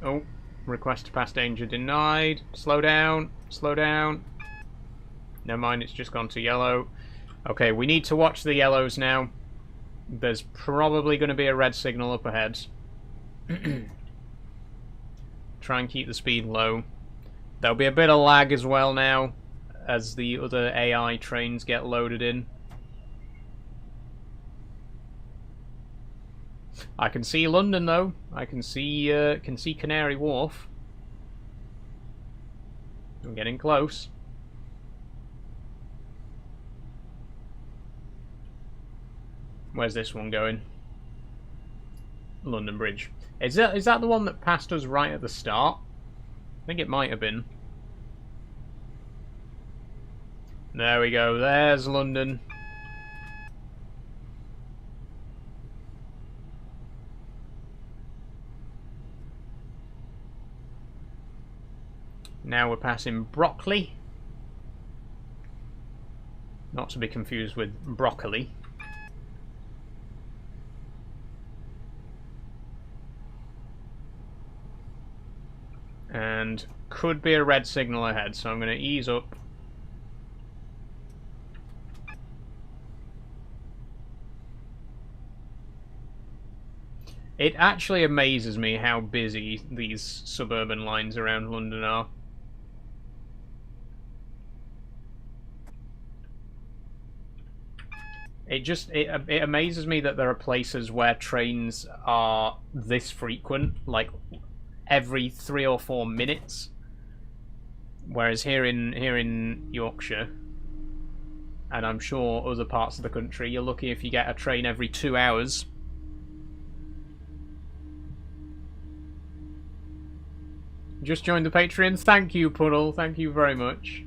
Oh, request to pass danger denied. Slow down, slow down. Never mind, it's just gone to yellow. Okay, we need to watch the yellows now. There's probably going to be a red signal up ahead. Try and keep the speed low. There'll be a bit of lag as well now, as the other AI trains get loaded in. I can see London though. I can see Canary Wharf. I'm getting close. Where's this one going? London Bridge. Is that the one that passed us right at the start? I think it might have been. There we go. There's London. Now we're passing Broccoli. Not to be confused with broccoli. And could be a red signal ahead, so I'm going to ease up. It actually amazes me how busy these suburban lines around London are. It amazes me that there are places where trains are this frequent, like every 3 or 4 minutes, whereas here in Yorkshire, and I'm sure other parts of the country, you're lucky if you get a train every 2 hours. Just joined the Patreon. Thank you, Puddle. Thank you very much.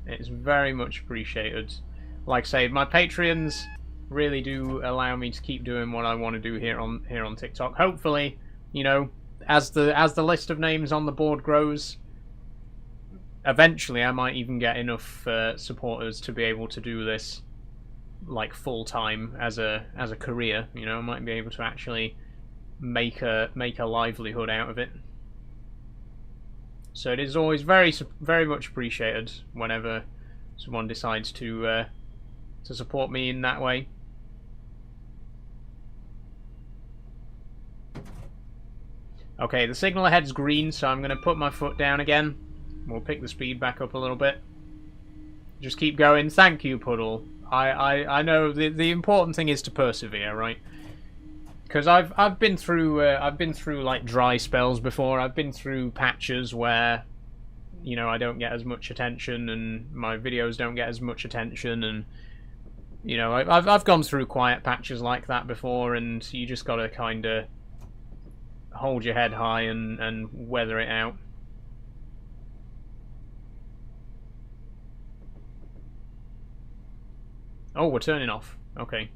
It's very much appreciated. Like I say, my Patreons really do allow me to keep doing what I want to do here on TikTok. Hopefully, you know, as the list of names on the board grows, eventually I might even get enough supporters to be able to do this like full time as a career. You know, I might be able to actually make a livelihood out of it. So it is always very much appreciated whenever someone decides to support me in that way. Okay, the signal ahead's green, so I'm going to put my foot down again. We'll pick the speed back up a little bit. Just keep going. Thank you, Puddle. I know the important thing is to persevere, right? Because I've been through like dry spells before. I've been through patches where, you know, I don't get as much attention and my videos don't get as much attention, and you know, I've gone through quiet patches like that before, and you just gotta kind of hold your head high and weather it out. Oh, we're turning off. Okay.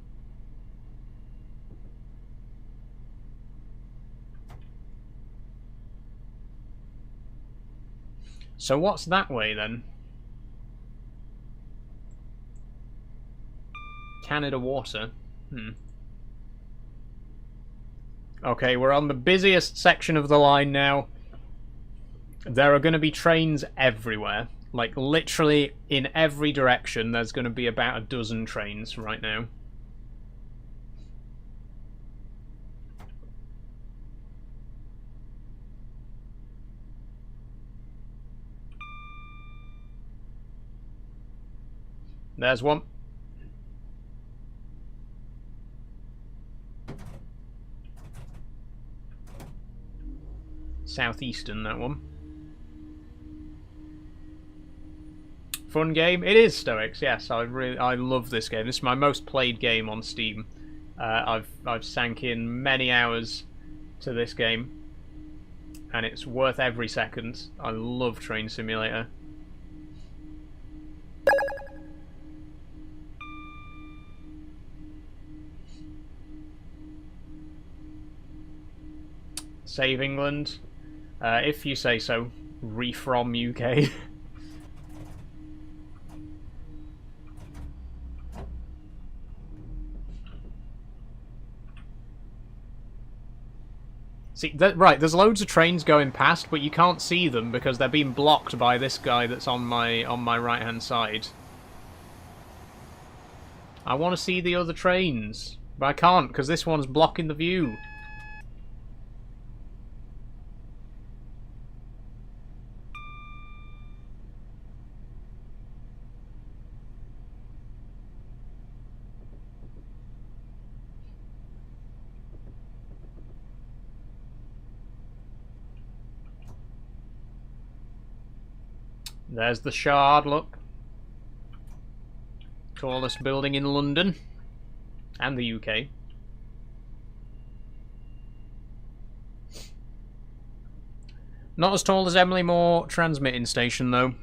So what's that way then? Canada Water. Okay, we're on the busiest section of the line now. There are going to be trains everywhere. Like, literally in every direction there's going to be about a dozen trains right now. There's one. Southeastern, that one. Fun game. It is Stoics, yes. I love this game. This is my most played game on Steam. I've sank in many hours to this game, and it's worth every second. I love Train Simulator. Save England. If you say so. Refrom UK. See, right, there's loads of trains going past, but you can't see them because they're being blocked by this guy that's on my right-hand side. I want to see the other trains, but I can't because this one's blocking the view. There's the Shard, look. Tallest building in London. And the UK. Not as tall as Emily Moore transmitting station, though.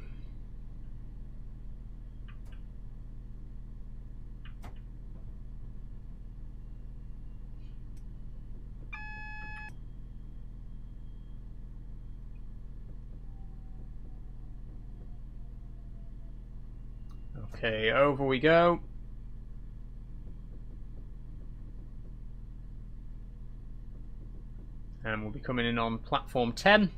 Okay, over we go. And we'll be coming in on platform 10.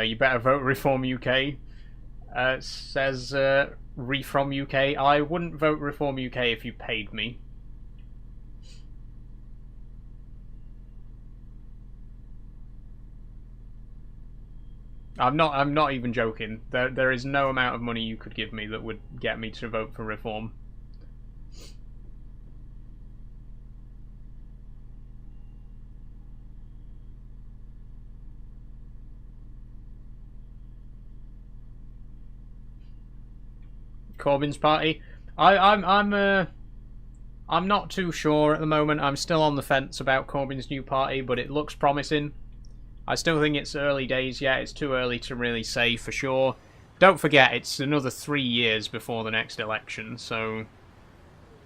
You better vote Reform UK. Says Refrom UK. I wouldn't vote Reform UK if you paid me. I'm not even joking. There is no amount of money you could give me that would get me to vote for Reform. Corbyn's party. I'm not too sure at the moment. I'm still on the fence about Corbyn's new party, but it looks promising. I still think it's early days yet. It's too early to really say for sure. Don't forget, it's another 3 years before the next election, so...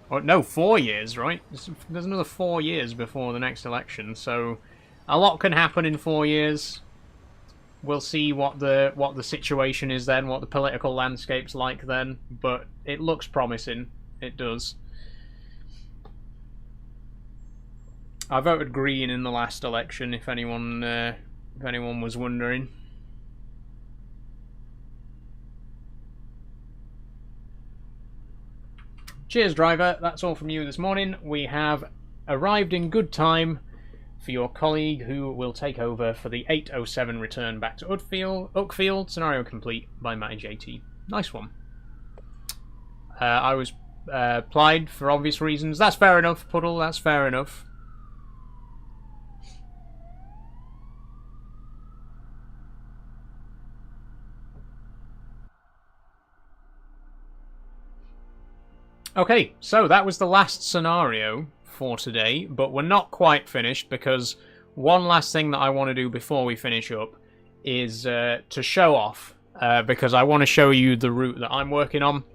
Oh, no, 4 years, right? There's another 4 years before the next election, so... A lot can happen in 4 years. We'll see what the situation is then, what the political landscape's like then, but it looks promising. It does. I voted Green in the last election, if anyone was wondering. Cheers, driver. That's all from you this morning. We have arrived in good time for your colleague who will take over for the 8:07 return back to Uckfield. Scenario complete by Matty JT. Nice one. I was plied for obvious reasons. That's fair enough, Puddle. That's fair enough. Okay, so that was the last scenario for today, but we're not quite finished because one last thing that I want to do before we finish up is to show off, because I want to show you the route that I'm working on,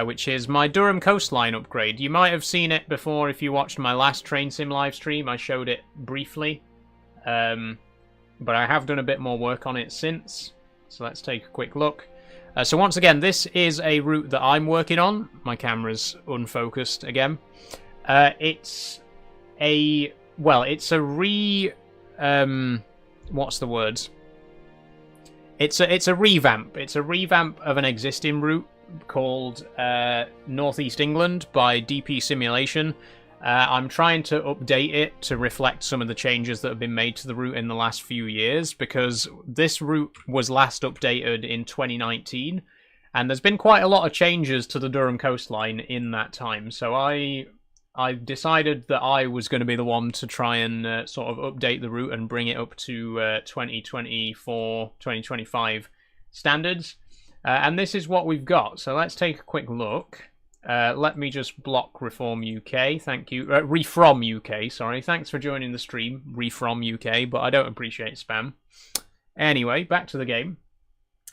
which is my Durham coastline upgrade. You might have seen it before if you watched my last Train Sim live stream. I showed it briefly, but I have done a bit more work on it since, so let's take a quick look. So once again, this is a route that I'm working on. My camera's unfocused again. It's a what's the word? It's a revamp. It's a revamp of an existing route called Northeast England by DP Simulation. I'm trying to update it to reflect some of the changes that have been made to the route in the last few years, because this route was last updated in 2019, and there's been quite a lot of changes to the Durham coastline in that time. So I decided that I was going to be the one to try and sort of update the route and bring it up to 2024, 2025 standards. And this is what we've got. So let's take a quick look. Let me just block Reform UK. Thank you. Refrom UK, sorry. Thanks for joining the stream, Refrom UK, but I don't appreciate spam. Anyway, back to the game.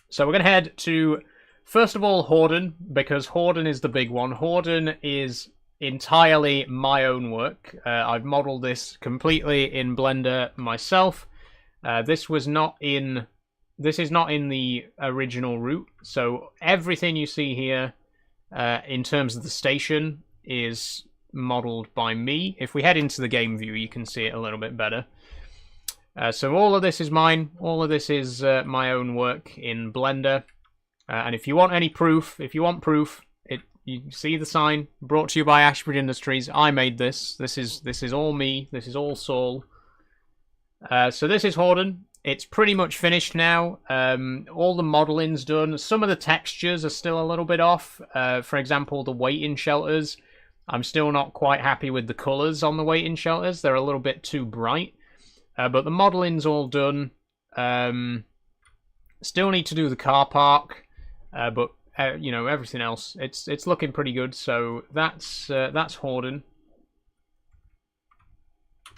So we're going to head to, first of all, Horden, because Horden is the big one. Horden is entirely my own work. I've modeled this completely in Blender myself. This is not in the original route, so everything you see here in terms of the station is modeled by me. If we head into the game view, you can see it a little bit better. So all of this is mine. All of this is my own work in Blender. And if you want any proof, you see the sign, brought to you by Ashford Industries. I made this. This is all me. This is all Saul. So this is Horden. It's pretty much finished now. All the modeling's done. Some of the textures are still a little bit off. For example, the waiting shelters. I'm still not quite happy with the colours on the waiting shelters. They're a little bit too bright. But the modelling's all done. Still need to do the car park. But you know, everything else, it's looking pretty good. So that's Horden,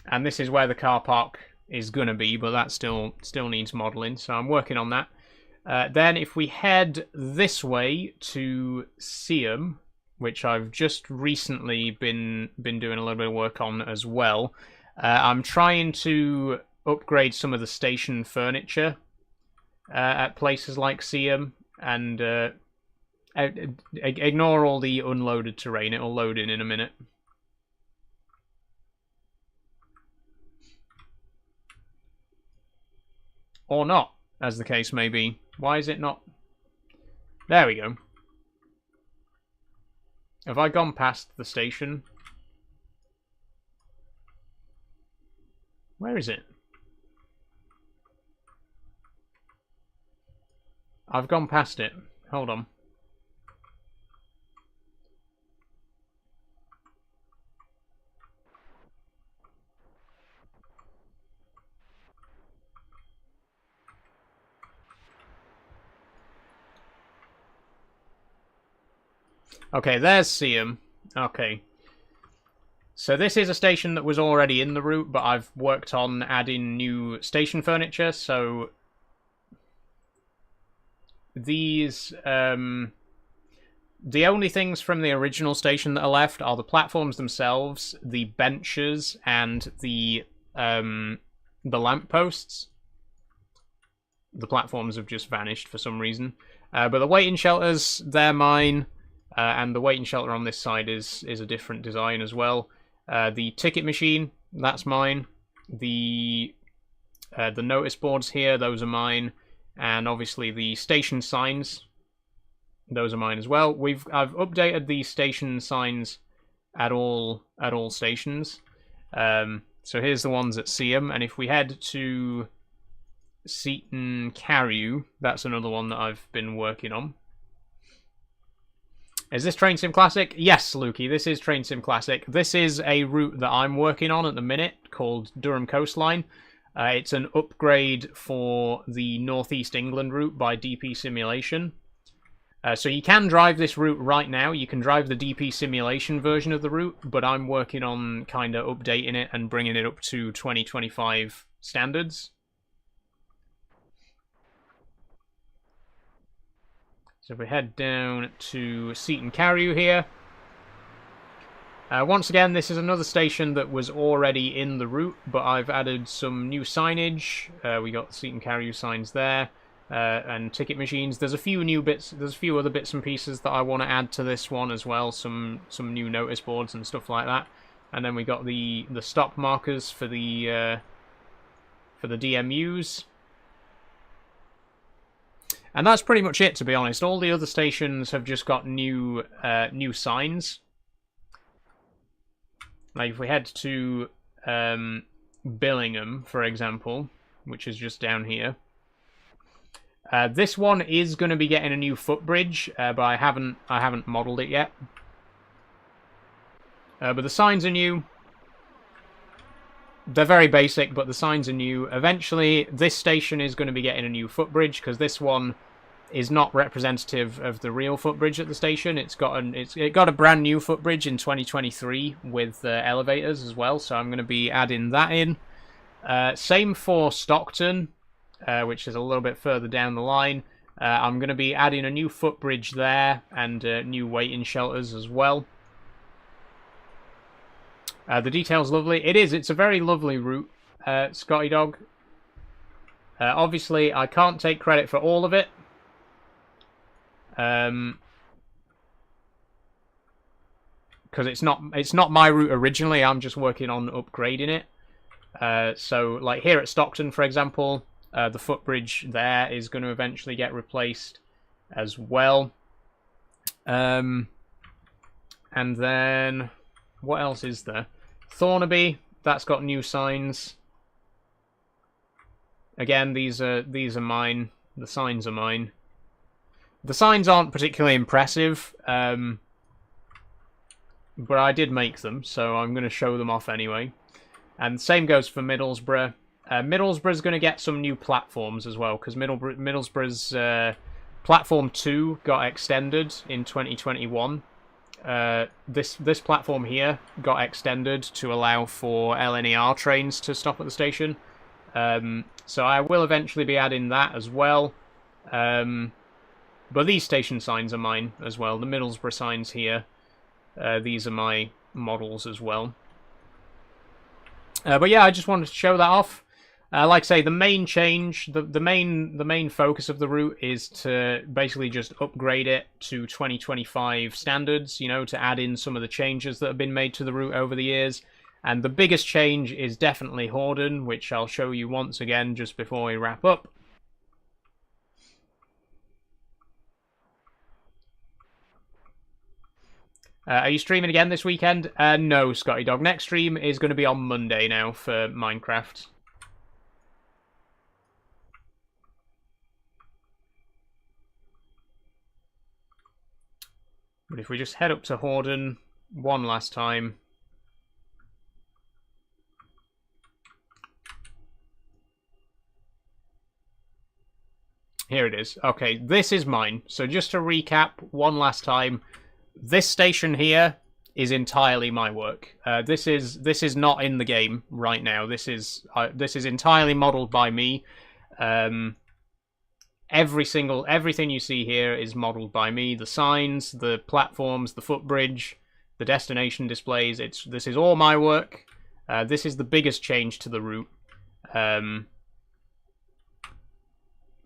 and this is where the car park is gonna be, but that still needs modeling. So I'm working on that. Then if we head this way to Seaham, which I've just recently been doing a little bit of work on as well, I'm trying to upgrade some of the station furniture at places like Seaham, and ignore all the unloaded terrain. It'll load in a minute. Or not, as the case may be. Why is it not? There we go. Have I gone past the station? Where is it? I've gone past it. Hold on. Okay, there's Seaham. Okay. So this is a station that was already in the route, but I've worked on adding new station furniture, so these, the only things from the original station that are left are the platforms themselves, the benches, and the lampposts. The platforms have just vanished for some reason. But the waiting shelters, they're mine. And the waiting shelter on this side is a different design as well. The ticket machine, that's mine. The notice boards here, those are mine. And obviously the station signs, those are mine as well. I've updated the station signs at all stations. So here's the ones at Seaham, and if we head to Seaton Carew, that's another one that I've been working on. Is this Train Sim Classic? Yes, Lukey, this is Train Sim Classic. This is a route that I'm working on at the minute called Durham Coastline. It's an upgrade for the Northeast England route by DP Simulation. So you can drive this route right now. You can drive the DP Simulation version of the route, but I'm working on kind of updating it and bringing it up to 2025 standards. So if we head down to Seaton Carew here. Once again, this is another station that was already in the route, but I've added some new signage. We got Seaton Carew signs there, and ticket machines. There's a few new bits. There's a few other bits and pieces that I want to add to this one as well. Some new notice boards and stuff like that. And then we got the stop markers for the DMUs. And that's pretty much it, to be honest. All the other stations have just got new signs. Like if we head to Billingham, for example, which is just down here. This one is going to be getting a new footbridge, but I haven't modelled it yet. But the signs are new. They're very basic, but the signs are new. Eventually, this station is going to be getting a new footbridge, because this one is not representative of the real footbridge at the station. It got a brand new footbridge in 2023 with elevators as well, so I'm going to be adding that in. Same for Stockton, which is a little bit further down the line. I'm going to be adding a new footbridge there and new waiting shelters as well. The detail's lovely. It's a very lovely route, Scotty Dog. Obviously, I can't take credit for all of it. Because it's not my route originally. I'm just working on upgrading it. So, like here at Stockton, for example, the footbridge there is going to eventually get replaced as well. And then what else is there? Thornaby, that's got new signs. Again, these are mine. The signs are mine. The signs aren't particularly impressive, but I did make them, so I'm going to show them off anyway. And same goes for Middlesbrough. Middlesbrough's going to get some new platforms as well, because Middlesbrough's Platform 2 got extended in 2021. This platform here got extended to allow for LNER trains to stop at the station. So I will eventually be adding that as well. But these station signs are mine as well. The Middlesbrough signs here, these are my models as well. But yeah, I just wanted to show that off. Like I say, the main change, the main focus of the route is to basically just upgrade it to 2025 standards, you know, to add in some of the changes that have been made to the route over the years. And the biggest change is definitely Horden, which I'll show you once again just before we wrap up. Are you streaming again this weekend? No, Scotty Dog. Next stream is going to be on Monday now for Minecraft. But if we just head up to Horden one last time. Here it is. Okay, this is mine. So just to recap one last time, this station here is entirely my work. This is not in the game right now. This is entirely modeled by me. Everything you see here is modeled by me. The signs, the platforms, the footbridge, the destination displays. This is all my work. This is the biggest change to the route.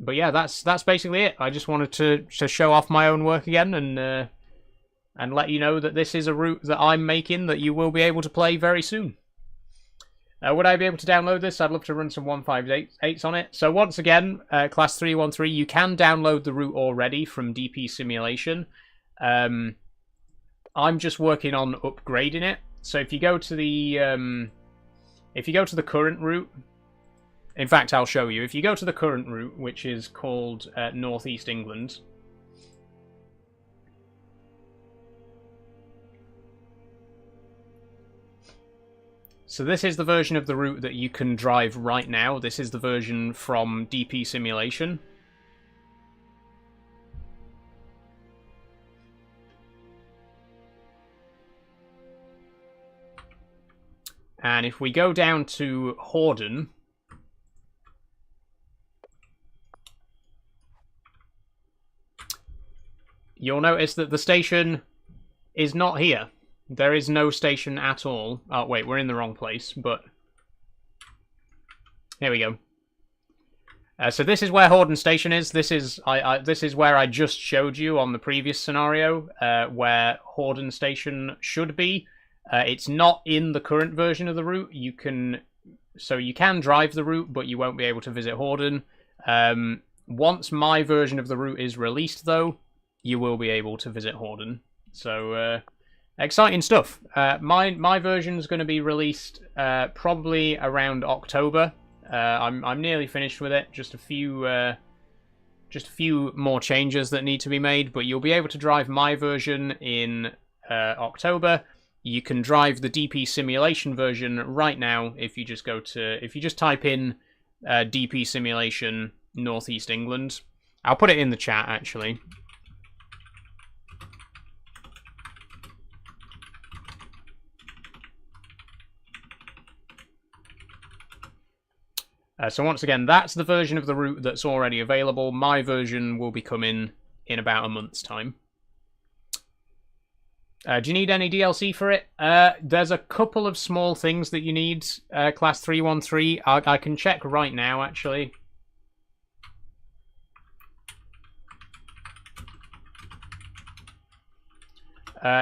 But yeah, that's basically it. I just wanted to show off my own work again and let you know that this is a route that I'm making that you will be able to play very soon. Would I be able to download this? I'd love to run some 158s on it. So once again, Class 313, you can download the route already from DP Simulation. I'm just working on upgrading it. So if you go to the current route, in fact, I'll show you. If you go to the current route, which is called Northeast England. So this is the version of the route that you can drive right now. This is the version from DP Simulation. And if we go down to Horden, you'll notice that the station is not here. There is no station at all. Oh, wait, we're in the wrong place, but... Here we go. So this is where Horden Station is. This is where I just showed you on the previous scenario, where Horden Station should be. It's not in the current version of the route. You can drive the route, but you won't be able to visit Horden. Once my version of the route is released, though, you will be able to visit Horden. So... exciting stuff. My version is going to be released probably around October. I'm nearly finished with it. Just a few more changes that need to be made, but you'll be able to drive my version in October. You can drive the DP simulation version right now if you just type in DP simulation Northeast England. I'll put it in the chat actually. So once again, that's the version of the route that's already available. My version will be coming in about a month's time. Do you need any DLC for it? There's a couple of small things that you need, Class 313. I can check right now, actually.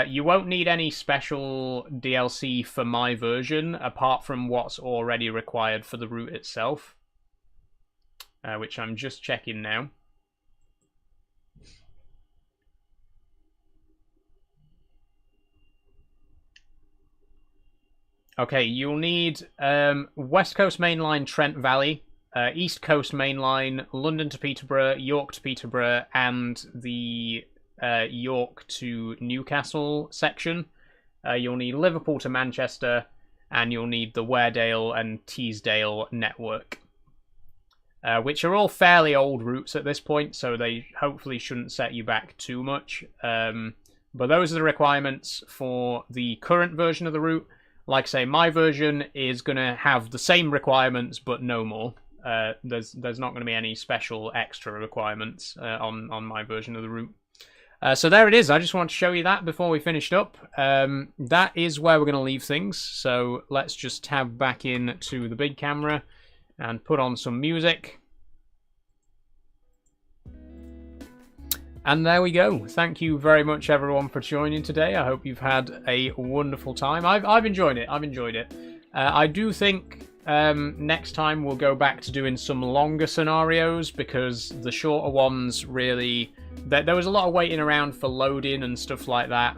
You won't need any special DLC for my version, apart from what's already required for the route itself. Which I'm just checking now. Okay, you'll need West Coast Main Line Trent Valley, East Coast Main Line London to Peterborough, York to Peterborough, and the York to Newcastle section. You'll need Liverpool to Manchester, and you'll need the Weardale and Teesdale network, which are all fairly old routes at this point, so they hopefully shouldn't set you back too much. But those are the requirements for the current version of the route. Like I say, my version is going to have the same requirements, but no more. There's not going to be any special extra requirements on my version of the route. So there it is. I just want to show you that before we finished up. That is where we're going to leave things. So let's just tab back in to the big camera and put on some music. And there we go. Thank you very much, everyone, for joining today. I hope you've had a wonderful time. I've enjoyed it. I do think next time we'll go back to doing some longer scenarios, because the shorter ones really... There was a lot of waiting around for loading and stuff like that.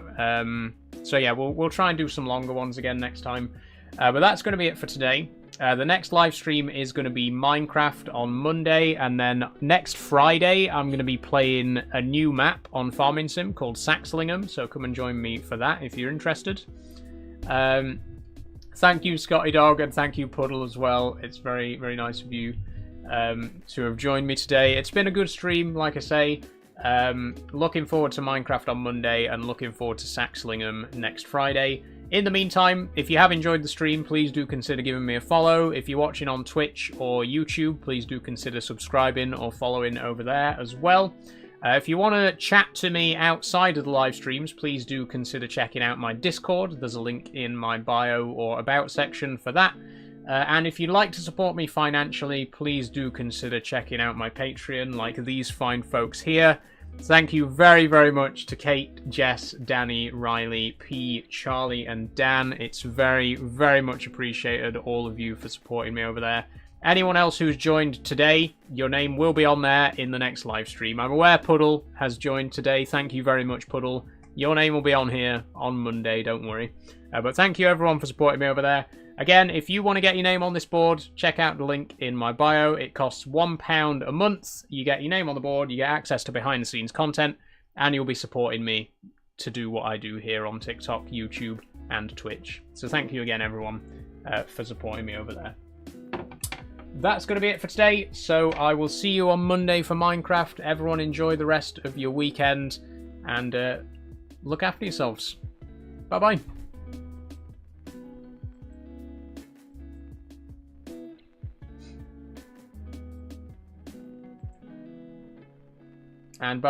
So yeah, we'll try and do some longer ones again next time. But that's going to be it for today. The next live stream is going to be Minecraft on Monday, and then next Friday I'm going to be playing a new map on Farming Sim called Saxlingham, so come and join me for that if you're interested. Thank you, Scotty Dog, and thank you, Puddle, as well. It's very, very nice of you to have joined me today. It's been a good stream, like I say. Looking forward to Minecraft on Monday, and looking forward to Saxlingham next Friday. In the meantime, if you have enjoyed the stream, please do consider giving me a follow. If you're watching on Twitch or YouTube, please do consider subscribing or following over there as well. If you want to chat to me outside of the live streams, please do consider checking out my Discord. There's a link in my bio or about section for that. And if you'd like to support me financially, please do consider checking out my Patreon, like these fine folks here. Thank you very, very much to Kate, Jess, Danny, Riley, P, Charlie, and Dan. It's very, very much appreciated, all of you, for supporting me over there. Anyone else who's joined today, your name will be on there in the next live stream. I'm aware Puddle has joined today. Thank you very much, Puddle. Your name will be on here on Monday, don't worry. But thank you, everyone, for supporting me over there. Again, if you want to get your name on this board, check out the link in my bio. It costs £1 a month. You get your name on the board, you get access to behind-the-scenes content, and you'll be supporting me to do what I do here on TikTok, YouTube, and Twitch. So thank you again, everyone, for supporting me over there. That's going to be it for today, so I will see you on Monday for Minecraft. Everyone enjoy the rest of your weekend, and look after yourselves. Bye-bye. And bye-bye.